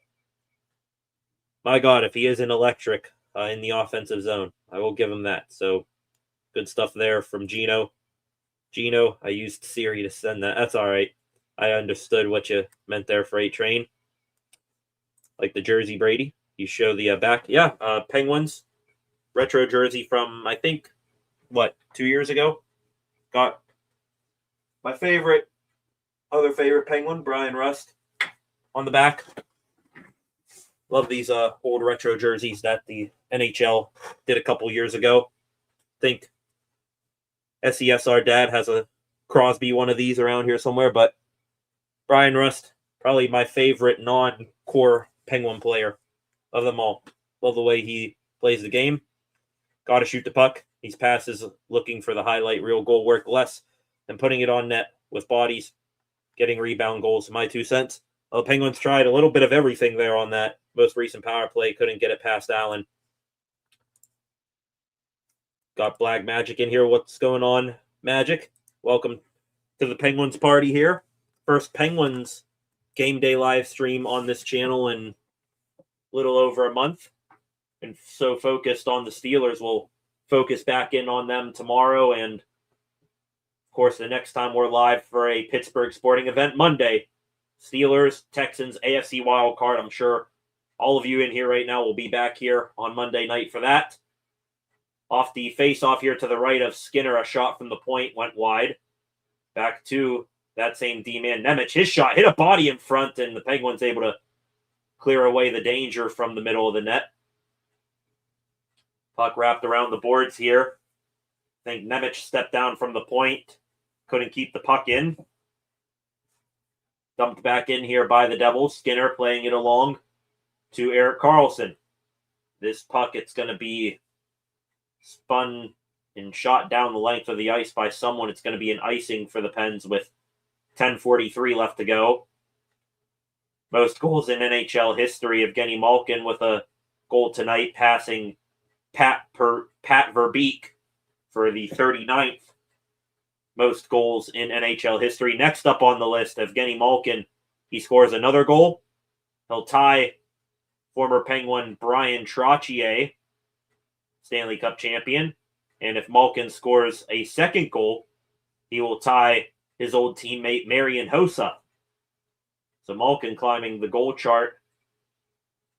my God, if he isn't electric in the offensive zone, I will give him that. So good stuff there from Gino. Gino, I used Siri to send that. That's all right. I understood what you meant there, Freight Train. Like the jersey, Brady. You show the back. Yeah, Penguins. Retro jersey from, I think, 2 years ago? Got my other favorite Penguin, Brian Rust, on the back. Love these old retro jerseys that the NHL did a couple years ago. I think SESR Dad has a Crosby one of these around here somewhere, but Brian Rust, probably my favorite non-core Penguin player of them all. Love the way he plays the game. Got to shoot the puck. These passes looking for the highlight reel goal work less than putting it on net with bodies, getting rebound goals. My 2 cents. Well, the Penguins tried a little bit of everything there on that most recent power play. Couldn't get it past Allen. Got Black Magic in here. What's going on, Magic? Welcome to the Penguins party here. First Penguins game day live stream on this channel in a little over a month. And so focused on the Steelers, we'll focus back in on them tomorrow. And, of course, the next time we're live for a Pittsburgh sporting event, Monday. Steelers, Texans, AFC wild card. I'm sure all of you in here right now will be back here on Monday night for that. Off the face-off here to the right of Skinner, a shot from the point went wide. Back to that same D-man, Nemec. His shot hit a body in front, and the Penguins able to clear away the danger from the middle of the net. Puck wrapped around the boards here. I think Nemec stepped down from the point. Couldn't keep the puck in. Dumped back in here by the Devils. Skinner playing it along to Erik Karlsson. This puck, it's going to be spun and shot down the length of the ice by someone. It's going to be an icing for the Pens with 10:43 left to go. Most goals in NHL history. Evgeny Malkin with a goal tonight, passing Pat Verbeek for the 39th most goals in NHL history. Next up on the list, Evgeny Malkin. He scores another goal. He'll tie former Penguin Brian Trottier, Stanley Cup champion. And if Malkin scores a second goal, he will tie his old teammate Marian Hossa. So Malkin climbing the goal chart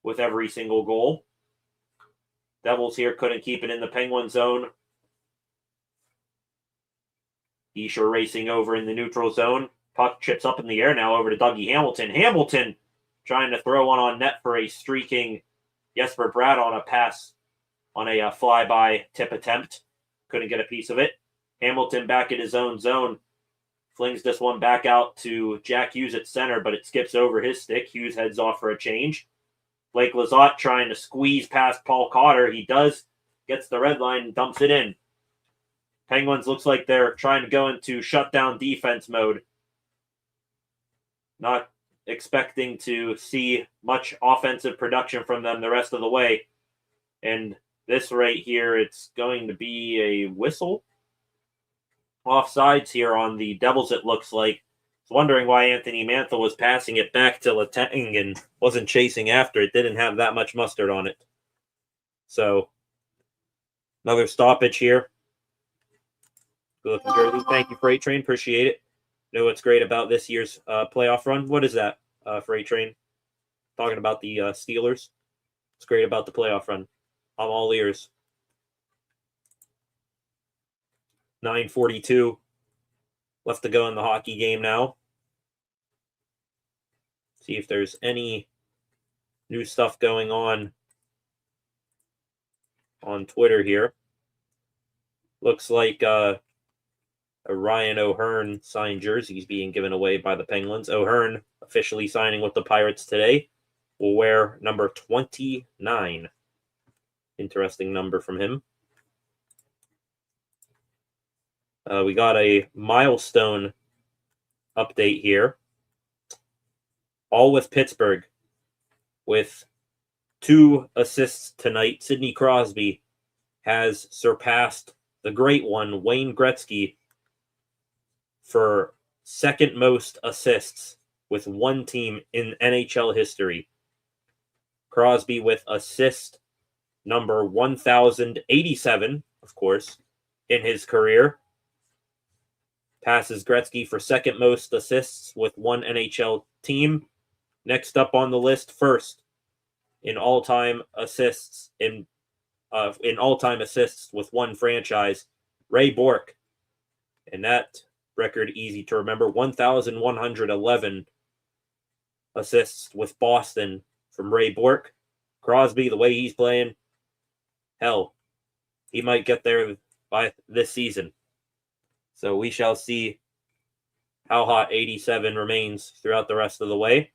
with every single goal. Devils here couldn't keep it in the Penguin zone. Escher racing over in the neutral zone. Puck chips up in the air now over to Dougie Hamilton. Hamilton trying to throw one on net for a streaking Jesper Bratt on a pass on a flyby tip attempt. Couldn't get a piece of it. Hamilton back in his own zone. Flings this one back out to Jack Hughes at center, but it skips over his stick. Hughes heads off for a change. Blake Lizotte trying to squeeze past Paul Cotter. He does. Gets the red line and dumps it in. Penguins looks like they're trying to go into shutdown defense mode. Not expecting to see much offensive production from them the rest of the way. And this right here, it's going to be a whistle. Offsides here on the Devils, it looks like. I was wondering why Anthony Mantha was passing it back to Letang and wasn't chasing after it. Didn't have that much mustard on it. So, another stoppage here. Good looking jersey. Thank you, Freight Train. Appreciate it. You know what's great about this year's playoff run? What is that, Freight Train? Talking about the Steelers. What's great about the playoff run? I'm all ears. 9:42 left to go in the hockey game now. See if there's any new stuff going on Twitter here. Looks like a Ryan O'Hearn signed jersey is being given away by the Penguins. O'Hearn officially signing with the Pirates today. Will wear number 29. Interesting number from him. We got a milestone update here. All with Pittsburgh. With 2 assists tonight, Sidney Crosby has surpassed the great one, Wayne Gretzky, for second most assists with one team in NHL history. Crosby with assist number 1,087, of course, in his career. Passes Gretzky for second most assists with one NHL team. Next up on the list, first in all-time assists in all-time assists with one franchise, Ray Bourque. And that record easy to remember, 1,111 assists with Boston from Ray Bourque. Crosby, the way he's playing, hell, he might get there by this season. So we shall see how hot 87 remains throughout the rest of the way.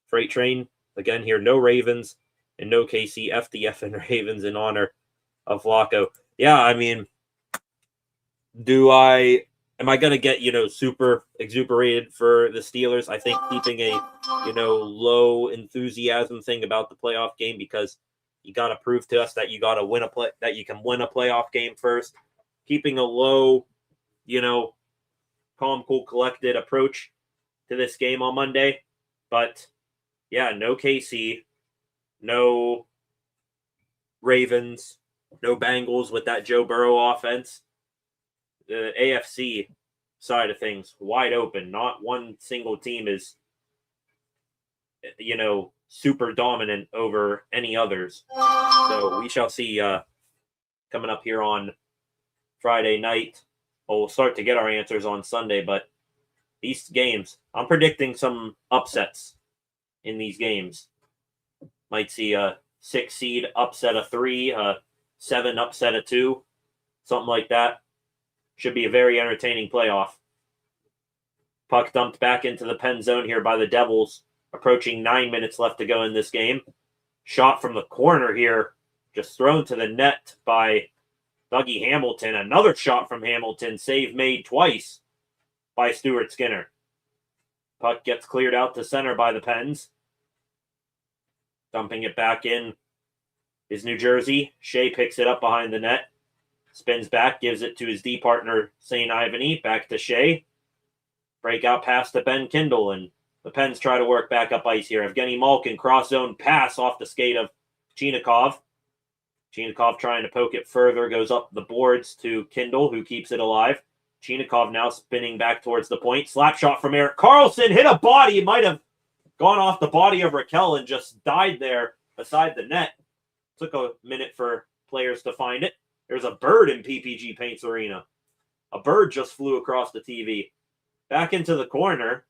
Freight train, again here, no Ravens and no KC. FDF and Ravens in honor of Flacco. Yeah, I mean, am I going to get, super exuberated for the Steelers? I think keeping a, low enthusiasm thing about the playoff game, because you got to prove to us that you got to that you can win a playoff game first. Keeping a low, calm, cool, collected approach to this game on Monday. But yeah, no KC, no Ravens, no Bengals with that Joe Burrow offense. The AFC side of things wide open. Not one single team is, super dominant over any others. So we shall see coming up here on Friday night. Well, we'll start to get our answers on Sunday, but these games, I'm predicting some upsets in these games. Might see a 6 seed upset a 3, a 7 upset a 2, something like that. Should be a very entertaining playoff. Puck dumped back into the pen zone here by the Devils. Approaching 9 minutes left to go in this game. Shot from the corner here. Just thrown to the net by Dougie Hamilton. Another shot from Hamilton. Save made twice by Stuart Skinner. Puck gets cleared out to center by the Pens. Dumping it back in is New Jersey. Shea picks it up behind the net. Spins back, gives it to his D partner, St. Ivany. Back to Shea. Breakout pass to Ben Kindle, and the Pens try to work back up ice here. Evgeny Malkin, cross-zone pass off the skate of Chinikov. Chinikov trying to poke it further, goes up the boards to Kindle, who keeps it alive. Chinikov now spinning back towards the point. Slap shot from Erik Karlsson, hit a body. It might have gone off the body of Raquel and just died there beside the net. Took a minute for players to find it. There's a bird in PPG Paints Arena. A bird just flew across the TV. Back into the corner.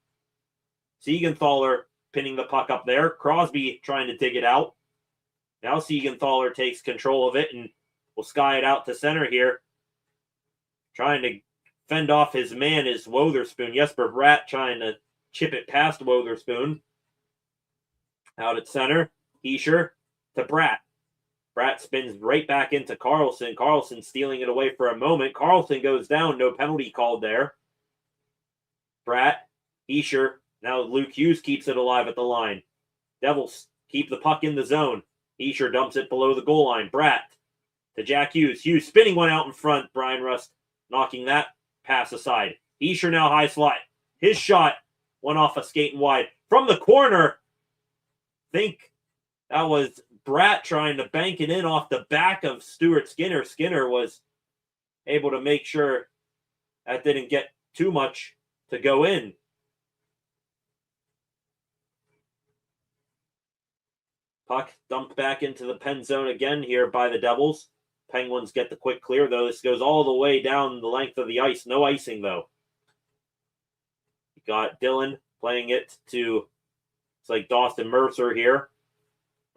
Siegenthaler pinning the puck up there. Crosby trying to dig it out. Now Siegenthaler takes control of it and will sky it out to center here. Trying to fend off his man is Wotherspoon. Jesper Bratt trying to chip it past Wotherspoon. Out at center. Heischer to Bratt. Bratt spins right back into Karlsson. Karlsson stealing it away for a moment. Karlsson goes down. No penalty called there. Bratt. Heischer. Now Luke Hughes keeps it alive at the line. Devils keep the puck in the zone. Heischer dumps it below the goal line. Bratt to Jack Hughes. Hughes spinning one out in front. Brian Rust knocking that pass aside. Heischer now high slot. His shot went off a skate and wide. From the corner, I think that was Bratt trying to bank it in off the back of Stuart Skinner. Skinner was able to make sure that didn't get too much to go in. Puck dumped back into the pen zone again here by the Devils. Penguins get the quick clear, though. This goes all the way down the length of the ice. No icing, though. You got Dillon playing it to, it's like Dawson Mercer here.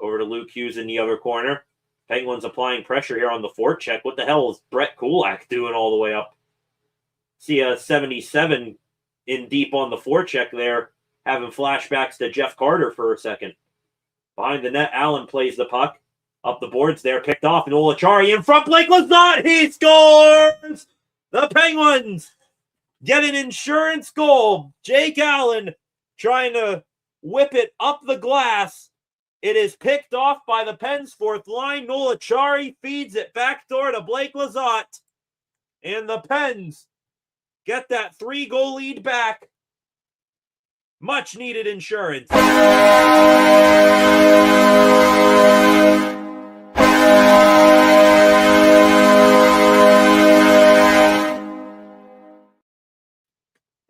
Over to Luke Hughes in the other corner. Penguins applying pressure here on the forecheck. What the hell is Brett Kulak doing all the way up? See a 77 in deep on the forecheck there, having flashbacks to Jeff Carter for a second. Behind the net, Allen plays the puck. Up the boards there, picked off. And Olachari in front. Blake Lizotte, he scores! The Penguins get an insurance goal. Jake Allen trying to whip it up the glass. It is picked off by the Pens' fourth line. Olachari feeds it backdoor to Blake Lizotte. And the Pens get that 3-goal lead back. Much needed insurance.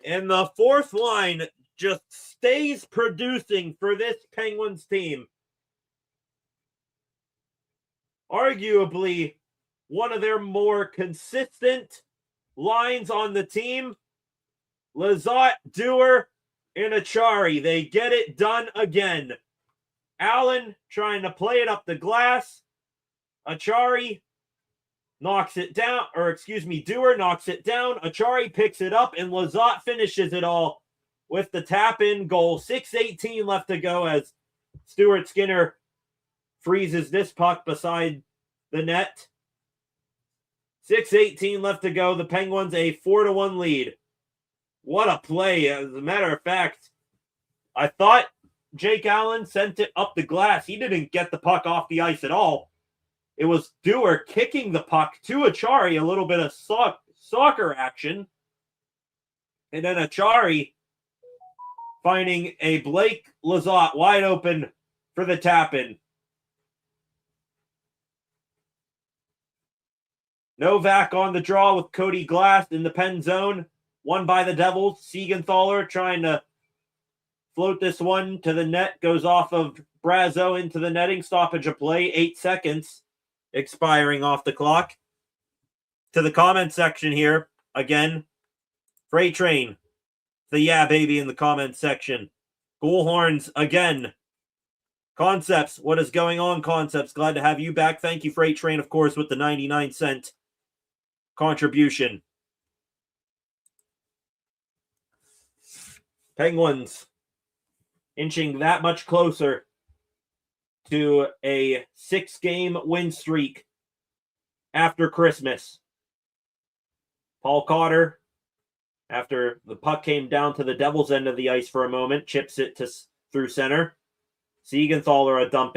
And the fourth line just stays producing for this Penguins team. Arguably one of their more consistent lines on the team. Lizotte, Dewar, and Achari. They get it done again. Allen trying to play it up the glass. Achari knocks it down, Dewar knocks it down. Achari picks it up, and Lizotte finishes it all with the tap-in goal. 6:18 left to go as Stuart Skinner freezes this puck beside the net. 6:18 left to go. The Penguins a 4-1 lead. What a play. As a matter of fact, I thought Jake Allen sent it up the glass. He didn't get the puck off the ice at all. It was Dewar kicking the puck to Achari, a little bit of soccer action. And then Achari finding a Blake Lizotte wide open for the tap-in. Novak on the draw with Cody Glass in the pen zone. Won by the Devils. Siegenthaler trying to float this one to the net. Goes off of Brazeau into the netting. Stoppage of play. 8 seconds expiring off the clock. To the comment section here. Again, Freight Train. The yeah baby in the comment section. Goal horns again. Concepts. What is going on, Concepts? Glad to have you back. Thank you, Freight Train, of course, with the 99-cent contribution. Penguins inching that much closer to a 6-game win streak after Christmas. Paul Cotter, after the puck came down to the Devils' end of the ice for a moment, chips it through center. Siegenthaler a dump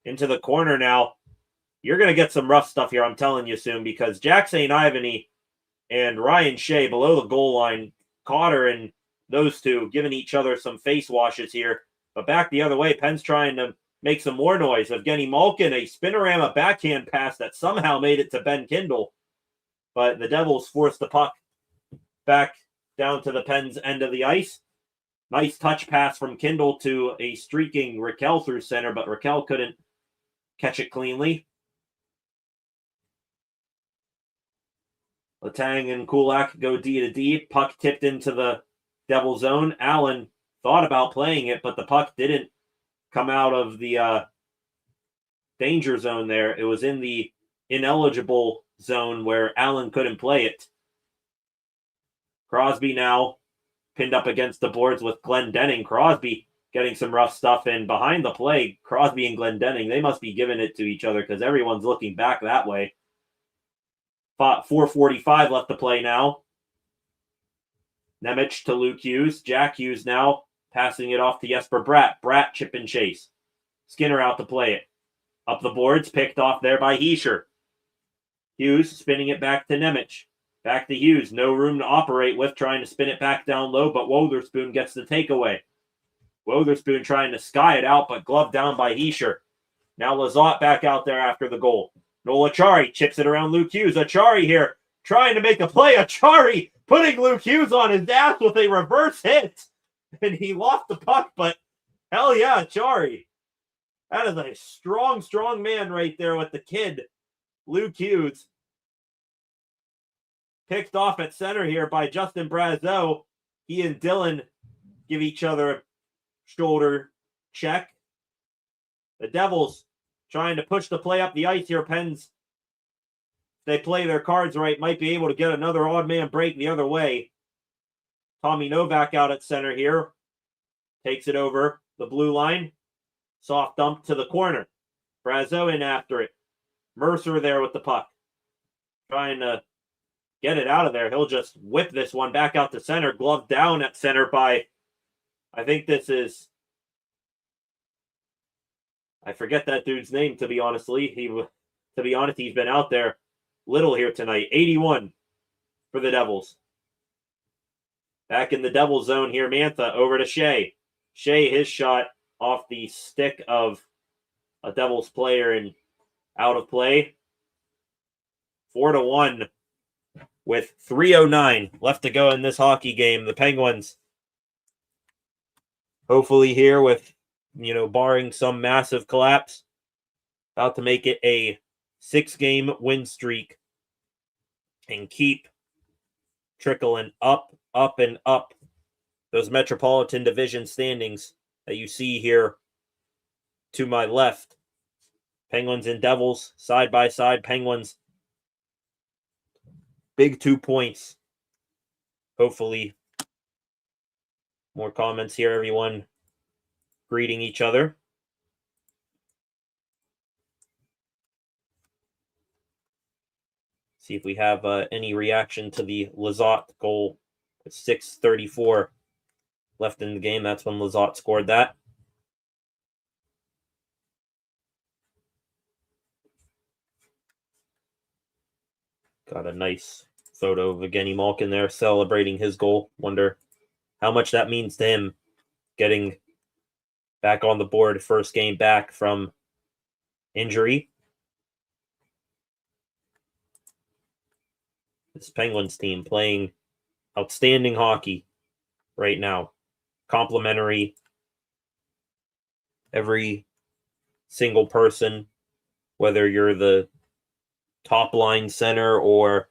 into the corner now. You're going to get some rough stuff here, I'm telling you soon, because Jack St. Ivany and Ryan Shea below the goal line, Cotter and those two giving each other some face washes here. But back the other way, Penn's trying to make some more noise. Evgeny Malkin, a spinorama backhand pass that somehow made it to Ben Kindle. But the Devils forced the puck back down to the Penn's end of the ice. Nice touch pass from Kindle to a streaking Raquel through center, but Raquel couldn't catch it cleanly. Letang and Kulak go D to D. Puck tipped into the Devil zone. Allen thought about playing it, but the puck didn't come out of the danger zone there. It was in the ineligible zone where Allen couldn't play it. Crosby now pinned up against the boards with Glendening. Crosby getting some rough stuff in behind the play. Crosby and Glendening, they must be giving it to each other because everyone's looking back that way. 4:45 left to play now. Nemec to Luke Hughes. Jack Hughes now passing it off to Jesper Bratt. Bratt chip and chase. Skinner out to play it. Up the boards, picked off there by Hischier. Hughes spinning it back to Nemec. Back to Hughes. No room to operate with, trying to spin it back down low, but Wotherspoon gets the takeaway. Wotherspoon trying to sky it out, but gloved down by Hischier. Now Lizotte back out there after the goal. Noel Achari chips it around Luke Hughes. Achari here trying to make a play. Achari putting Luke Hughes on his ass with a reverse hit. And he lost the puck, but hell yeah, Achari. That is a strong, strong man right there with the kid, Luke Hughes. Picked off at center here by Justin Brazeau. He and Dylan give each other a shoulder check. The Devils trying to push the play up the ice here. Pens, if they play their cards right, might be able to get another odd man break the other way. Tommy Novak out at center here. Takes it over the blue line. Soft dump to the corner. Brazeau in after it. Mercer there with the puck. Trying to get it out of there. He'll just whip this one back out to center. Glove down at center by, I think this is, I forget that dude's name, to be honest. He's been out there little here tonight. 81 for the Devils. Back in the Devils zone here, Mantha over to Shea. Shea, his shot off the stick of a Devils player and out of play. 4-1 with 3:09 left to go in this hockey game. The Penguins, hopefully here with, barring some massive collapse, about to make it a 6-game win streak and keep trickling up, and up those Metropolitan Division standings that you see here to my left. Penguins and Devils side by side. Penguins, big 2 points. Hopefully, more comments here. Everyone greeting each other. See if we have any reaction to the Lizotte goal. 6:34 left in the game. That's when Lizotte scored that. Got a nice photo of Evgeny Malkin there celebrating his goal. Wonder how much that means to him getting back on the board, first game back from injury. This Penguins team playing outstanding hockey right now. Complimentary. Every single person, whether you're the top line center or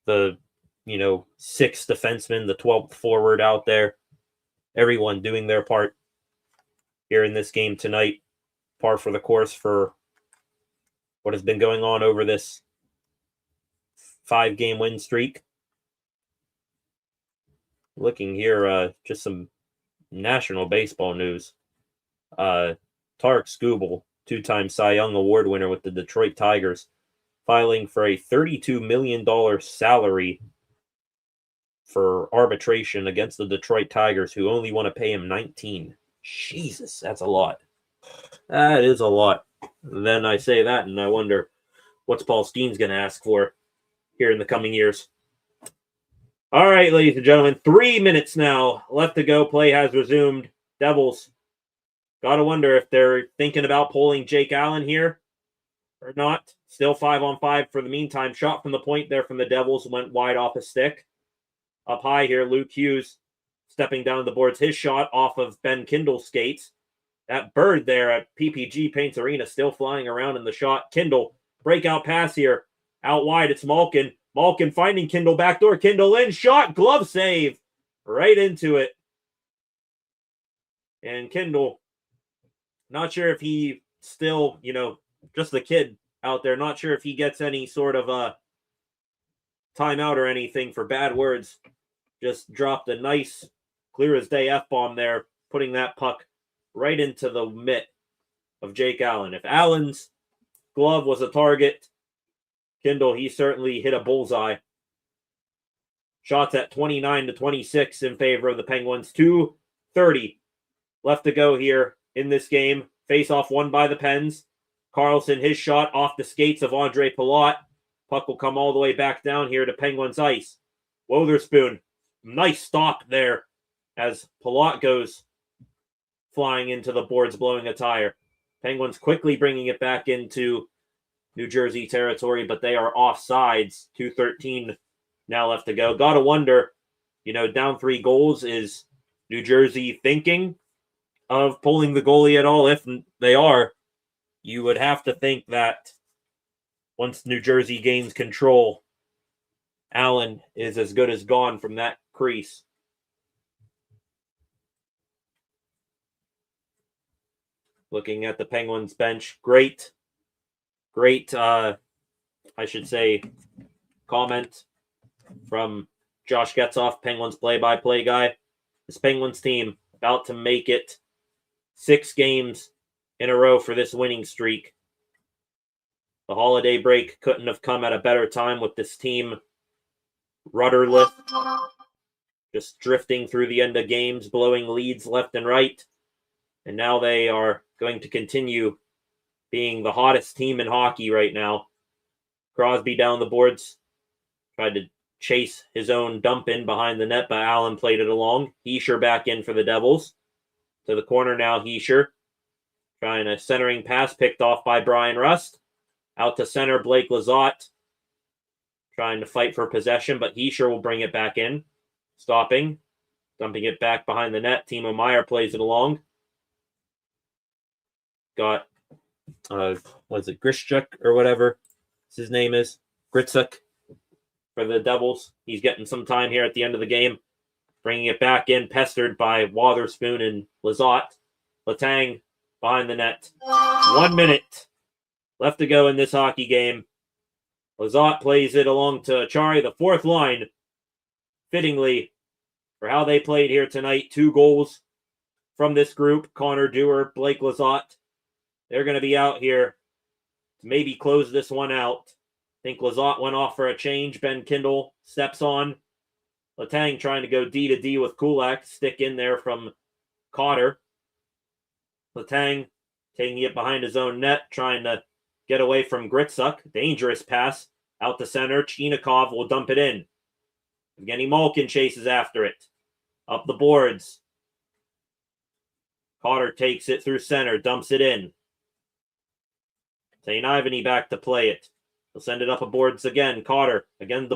the, sixth defenseman, the 12th forward out there, everyone doing their part here in this game tonight. Par for the course for what has been going on over this 5-game win streak. Looking here, just some national baseball news. Tarek Skubal, 2-time Cy Young Award winner with the Detroit Tigers, filing for a $32 million salary for arbitration against the Detroit Tigers, who only want to pay him $19. Jesus, that's a lot. That is a lot. Then I say that, and I wonder what's Paul Steen's going to ask for here in the coming years. All right, ladies and gentlemen, 3 minutes now left to go. Play has resumed. Devils, got to wonder if they're thinking about pulling Jake Allen here or not. Still 5-on-5 for the meantime. Shot from the point there from the Devils went wide off a stick. Up high here, Luke Hughes stepping down the boards. His shot off of Ben Kindle's skates. That bird there at PPG Paints Arena still flying around in the shot. Kindle, breakout pass here. Out wide, it's Malkin. Malkin finding Kindle backdoor. Kindle in, shot, glove save. Right into it. And Kindle, not sure if he still, just the kid out there, not sure if he gets any sort of a timeout or anything for bad words. Just dropped a nice, clear as day F-bomb there, putting that puck right into the mitt of Jake Allen. If Allen's glove was a target, Kindle, he certainly hit a bullseye. Shots at 29-26 in favor of the Penguins. 2:30 left to go here in this game. Face-off won by the Pens. Carlson, his shot off the skates of Andre Palat. Puck will come all the way back down here to Penguins ice. Wotherspoon, nice stop there as Palat goes flying into the boards, blowing a tire. Penguins quickly bringing it back into New Jersey territory, but they are offsides. 2:13 now left to go. Gotta wonder, down 3 goals, is New Jersey thinking of pulling the goalie at all? If they are, you would have to think that once New Jersey gains control, Allen is as good as gone from that crease. Looking at the Penguins bench, great, I should say, comment from Josh Getzoff, Penguins play-by-play guy. This Penguins team about to make it 6 games in a row for this winning streak. The holiday break couldn't have come at a better time with this team rudderless, just drifting through the end of games, blowing leads left and right. And now they are going to continue being the hottest team in hockey right now. Crosby down the boards, tried to chase his own dump in behind the net, but Allen played it along. Heischer back in for the Devils. To the corner now, Heischer. Trying a centering pass picked off by Brian Rust. Out to center, Blake Lizotte. Trying to fight for possession, but Heischer will bring it back in. Stopping. Dumping it back behind the net. Timo Meier plays it along. Got, was it Grishchuk or whatever his name is? Gritzuk for the Devils. He's getting some time here at the end of the game. Bringing it back in, pestered by Wotherspoon and Lizotte. Letang behind the net. 1 minute left to go in this hockey game. Lizotte plays it along to Chari, the fourth line. Fittingly, for how they played here tonight, 2 goals from this group. Connor Dewar, Blake Lizotte. They're going to be out here to maybe close this one out. I think Lizotte went off for a change. Ben Kindle steps on. Letang trying to go D to D with Kulak. Stick in there from Cotter. Letang taking it behind his own net, trying to get away from Gritsuk. Dangerous pass out to center. Chinikov will dump it in. Evgeny Malkin chases after it. Up the boards. Cotter takes it through center, dumps it in. St. Ivany back to play it. He'll send it up the boards again. Cotter against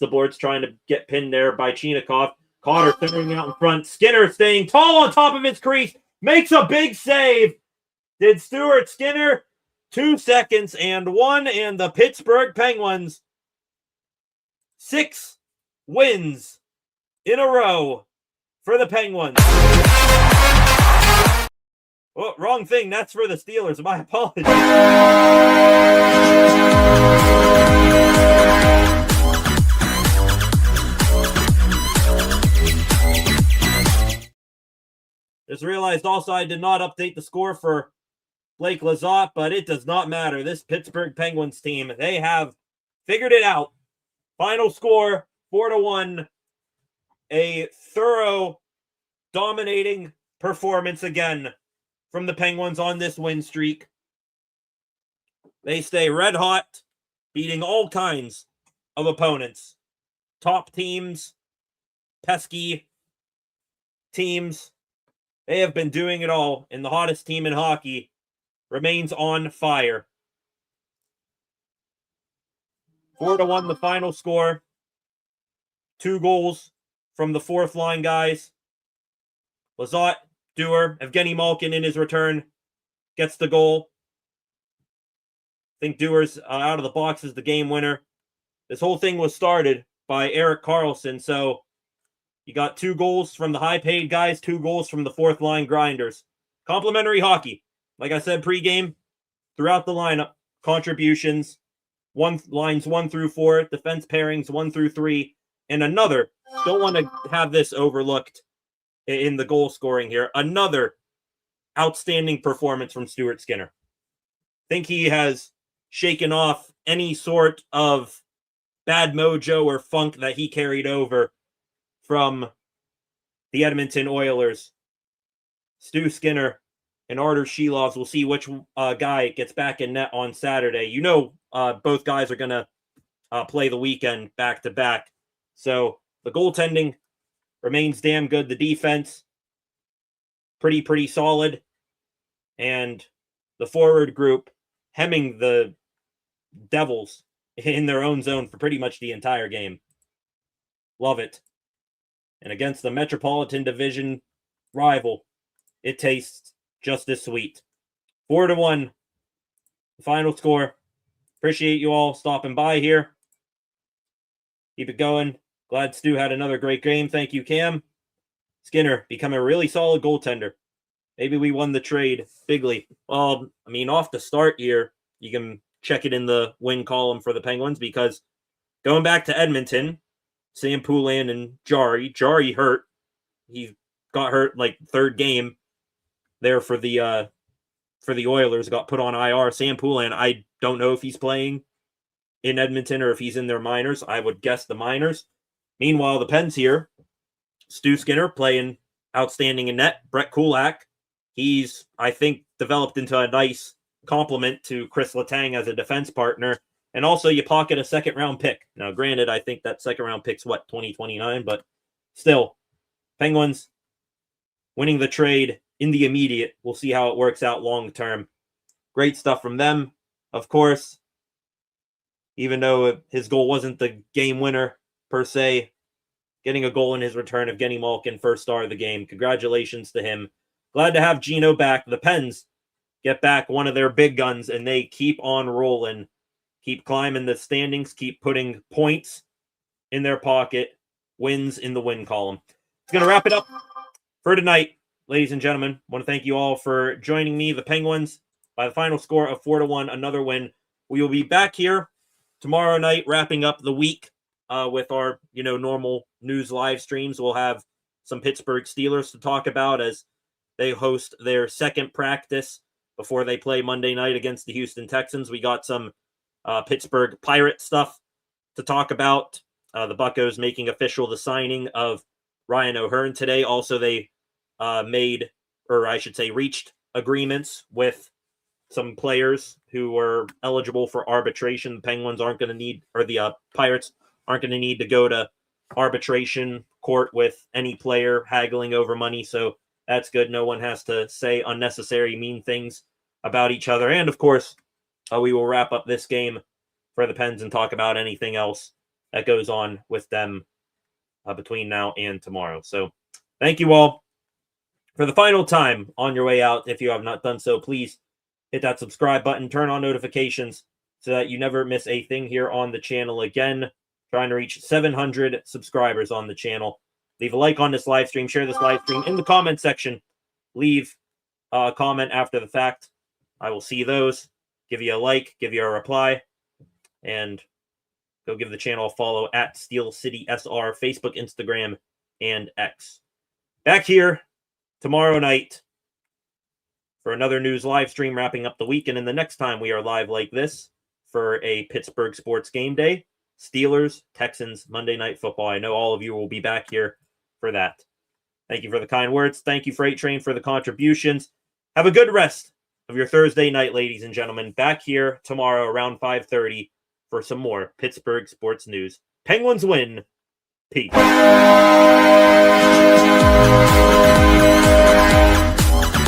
the boards, trying to get pinned there by Chinikov. Cotter centering out in front. Skinner staying tall on top of his crease. Makes a big save. Did Stuart Skinner. 2 seconds and 1, and the Pittsburgh Penguins 6 wins in a row for the Penguins. Oh, wrong thing. That's for the Steelers. My apologies. Just realized also I did not update the score for Blake Lizotte, but it does not matter. This Pittsburgh Penguins team, they have figured it out. Final score, 4-1. A thorough, dominating performance again from the Penguins on this win streak. They stay red hot, beating all kinds of opponents. Top teams, pesky teams. They have been doing it all, and the hottest team in hockey remains on fire. 4-1 the final score. 2 goals from the fourth line guys. Lizotte, Dewar, Evgeny Malkin in his return gets the goal. I think Dewar's out of the box as the game winner. This whole thing was started by Erik Karlsson, so you got 2 goals from the high-paid guys, 2 goals from the fourth line grinders. Complimentary hockey. Like I said pregame, throughout the lineup, contributions, lines 1 through 4, defense pairings 1 through 3, and another, don't want to have this overlooked in the goal scoring here, another outstanding performance from Stuart Skinner. I think he has shaken off any sort of bad mojo or funk that he carried over from the Edmonton Oilers. Stu Skinner and Artur Shilovs. We'll see which guy gets back in net on Saturday. You know, both guys are going to play the weekend back-to-back. So the goaltending remains damn good. The defense, pretty solid. And the forward group hemming the Devils in their own zone for pretty much the entire game. Love it. And against the Metropolitan Division rival, it tastes just as sweet. 4-1, the final score. Appreciate you all stopping by here. Keep it going. Glad Stu had another great game. Thank you, Cam. Skinner becoming a really solid goaltender. Maybe we won the trade bigly. Well, I mean, off the start here, you can check it in the win column for the Penguins because going back to Edmonton, Sam Poulin and Jari hurt. He got hurt like third game there for the Oilers, got put on IR. Sam Poulin, I don't know if he's playing in Edmonton or if he's in their minors. I would guess the minors. Meanwhile, the Pens here, Stu Skinner playing outstanding in net. Brett Kulak, he's, I think, developed into a nice complement to Chris Letang as a defense partner. And also you pocket a second-round pick. Now, granted, I think that second-round pick's, 2029? But still, Penguins winning the trade in the immediate. We'll see how it works out long-term. Great stuff from them, of course. Even though his goal wasn't the game winner, per se, getting a goal in his return of Evgeny Malkin, first star of the game. Congratulations to him. Glad to have Gino back. The Pens get back one of their big guns, and they keep on rolling. Keep climbing the standings, keep putting points in their pocket, wins in the win column. It's going to wrap it up for tonight. ladies and gentlemen, I want to thank you all for joining me. The Penguins, by the final score of 4-1, another win. We will be back here tomorrow night, wrapping up the week with our normal news live streams. We'll have some Pittsburgh Steelers to talk about as they host their second practice before they play Monday night against the Houston Texans. We got some Pittsburgh Pirate stuff to talk about. The Buccos making official the signing of Ryan O'Hearn today. Also, they reached agreements with some players who were eligible for arbitration. The Penguins aren't going to need, or the Pirates aren't going to need to go to arbitration court with any player haggling over money. So that's good. No one has to say unnecessary mean things about each other. And of course, we will wrap up this game for the Pens and talk about anything else that goes on with them between now and tomorrow. So thank you all. For the final time on your way out, if you have not done so, please hit that subscribe button, turn on notifications so that you never miss a thing here on the channel. Again, trying to reach 700 subscribers on the channel. Leave a like on this live stream, share this live stream in the comment section. Leave a comment after the fact. I will see those, give you a like, give you a reply, and go give the channel a follow at Steel City SR, Facebook, Instagram, and X. Back here tomorrow night for another news live stream wrapping up the weekend. And the next time we are live like this for a Pittsburgh sports game day, Steelers, Texans, Monday Night Football. I know all of you will be back here for that. Thank you for the kind words. Thank you, Freight Train, for the contributions. Have a good rest of your Thursday night, ladies and gentlemen. Back here tomorrow around 5:30 for some more Pittsburgh sports news. Penguins win. Peace.